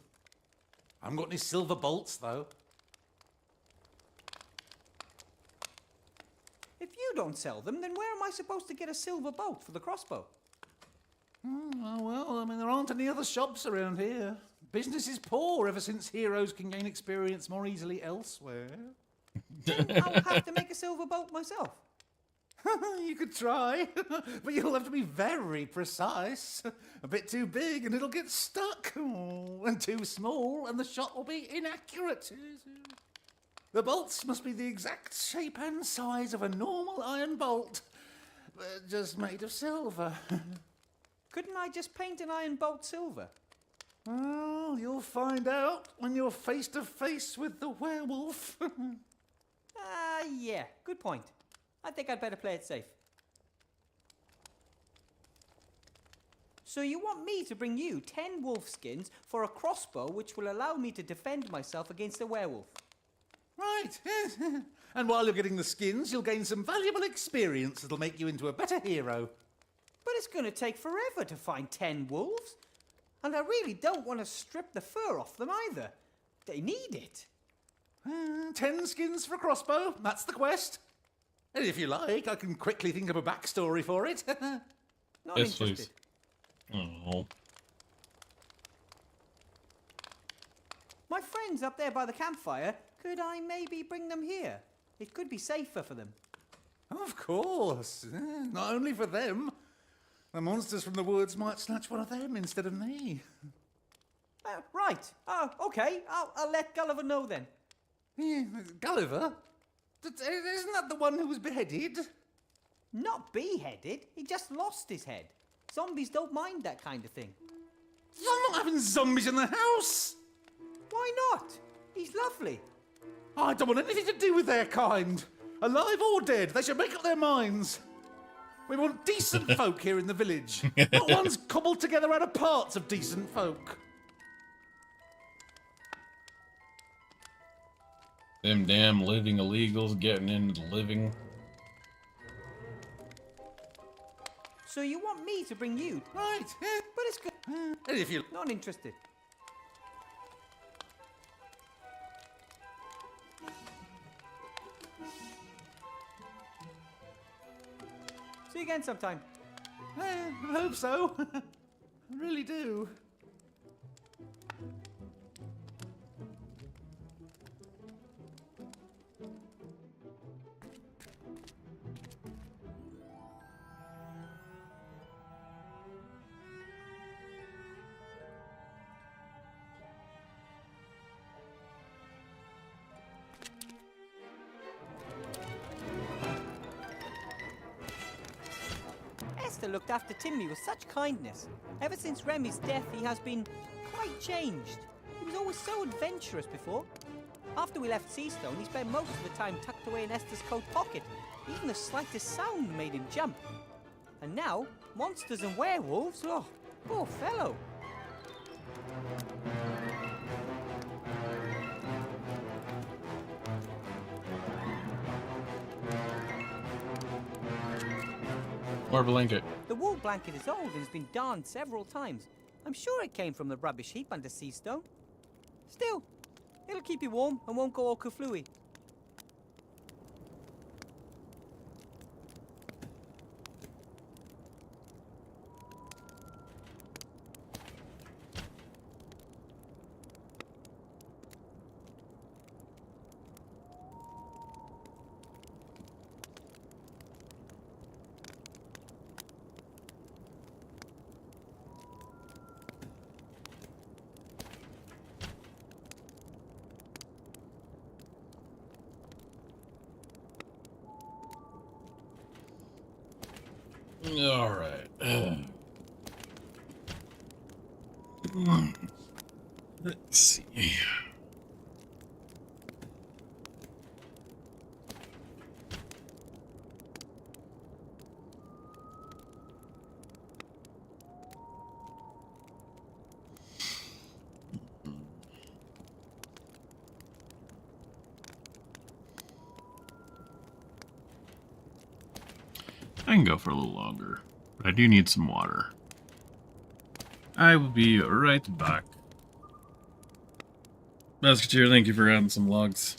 I haven't got any silver bolts, though. If you don't sell them, then where am I supposed to get a silver bolt for the crossbow? Well, I mean, there aren't any other shops around here. Business is poor ever since heroes can gain experience more easily elsewhere. Then I'll have to make a silver bolt myself. You could try, but you'll have to be very precise. A bit too big and it'll get stuck. And too small and the shot will be inaccurate. The bolts must be the exact shape and size of a normal iron bolt, but just made of silver. Couldn't I just paint an iron bolt silver? Well, you'll find out when you're face to face with the werewolf. Yeah, good point. I think I'd better play it safe. So you want me to bring you 10 wolf skins for a crossbow which will allow me to defend myself against a werewolf? Right, yes. And while you're getting the skins, you'll gain some valuable experience that'll make you into a better hero. But it's going to take forever to find 10 wolves. And I really don't want to strip the fur off them either. They need it. 10 skins for a crossbow, that's the quest. And if you like, I can quickly think of a backstory for it. Not Yes, interested. please. Oh. My friends up there by the campfire, could I maybe bring them here? It could be safer for them. Of course. Not only for them. The monsters from the woods might snatch one of them instead of me. Right. Oh, okay. I'll let Gulliver know then. Yeah, Gulliver? Isn't that the one who was beheaded? Not beheaded. He just lost his head. Zombies don't mind that kind of thing. You're not having zombies in the house! Why not? He's lovely. I don't want anything to do with their kind. Alive or dead, they should make up their minds. We want decent folk here in the village. Not ones cobbled together out of parts of decent folk. Them damn living illegals getting into the living. So you want me to bring you? Right, but it's good. If you... Not interested. See you again sometime. I hope so. I really do. Esther looked after Timmy with such kindness. Ever since Remy's death, he has been quite changed. He was always so adventurous before. After we left Seastone, he spent most of the time tucked away in Esther's coat pocket. Even the slightest sound made him jump. And now, monsters and werewolves, oh, poor fellow. More blanket. The wool blanket is old and has been darned several times. I'm sure it came from the rubbish heap under Seastone. Still, it'll keep you warm and won't go all kaflooey. All right. Let's see. I can go for a little longer, but I do need some water. I will be right back. Musketeer, thank you for adding some logs.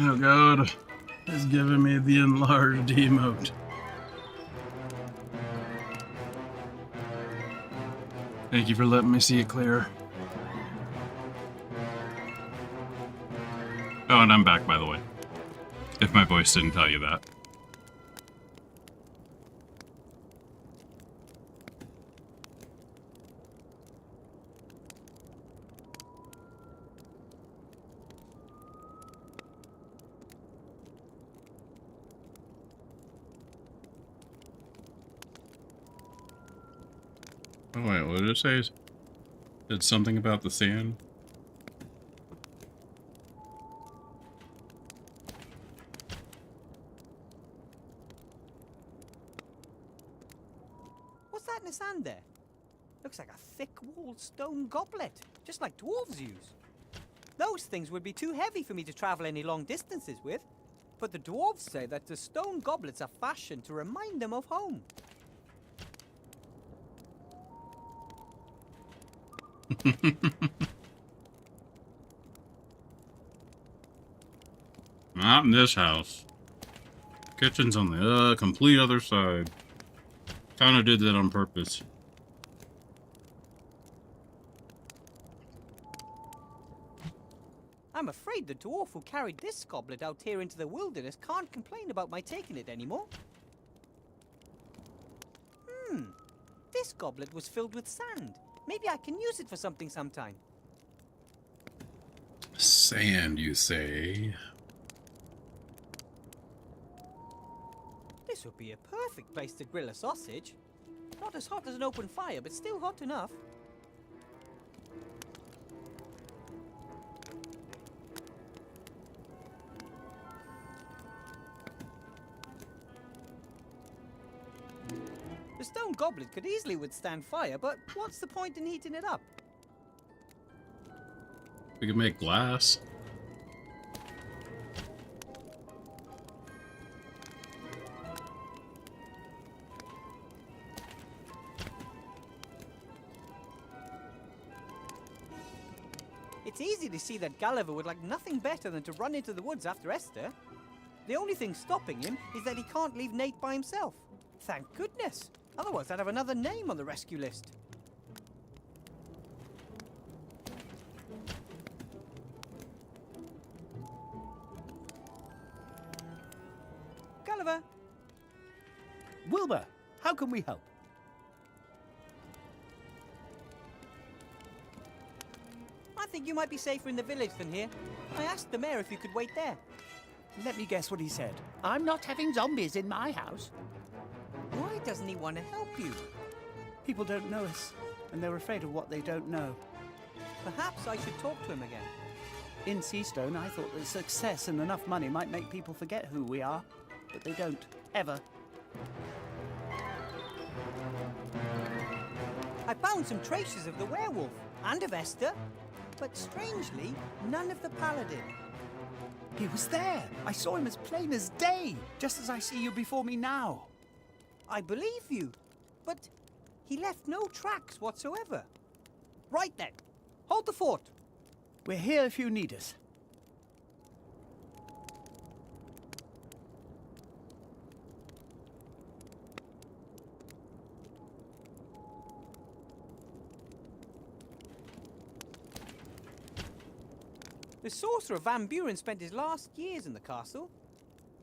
Oh god, it's giving me the enlarged emote. Thank you for letting me see it clear. Oh, and I'm back, by the way. If my voice didn't tell you that. Oh wait, what did it say? Did something about the sand? What's that in the sand there? Looks like a thick-walled stone goblet, just like dwarves use. Those things would be too heavy for me to travel any long distances with. But the dwarves say that the stone goblets are fashioned to remind them of home. Not in this house. Kitchen's on the complete other side. Kinda did that on purpose. I'm afraid the dwarf who carried this goblet out here into the wilderness can't complain about my taking it anymore. This goblet was filled with sand. Maybe I can use it for something sometime. Sand, you say? This would be a perfect place to grill a sausage. Not as hot as an open fire, but still hot enough. The stone goblet could easily withstand fire, but what's the point in heating it up? We could make glass. It's easy to see that Gulliver would like nothing better than to run into the woods after Esther. The only thing stopping him is that he can't leave Nate by himself. Thank goodness. Otherwise, I'd have another name on the rescue list. Gulliver. Wilbur, how can we help? I think you might be safer in the village than here. I asked the mayor if you could wait there. Let me guess what he said. I'm not having zombies in my house. Why doesn't he want to help you? People don't know us, and they're afraid of what they don't know. Perhaps I should talk to him again. In Seastone, I thought that success and enough money might make people forget who we are, but they don't, ever. I found some traces of the werewolf and of Esther, but strangely, none of the paladin. He was there. I saw him as plain as day, just as I see you before me now. I believe you, but he left no tracks whatsoever. Right then, hold the fort. We're here if you need us. The sorcerer Van Buren spent his last years in the castle.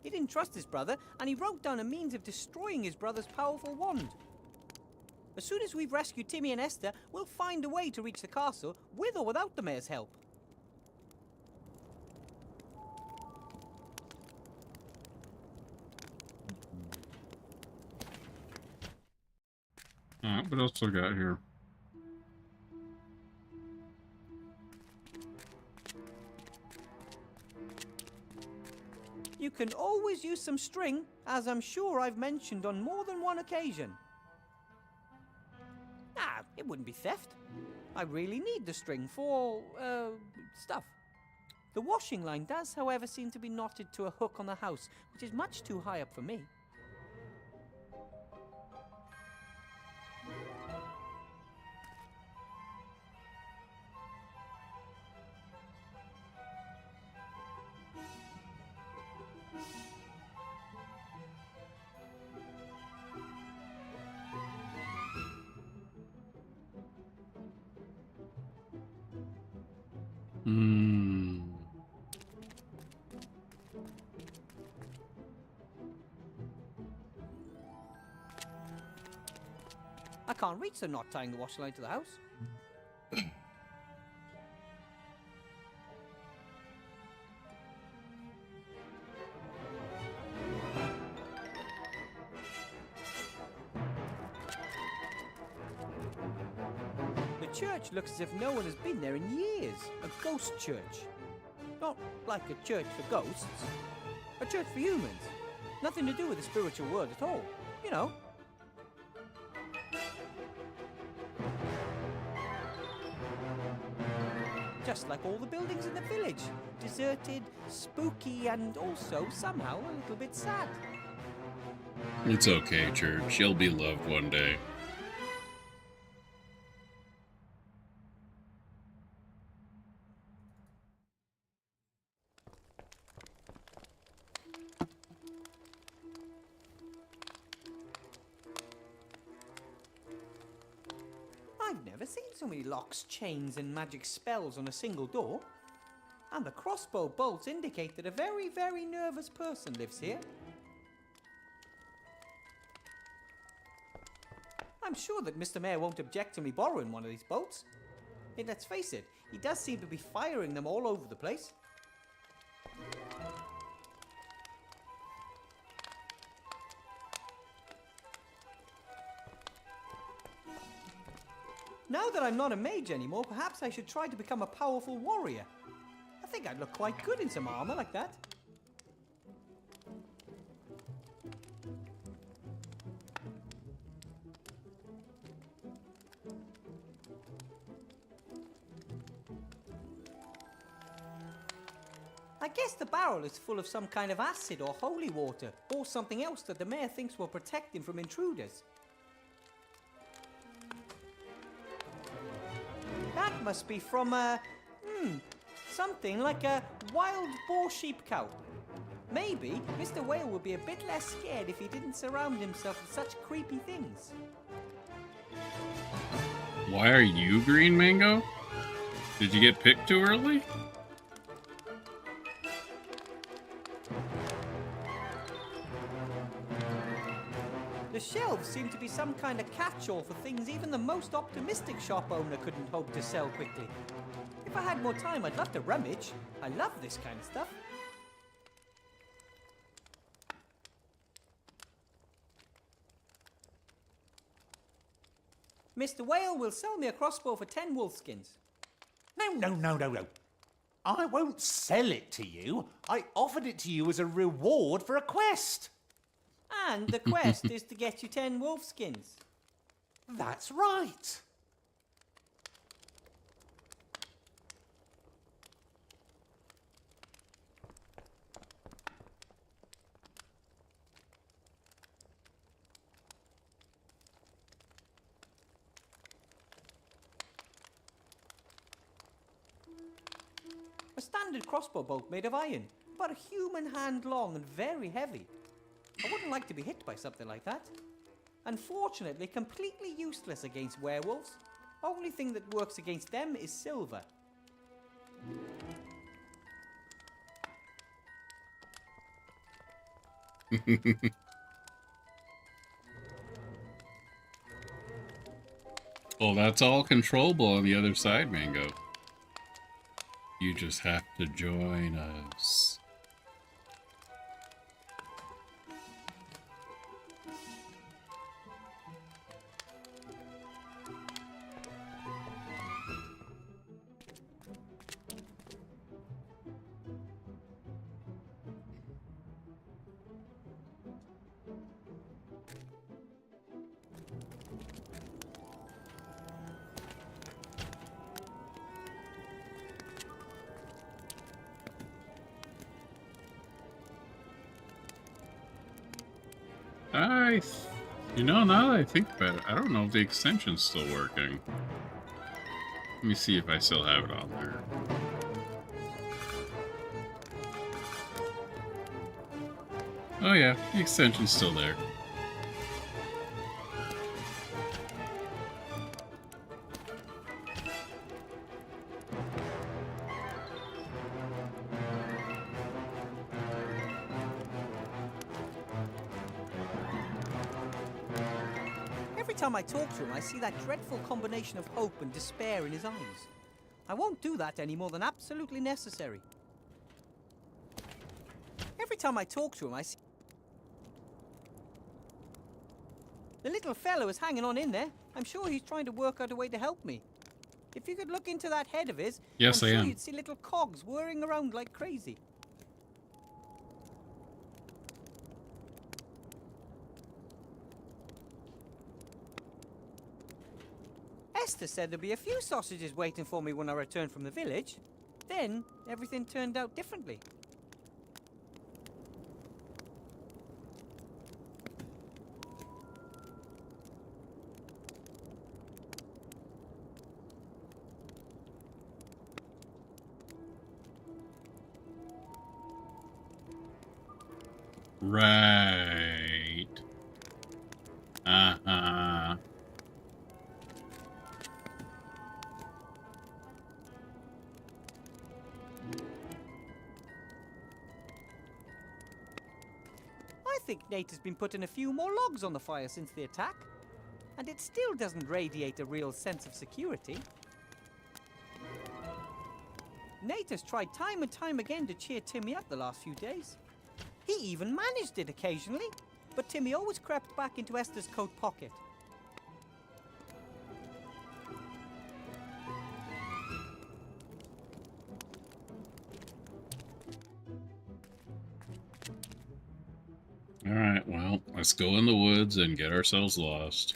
He didn't trust his brother, and he wrote down a means of destroying his brother's powerful wand. As soon as we've rescued Timmy and Esther, we'll find a way to reach the castle, with or without the mayor's help. Alright, what else we got here? You can always use some string, as I'm sure I've mentioned on more than one occasion. Ah, it wouldn't be theft. I really need the string for, stuff. The washing line does, however, seem to be knotted to a hook on the house, which is much too high up for me. I can't reach the knot tying the wash line to the house. The church looks as if no one has been there in years. A ghost church. Not like a church for ghosts. A church for humans. Nothing to do with the spiritual world at all. You know. Just like all the buildings in the village. Deserted, spooky, and also somehow a little bit sad. It's okay, church. You'll be loved one day. I've never seen so many locks, chains, and magic spells on a single door. And the crossbow bolts indicate that a very, very nervous person lives here. I'm sure that Mr. Mayor won't object to me borrowing one of these bolts. And let's face it, he does seem to be firing them all over the place. Now that I'm not a mage anymore, perhaps I should try to become a powerful warrior. I think I'd look quite good in some armor like that. I guess the barrel is full of some kind of acid or holy water, or something else that the mayor thinks will protect him from intruders. That must be from, Something like a wild boar sheep cow. Maybe Mr. Whale would be a bit less scared if he didn't surround himself with such creepy things. Why are you green, Mango? Did you get picked too early? The shelves seem to be some kind of catch-all for things even the most optimistic shop owner couldn't hope to sell quickly. If I had more time, I'd love to rummage. I love this kind of stuff. Mr. Whale will sell me a crossbow for 10 wolfskins. No. I won't sell it to you. I offered it to you as a reward for a quest. And the quest is to get you 10 wolfskins. That's right. A standard crossbow bolt made of iron, about a human hand long and very heavy. I wouldn't like to be hit by something like that. Unfortunately, completely useless against werewolves. Only thing that works against them is silver. Well, that's all controllable on the other side, Mango. You just have to join us. You know, now that I think about it, I don't know if the extension's still working. Let me see if I still have it on there. Oh yeah, the extension's still there. Every time I talk to him, I see that dreadful combination of hope and despair in his eyes. I won't do that any more than absolutely necessary. Every time I talk to him, I see... The little fellow is hanging on in there. I'm sure he's trying to work out a way to help me. If you could look into that head of his, yes, I'm I sure am. You'd see little cogs whirring around like crazy. Esther said there'd be a few sausages waiting for me when I returned from the village. Then, everything turned out differently. Right. Uh-huh. I think Nate has been putting a few more logs on the fire since the attack. And it still doesn't radiate a real sense of security. Nate has tried time and time again to cheer Timmy up the last few days. He even managed it occasionally, but Timmy always crept back into Esther's coat pocket. Alright, well, let's go in the woods and get ourselves lost.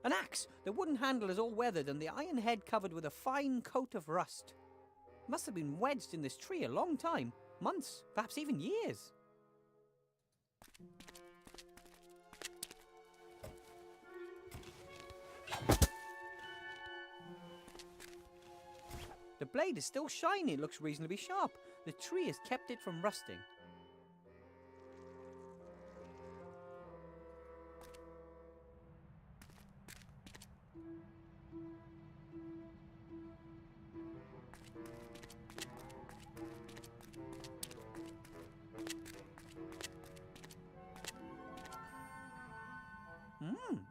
An axe. The wooden handle is all weathered and the iron head covered with a fine coat of rust. Must have been wedged in this tree a long time. Months, perhaps even years. The blade is still shiny. It looks reasonably sharp. The tree has kept it from rusting.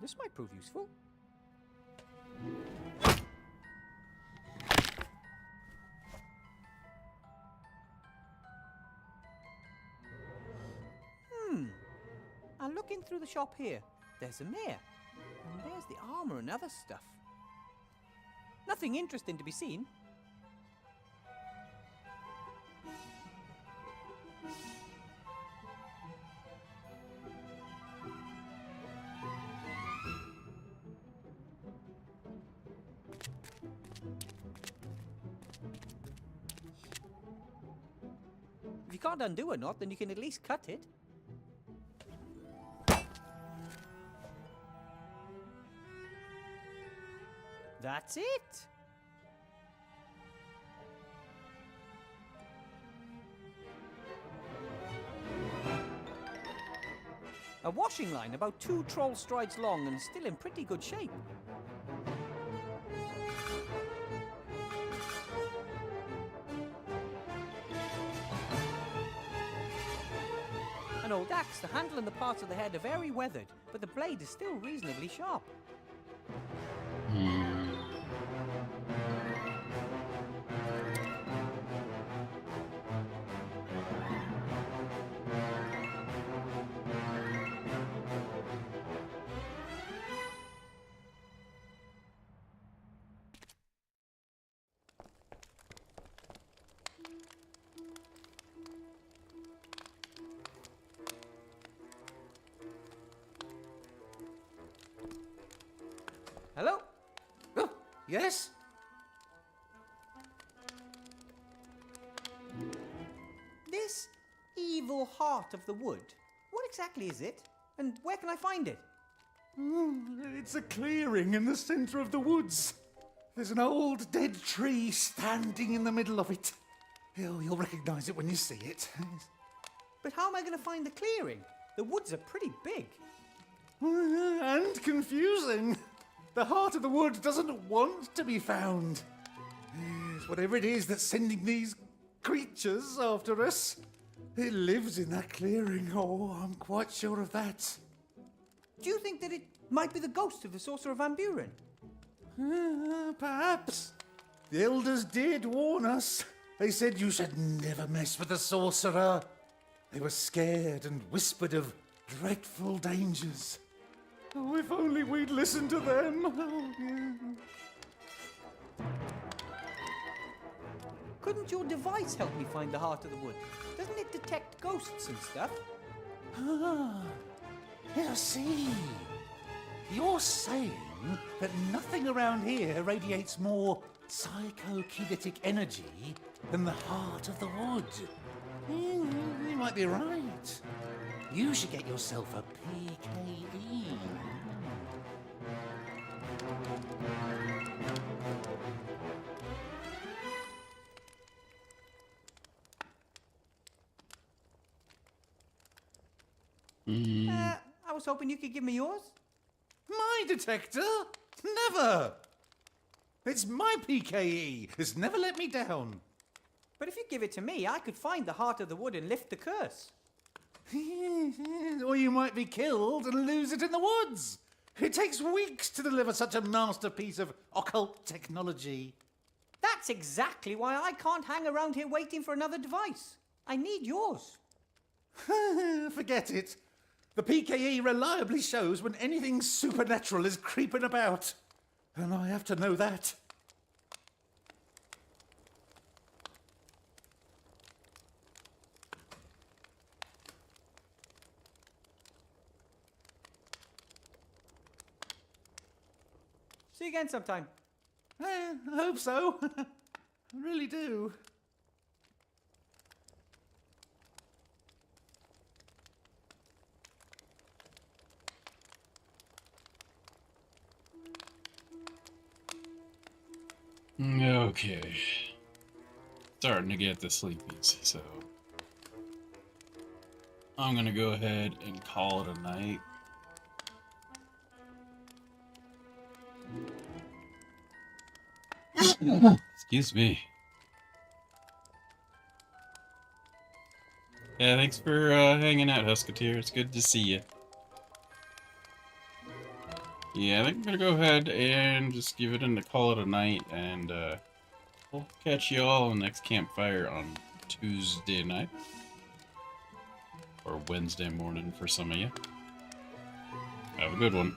This might prove useful. And looking through the shop here, there's a mare. And there's the armor and other stuff. Nothing interesting to be seen. If you can't undo a knot, then you can at least cut it. That's it! A washing line about 2 troll strides long and still in pretty good shape. An old axe, the handle and the parts of the head are very weathered, but the blade is still reasonably sharp. Hello? Oh, yes? This evil heart of the wood, what exactly is it? And where can I find it? It's a clearing in the centre of the woods. There's an old dead tree standing in the middle of it. You'll recognise it when you see it. But how am I going to find the clearing? The woods are pretty big. And confusing. The heart of the wood doesn't want to be found. Yes, whatever it is that's sending these creatures after us, it lives in that clearing. Oh, I'm quite sure of that. Do you think that it might be the ghost of the Sorcerer Van Buren? Perhaps. The elders did warn us. They said you should never mess with the sorcerer. They were scared and whispered of dreadful dangers. Oh, if only we'd listened to them. Oh, yeah. Couldn't your device help me find the heart of the wood? Doesn't it detect ghosts and stuff? Ah, I see. You're saying that nothing around here radiates more psychokinetic energy than the heart of the wood. You might be right. You should get yourself a PKE. I was hoping you could give me yours. My detector? Never! It's my PKE. It's never let me down. But if you give it to me, I could find the heart of the wood and lift the curse. Or you might be killed and lose it in the woods. It takes weeks to deliver such a masterpiece of occult technology. That's exactly why I can't hang around here waiting for another device. I need yours. Forget it. The PKE reliably shows when anything supernatural is creeping about. And I have to know that. See you again sometime. I hope so. I really do. Okay. starting to get the sleepies, so I'm gonna go ahead and call it a night. Excuse me. Yeah, thanks for hanging out, Husketeer. It's good to see you. Yeah, I think I'm gonna go ahead and just give it in to call it a night, and we'll catch you all on the next campfire on Tuesday night. Or Wednesday morning for some of you. Have a good one.